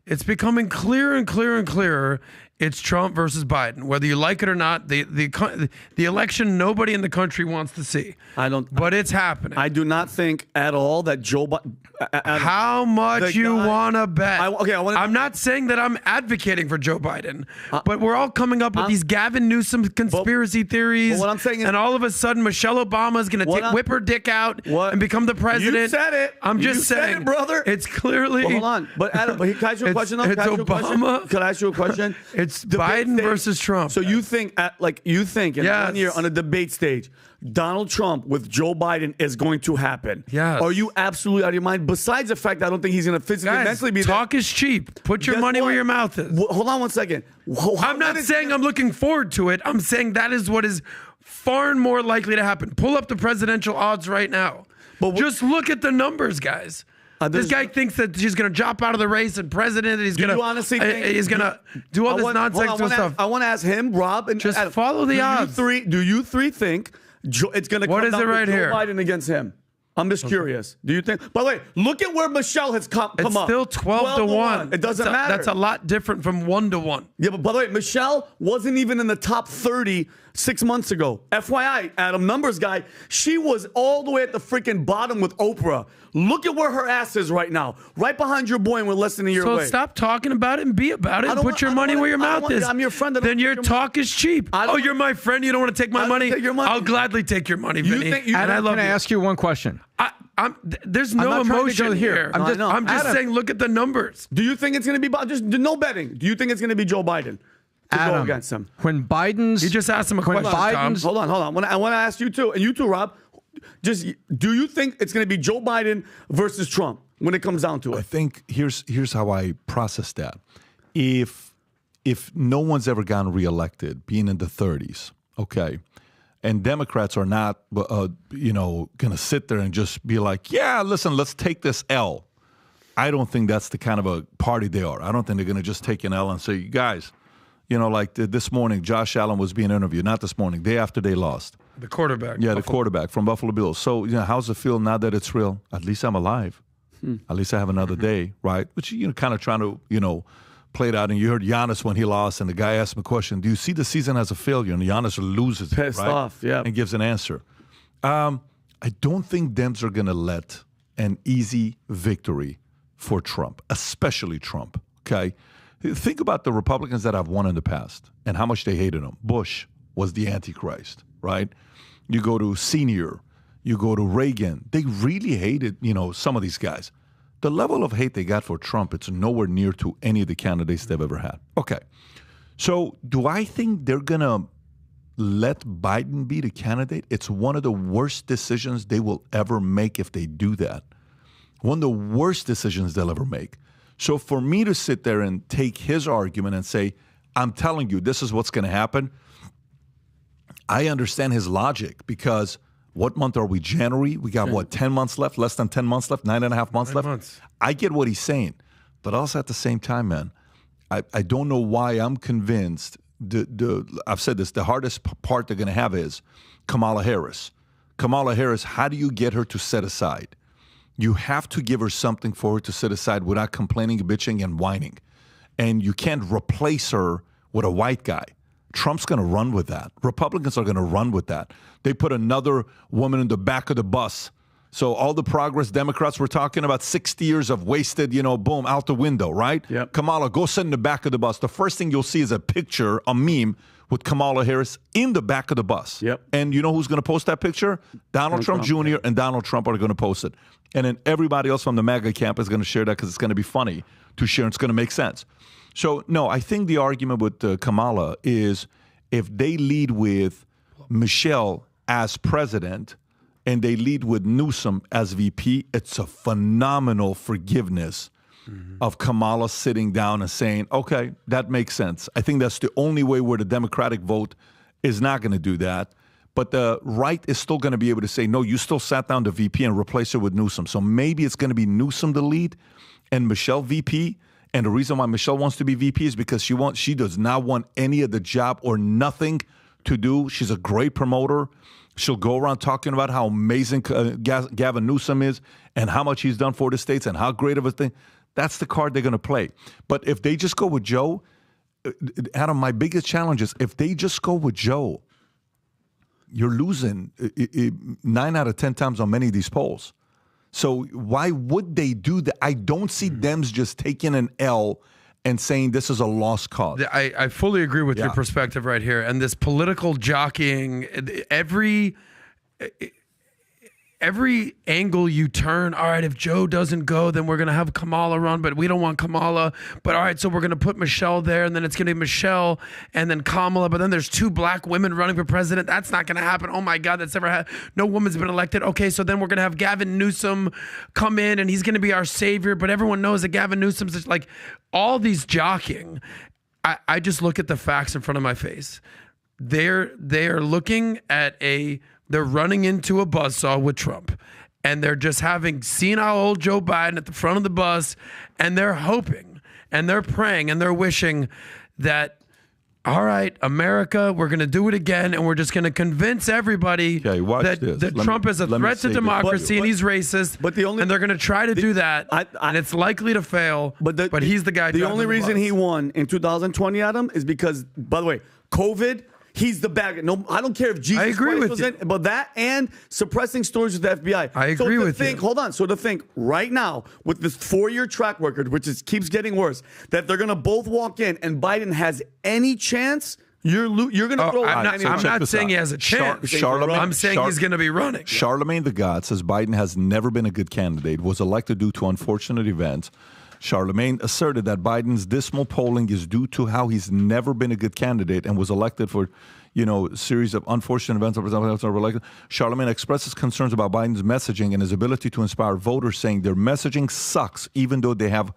It's becoming clearer and clearer and clearer. It's Trump versus Biden. Whether you like it or not, the election nobody in the country wants to see. But it's happening. I do not think at all that Joe Biden. How much you want to bet? I'm not saying that I'm advocating for Joe Biden, but we're all coming up with these Gavin Newsom conspiracy theories. What I'm saying is, and all of a sudden, Michelle Obama is going to whip her dick out and become the president. You said it. I'm just saying, said it, brother. It's clearly. Hold on, but Adam, can I ask you a question? It's Obama. Can I ask you a question? It's Biden versus Trump. So you think, in 1 year on a debate stage, Donald Trump with Joe Biden is going to happen? Yes. Are you absolutely out of your mind? Besides the fact that I don't think he's going to physically, mentally be there. Talk is cheap. Put your money where your mouth is. Hold on one second. I'm not saying I'm looking forward to it. I'm saying that is what is far and more likely to happen. Pull up the presidential odds right now. But just look at the numbers, guys. This guy thinks that he's going to drop out of the race and president. And he's going to do all this nonsense stuff. I want to ask him, Rob, and just follow the odds. Do you three think it's going to come down to Joe Biden against him? I'm just curious. Do you think? By the way, look at where Michelle has come up. It's still 12 to 1. It doesn't matter. That's a lot different from 1 to 1. Yeah, but by the way, Michelle wasn't even in the top 30 6 months ago. FYI, Adam, numbers guy, she was all the way at the freaking bottom with Oprah. Look at where her ass is right now. Right behind your boy and we're less than a year away. So stop talking about it and be about it. Put your money where your mouth is. I'm your friend. Then your talk is cheap. Oh, you're my friend. You don't want to take my money? I'll gladly take your money, Vinny. And I love Can I ask you one question? There's no emotion here. I'm just saying, look at the numbers. Do you think it's going to be just no betting? Do you think it's going to be Joe Biden to go against him? When Biden's, you just asked him a question. Hold on. I want to ask you too, and you too, Rob. Just do you think it's going to be Joe Biden versus Trump when it comes down to it? I think here's how I process that. If no one's ever gotten reelected, being in the 30s, okay. And Democrats are not, going to sit there and just be like, yeah, listen, let's take this L. I don't think that's the kind of a party they are. I don't think they're going to just take an L and say, you guys, like this morning, Josh Allen was being interviewed. Not this morning, day after they lost. The quarterback. Yeah, the quarterback from Buffalo Bills. So, how's it feel now that it's real? At least I'm alive. At least I have another day, right? Which, kind of trying to, play it out. And you heard Giannis when he lost, and the guy asked him a question, do you see the season as a failure? And Giannis loses Pissed right? off, yeah. And gives an answer. I don't think Dems are going to let an easy victory for Trump, especially Trump, okay? Think about the Republicans that have won in the past and how much they hated him. Bush was the Antichrist, right? You go to Senior. You go to Reagan. They really hated, some of these guys. The level of hate they got for Trump, it's nowhere near to any of the candidates they've ever had. Okay. So do I think they're going to let Biden be the candidate? It's one of the worst decisions they will ever make if they do that. One of the worst decisions they'll ever make. So for me to sit there and take his argument and say, I'm telling you, this is what's going to happen, I understand his logic because what month are we? January? We got, 10 months left? Less than 10 months left? 9.5 months left? Months. I get what he's saying. But also at the same time, man, I don't know why I'm convinced. I've said this, the hardest part they're going to have is Kamala Harris. Kamala Harris, how do you get her to set aside? You have to give her something for her to set aside without complaining, bitching, and whining. And you can't replace her with a white guy. Trump's going to run with that. Republicans are going to run with that. They put another woman in the back of the bus. So all the progress Democrats were talking about, 60 years of wasted, boom, out the window, right? Yep. Kamala, go sit in the back of the bus. The first thing you'll see is a picture, a meme, with Kamala Harris in the back of the bus. Yep. And you know who's going to post that picture? Donald Trump Jr. and Donald Trump are going to post it. And then everybody else from the MAGA camp is going to share that because it's going to be funny to share. It's going to make sense. So, no, I think the argument with Kamala is if they lead with Michelle as president and they lead with Newsom as VP, it's a phenomenal forgiveness of Kamala sitting down and saying, okay, that makes sense. I think that's the only way where the Democratic vote is not going to do that. But the right is still going to be able to say, no, you still sat down the VP and replace her with Newsom. So maybe it's going to be Newsom the lead and Michelle VP. And the reason why Michelle wants to be VP is because she does not want any of the job or nothing to do. She's a great promoter. She'll go around talking about how amazing Gavin Newsom is and how much he's done for the states and how great of a thing. That's the card they're going to play. But if they just go with Joe, Adam, my biggest challenge is if they just go with Joe, you're losing 9 out of 10 times on many of these polls. So why would they do that? I don't see Dems just taking an L and saying this is a lost cause. I fully agree with your perspective right here. And this political jockeying, every angle you turn, all right, if Joe doesn't go, then we're going to have Kamala run, but we don't want Kamala. But all right, so we're going to put Michelle there, and then it's going to be Michelle and then Kamala, but then there's 2 black women running for president. That's not going to happen. Oh, my God, that's never happened. No woman's been elected. Okay, so then we're going to have Gavin Newsom come in, and he's going to be our savior, but everyone knows that Gavin Newsom's just like all these jockeying. I just look at the facts in front of my face. They are looking at they're running into a buzzsaw with Trump, and they're just having senile old Joe Biden at the front of the bus, and they're hoping, and they're praying, and they're wishing that, all right, America, we're going to do it again, and we're just going to convince everybody that Trump is a threat to democracy and he's racist, and they're going to try to do that, and it's likely to fail, but he's the guy. The only reason he won in 2020, Adam, is because, by the way, COVID. He's the bad guy. No, I don't care if Jesus Christ was in, but that and suppressing stories with the FBI. I agree with you. Hold on. So to think right now with this 4-year track record, which keeps getting worse, that they're going to both walk in and Biden has any chance, you're going to throw. I'm not saying he has a chance. I'm saying he's going to be running. Charlemagne the God says Biden has never been a good candidate, was elected due to unfortunate events. Charlemagne asserted that Biden's dismal polling is due to how he's never been a good candidate and was elected for, a series of unfortunate events. Charlemagne expresses concerns about Biden's messaging and his ability to inspire voters, saying their messaging sucks, even though they have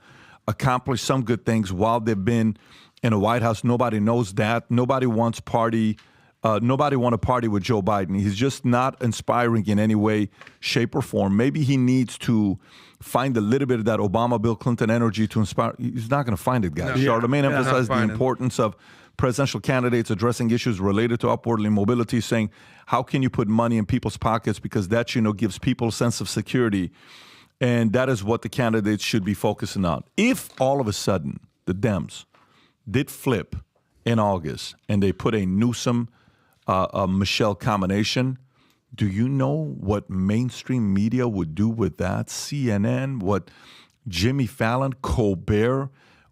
accomplished some good things while they've been in the White House. Nobody knows that. Nobody wants to party with Joe Biden. He's just not inspiring in any way, shape, or form. Maybe he needs to find a little bit of that Obama, Bill Clinton energy to inspire. He's not going to find it, guys. No, Charlemagne emphasized the importance of presidential candidates addressing issues related to upwardly mobility, saying, how can you put money in people's pockets? Because that, gives people a sense of security. And that is what the candidates should be focusing on. If all of a sudden the Dems did flip in August and they put a Newsom Michelle combination, do you know what mainstream media would do with that? CNN, what Jimmy Fallon, Colbert,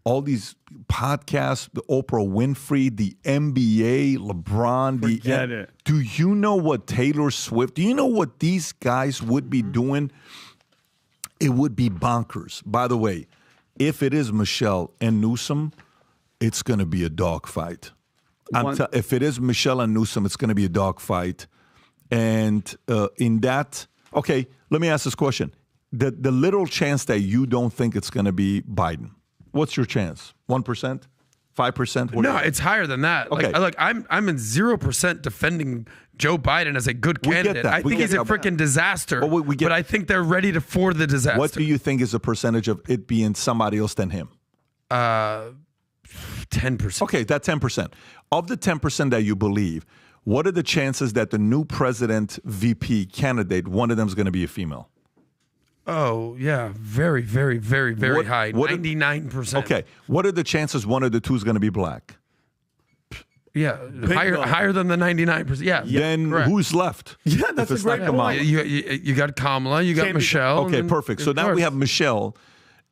all these podcasts, the Oprah Winfrey, the NBA, LeBron. Forget it. Do you know what Taylor Swift, do you know what these guys would be doing? It would be bonkers. By the way, if it is Michelle and Newsom, it's going to be a dogfight. If it is Michelle and Newsom, it's going to be a dogfight. And in that, okay, let me ask this question. The little chance that you don't think it's going to be Biden, what's your chance? 1%? 5%? No, it's higher than that. Okay. Like I'm in 0% defending Joe Biden as a good We get candidate. that. I We think get he's a that. freaking disaster. Well, we get- but I think they're ready for the disaster. What do you think is the percentage of it being somebody else than him? 10%. Okay, that 10%. Of the 10% that you believe, what are the chances that the new president VP candidate, one of them is going to be a female? Oh, yeah. Very, very, very, very high. 99%. Okay. What are the chances one of the two is going to be black? Yeah. Higher than the 99%. Yeah. Then correct. who's left? Yeah, that's If it's a great not Kamala. point. You got Kamala, you got Can't be- Michelle. Okay, and perfect. So of now we course. have Michelle,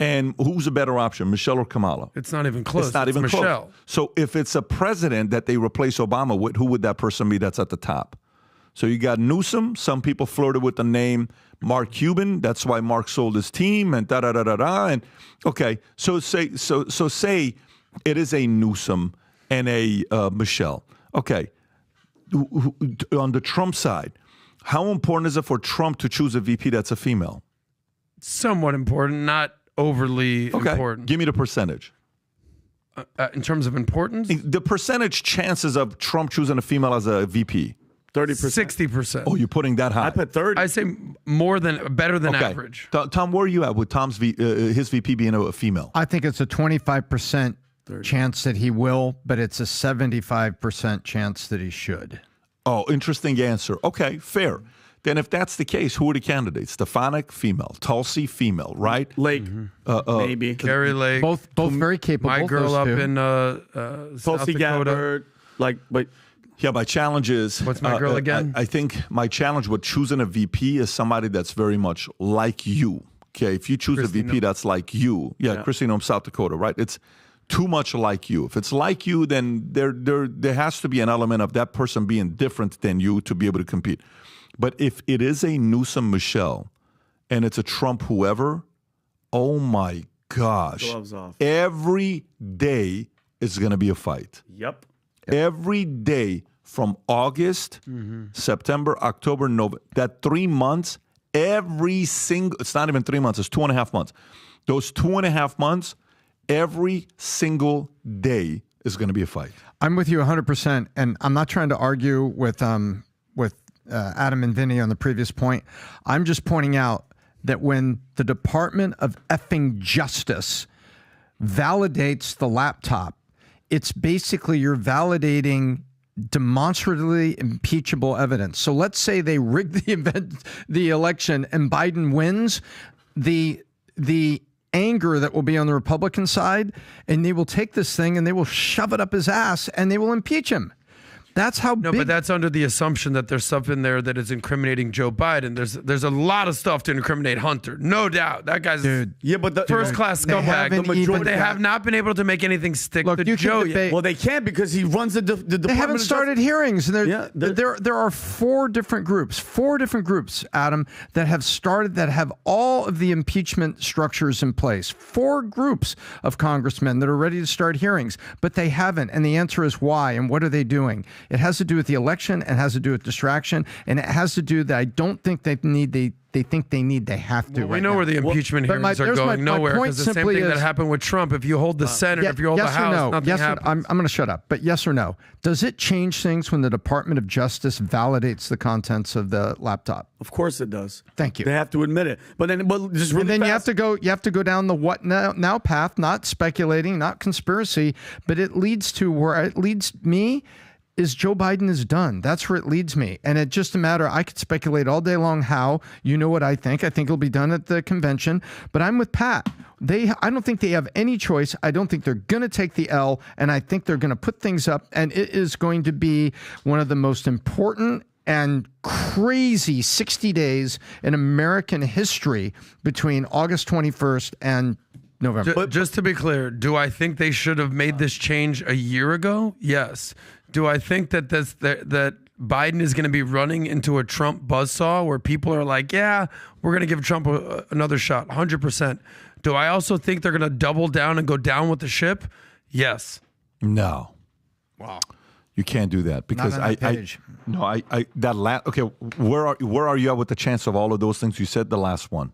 and who's a better option, Michelle or Kamala? It's not even close. It's not even Michelle. close. So if it's a president that they replace Obama with, who would that person be that's at the top? So you got Newsom. Some people flirted with the name Mark Cuban. That's why Mark sold his team and da-da-da-da-da. And okay, so say it is a Newsom and a Michelle. Okay, on the Trump side, how important is it for Trump to choose a VP that's a female? Somewhat important, not overly important. Give me the percentage. In terms of importance? The percentage chances of Trump choosing a female as a VP. 30%. 60%. Oh, you're putting that high. I put 30. I say better than average. Tom, where are you at with Tom's his VP being a female? I think it's a 25% chance that he will, but it's a 75% chance that he should. Oh, interesting answer. Okay, fair. Then if that's the case, who are the candidates? Stefanik, female. Tulsi, female, right? Lake, maybe. Carrie Lake. Both very capable. My girl those up two. in South Tulsi Dakota. Gabbard. But Yeah, my challenge is... What's my girl again? I think my challenge with choosing a VP is somebody that's very much like you. Okay, if you choose a VP that's like you, Christine from South Dakota, right? It's too much like you. If it's like you, then there has to be an element of that person being different than you to be able to compete. But if it is a Newsom Michelle and it's a Trump whoever, oh my gosh. Gloves off. Every day is going to be a fight. Yep. Every day from August, September, October, November, that 3 months, it's not even 3 months, it's 2.5 months. Those 2.5 months, every single day is going to be a fight. I'm with you 100%, and I'm not trying to argue with Adam and Vinny on the previous point. I'm just pointing out that when the Department of effing Justice validates the laptop, it's basically you're validating demonstrably impeachable evidence. So let's say they rigged the election and Biden wins, the anger that will be on the Republican side, and they will take this thing and they will shove it up his ass and they will impeach him. That's how No, big. but that's under the assumption that there's stuff in there that is incriminating Joe Biden. There's a lot of stuff to incriminate Hunter, no doubt. That guy's first class scumbag. But they have not been able to make anything stick to Joe yet. Well, they can't because he runs the Department. They haven't of started Justice. hearings. And there are four different groups, Adam, that have started, that have all of the impeachment structures in place. 4 groups of congressmen that are ready to start hearings, but they haven't. And the answer is why, and what are they doing? It has to do with the election, it has to do with distraction, and it has to do that I don't think they have to. Well, we know where the impeachment hearings are going nowhere, because the same thing that happened with Trump. If you hold the Senate, if you hold the House, nothing happens. I'm going to shut up. But yes or no? Does it change things when the Department of Justice validates the contents of the laptop? Of course it does. Thank you. They have to admit it. But then, just really and then fast. you have to go down the what now path, not speculating, not conspiracy, but it leads to where it leads me. Is Joe Biden is done. That's where it leads me. And it's just a matter, I could speculate all day long how. You know what I think. I think it'll be done at the convention. But I'm with Pat. I don't think they have any choice. I don't think they're going to take the L. And I think they're going to put things up. And it is going to be one of the most important and crazy 60 days in American history between August 21st and November. Just to be clear, do I think they should have made this change a year ago? Yes. Do I think that that Biden is going to be running into a Trump buzzsaw where people are like, yeah, we're going to give Trump another shot, 100%. Do I also think they're going to double down and go down with the ship? Yes. No. Wow. You can't do that because Not on that page. okay. Where are you at with the chance of all of those things you said? The last one.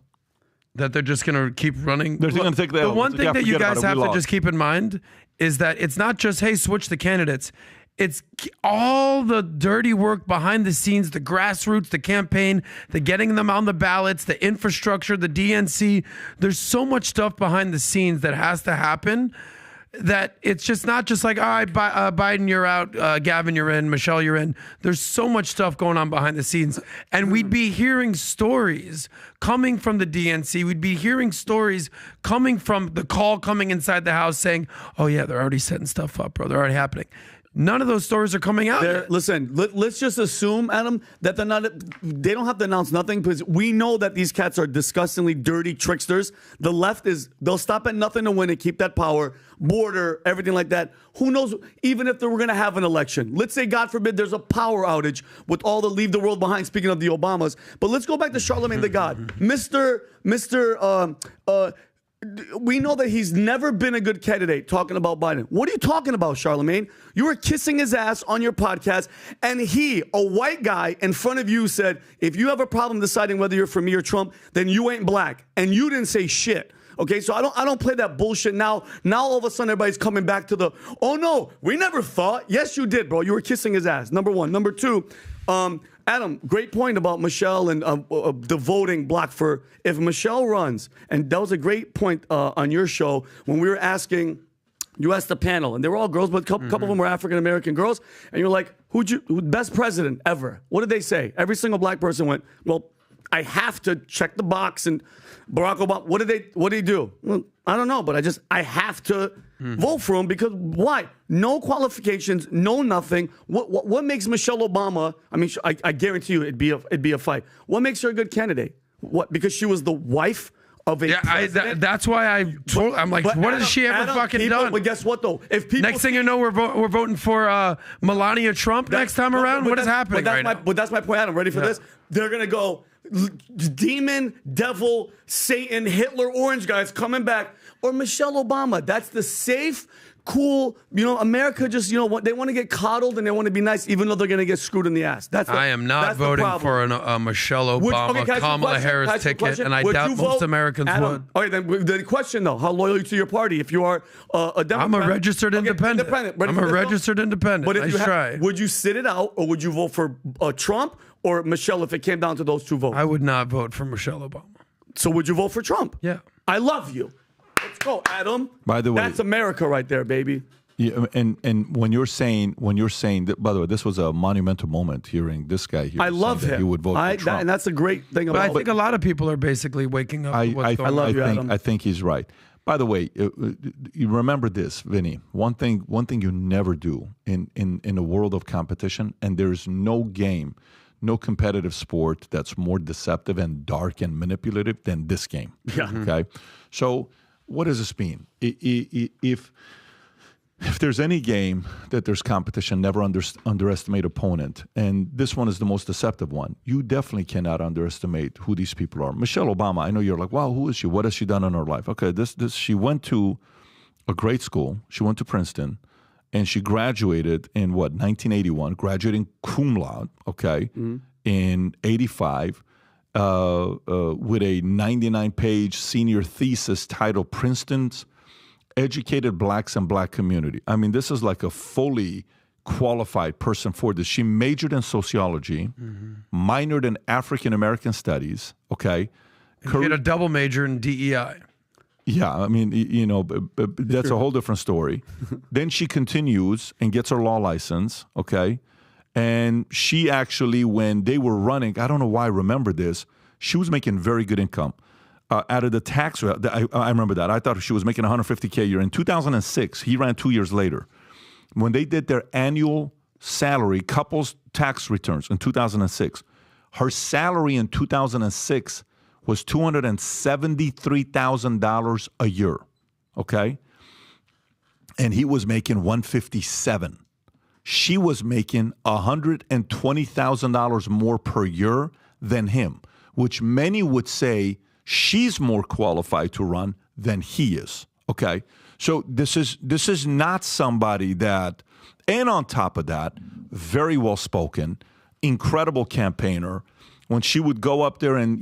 That they're just going to keep running. They're going to take the one thing that you guys have to lost. just keep in mind is that it's not just, hey, switch the candidates. It's all the dirty work behind the scenes, the grassroots, the campaign, the getting them on the ballots, the infrastructure, the DNC. There's so much stuff behind the scenes that has to happen that it's just not just like, all right, Biden, you're out, Gavin, you're in, Michelle, you're in. There's so much stuff going on behind the scenes. And we'd be hearing stories coming from the DNC. We'd be hearing stories coming from the call coming inside the house saying, oh, yeah, they're already setting stuff up, bro. They're already happening. None of those stories are coming out yet. Listen, let's just assume, Adam, that they don't have to announce nothing because we know that these cats are disgustingly dirty tricksters. The left they'll stop at nothing to win and keep that power, border, everything like that. Who knows, even if they were going to have an election. Let's say, God forbid, there's a power outage with all the leave the world behind, speaking of the Obamas. But let's go back to Charlemagne the God. We know that he's never been a good candidate talking about Biden. What are you talking about, Charlemagne? You were kissing his ass on your podcast, and he, a white guy in front of you, said, if you have a problem deciding whether you're for me or Trump, then you ain't black. And you didn't say shit. Okay, so I don't play that bullshit now. Now all of a sudden everybody's coming back to the, oh no, we never thought. Yes, you did, bro. You were kissing his ass. Number one. Number two, Adam, great point about Michelle and the voting block for if Michelle runs. And that was a great point on your show when we were asking, you asked the panel, and they were all girls, but a couple of them were African-American girls. And you're like, who best president ever? What did they say? Every single black person went, well, I have to check the box. And Barack Obama, what did he do? Well, I don't know, but I have to vote for him because why? No qualifications, no nothing. What makes Michelle Obama? I mean, I guarantee you, it'd be a fight. What makes her a good candidate? What? Because she was the wife of a president? That's why I'm like, what has she ever fucking done? But guess what though? If people next thing you know, we're voting for Melania Trump next time around. What is happening right now? But that's my point, Adam. Ready for this? They're gonna go demon, devil, Satan, Hitler, orange guys coming back, or Michelle Obama. That's the safe, cool, America just, they want to get coddled and they want to be nice, even though they're going to get screwed in the ass. I am not voting for a Michelle Obama, Kamala Harris ticket, and I doubt most Americans would. Okay, then the question, though, how loyal are you to your party? If you are a Democrat. I'm a registered independent. I'm a registered independent. But Nice try. Would you sit it out, or would you vote for Trump or Michelle if it came down to those two votes? I would not vote for Michelle Obama. So would you vote for Trump? Yeah. I love you. Let's go, Adam. By the way, that's America right there, baby. Yeah, and when you're saying that, by the way, this was a monumental moment hearing this guy here. I love him. He would vote for Trump. And that's a great thing about it. I think a lot of people are basically waking up. I think he's right. By the way, you remember this, Vinny. One thing you never do in a world of competition, and there's no game, no competitive sport that's more deceptive and dark and manipulative than this game. Yeah. Okay. So what does this mean? If there's any game that there's competition, never underestimate opponent. And this one is the most deceptive one. You definitely cannot underestimate who these people are. Michelle Obama, I know you're like, wow, who is she? What has she done in her life? Okay, she went to a great school. She went to Princeton, and she graduated in 1981, graduating cum laude, okay, in 85, with a 99-page senior thesis titled Princeton's Educated Blacks and Black Community. I mean, this is like a fully qualified person for this. She majored in sociology, minored in African American studies, okay? And she had a double major in DEI. Yeah, I mean, that's a whole different story. Then she continues and gets her law license, okay? And she actually, when they were running, I don't know why I remember this, she was making very good income. Out of the tax, I remember that. I thought she was making $150K a year. In 2006, he ran 2 years later. When they did their annual salary, couples tax returns in 2006, her salary in 2006 was $273,000 a year. okay? And he was making $157,000. She was making $120,000 more per year than him, which many would say she's more qualified to run than he is. Okay, so this is not somebody that, and on top of that, very well spoken, incredible campaigner. When she would go up there and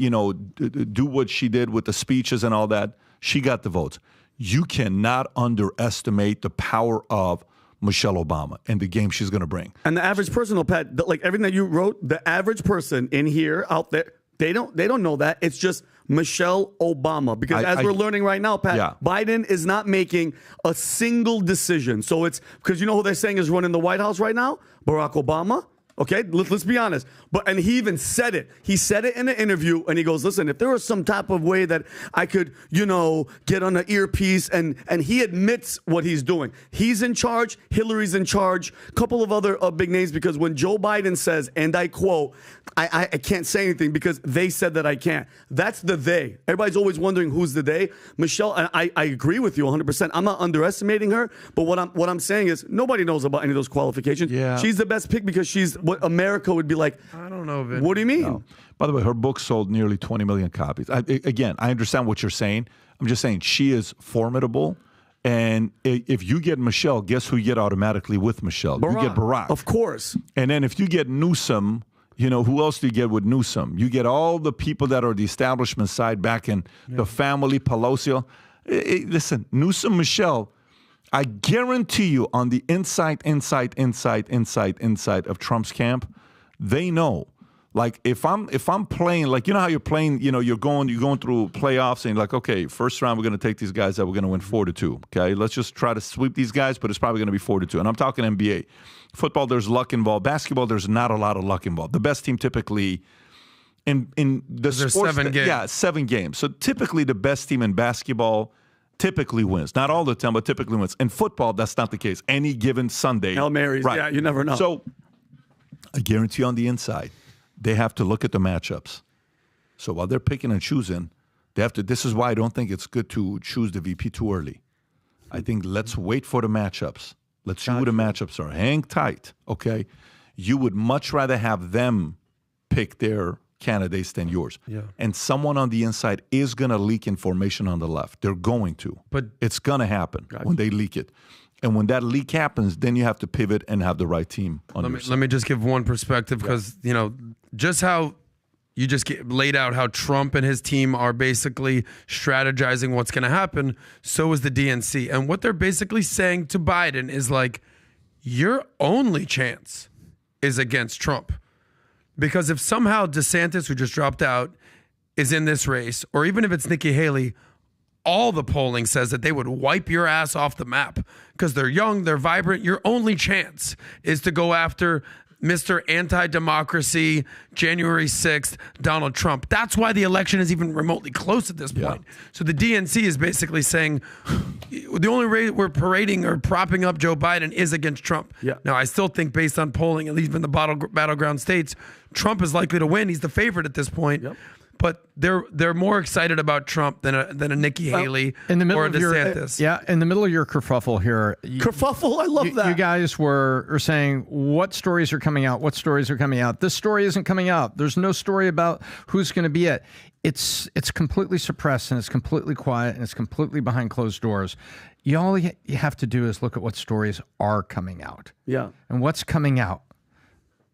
do what she did with the speeches and all that, she got the votes. You cannot underestimate the power of Michelle Obama and the game she's going to bring. And the average person, Pat, like everything that you wrote, the average person in here, out there, they don't know that. It's just Michelle Obama. Because as we're learning right now, Pat, Biden is not making a single decision. So it's because you know who they're saying is running the White House right now? Barack Obama. Okay, let's be honest. And he even said it. He said it in an interview, and he goes, listen, if there was some type of way that I could, get on an earpiece, and he admits what he's doing. He's in charge. Hillary's in charge. A couple of other big names, because when Joe Biden says, and I quote, I can't say anything because they said that I can't. That's the they. Everybody's always wondering who's the they. Michelle, I agree with you 100%. I'm not underestimating her, but what I'm saying is nobody knows about any of those qualifications. Yeah. She's the best pick because she's what America would be like. I don't know, Vin. What do you mean? No. By the way, her book sold nearly 20 million copies. I understand what you're saying. I'm just saying she is formidable. And if you get Michelle, guess who you get automatically with Michelle? Barack. You get Barack. Of course. And then if you get Newsom, who else do you get with Newsom? You get all the people that are the establishment side back in the family, Pelosi. Listen, Newsom, Michelle, I guarantee you on the inside of Trump's camp, they know. Like if I'm playing, like how you're playing, you're going through playoffs and you're like, okay, first round we're going to take these guys that we're going to win 4-2. Okay, let's just try to sweep these guys, but it's probably going to be 4-2. And I'm talking NBA. Football, there's luck involved. Basketball, there's not a lot of luck involved. The best team typically in the sports, 7 games. Yeah, 7 games. So typically the best team in basketball typically wins. Not all the time, but typically wins. In football, that's not the case. Any given Sunday. Hail Marys. Right. Yeah, you never know. So I guarantee on the inside, they have to look at the matchups. So while they're picking and choosing, they have to. This is why I don't think it's good to choose the VP too early. I think let's wait for the matchups. Let's see who the matchups are. Hang tight, okay? You would much rather have them pick their candidates than yours. Yeah. And someone on the inside is going to leak information on the left. They're going to. But it's going to happen when they leak it. And when that leak happens, then you have to pivot and have the right team on your side. Let me just give one perspective because, just how you just laid out how Trump and his team are basically strategizing what's going to happen. So is the DNC. And what they're basically saying to Biden is like, your only chance is against Trump. Because if somehow DeSantis, who just dropped out, is in this race, or even if it's Nikki Haley, all the polling says that they would wipe your ass off the map because they're young, they're vibrant. Your only chance is to go after Mr. Anti-Democracy, January 6th, Donald Trump. That's why the election is even remotely close at this point. So the DNC is basically saying the only way we're parading or propping up Joe Biden is against Trump. Yeah. Now, I still think based on polling, at least in the battleground states, Trump is likely to win. He's the favorite at this point. Yep. But they're more excited about Trump than a Nikki Haley in the middle or a of your DeSantis. in the middle of your kerfuffle here. Kerfuffle, I love that. You guys were saying what stories are coming out. What stories are coming out? This story isn't coming out. There's no story about who's going to be it. It's completely suppressed and it's completely quiet and it's completely behind closed doors. All you have to do is look at what stories are coming out. Yeah. And what's coming out?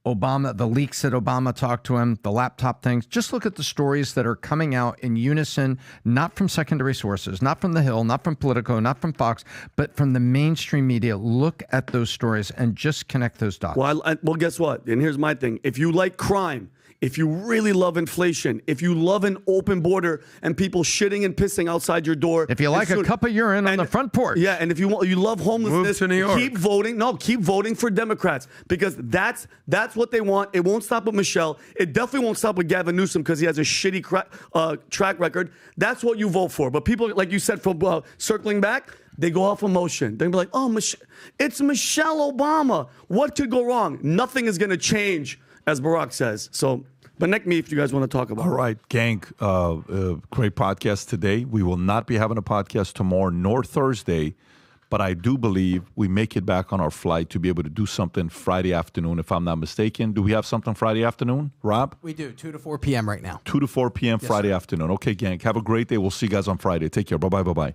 Obama, the leaks that Obama talked to him, the laptop things. Just look at the stories that are coming out in unison, not from secondary sources, not from The Hill, not from Politico, not from Fox, but from the mainstream media. Look at those stories and just connect those dots. Well, guess what? And here's my thing. If you like crime, if you really love inflation, if you love an open border and people shitting and pissing outside your door. If you like a cup of urine on the front porch. Yeah, and if you love homelessness, move to New York. Keep voting. No, keep voting for Democrats because that's what they want. It won't stop with Michelle. It definitely won't stop with Gavin Newsom because he has a shitty track record. That's what you vote for. But people, like you said, from circling back, they go off emotion. They'll be like, oh, it's Michelle Obama. What could go wrong? Nothing is going to change, as Barack says. So But next me if you guys want to talk about All it. right, gang. Great podcast today. We will not be having a podcast tomorrow nor Thursday, but I do believe we make it back on our flight to be able to do something Friday afternoon, if I'm not mistaken. Do we have something Friday afternoon, Rob? We do, 2 to 4 p.m. right now. 2 to 4 p.m. Friday afternoon. Okay, gang. Have a great day. We'll see you guys on Friday. Take care. Bye-bye. Bye-bye.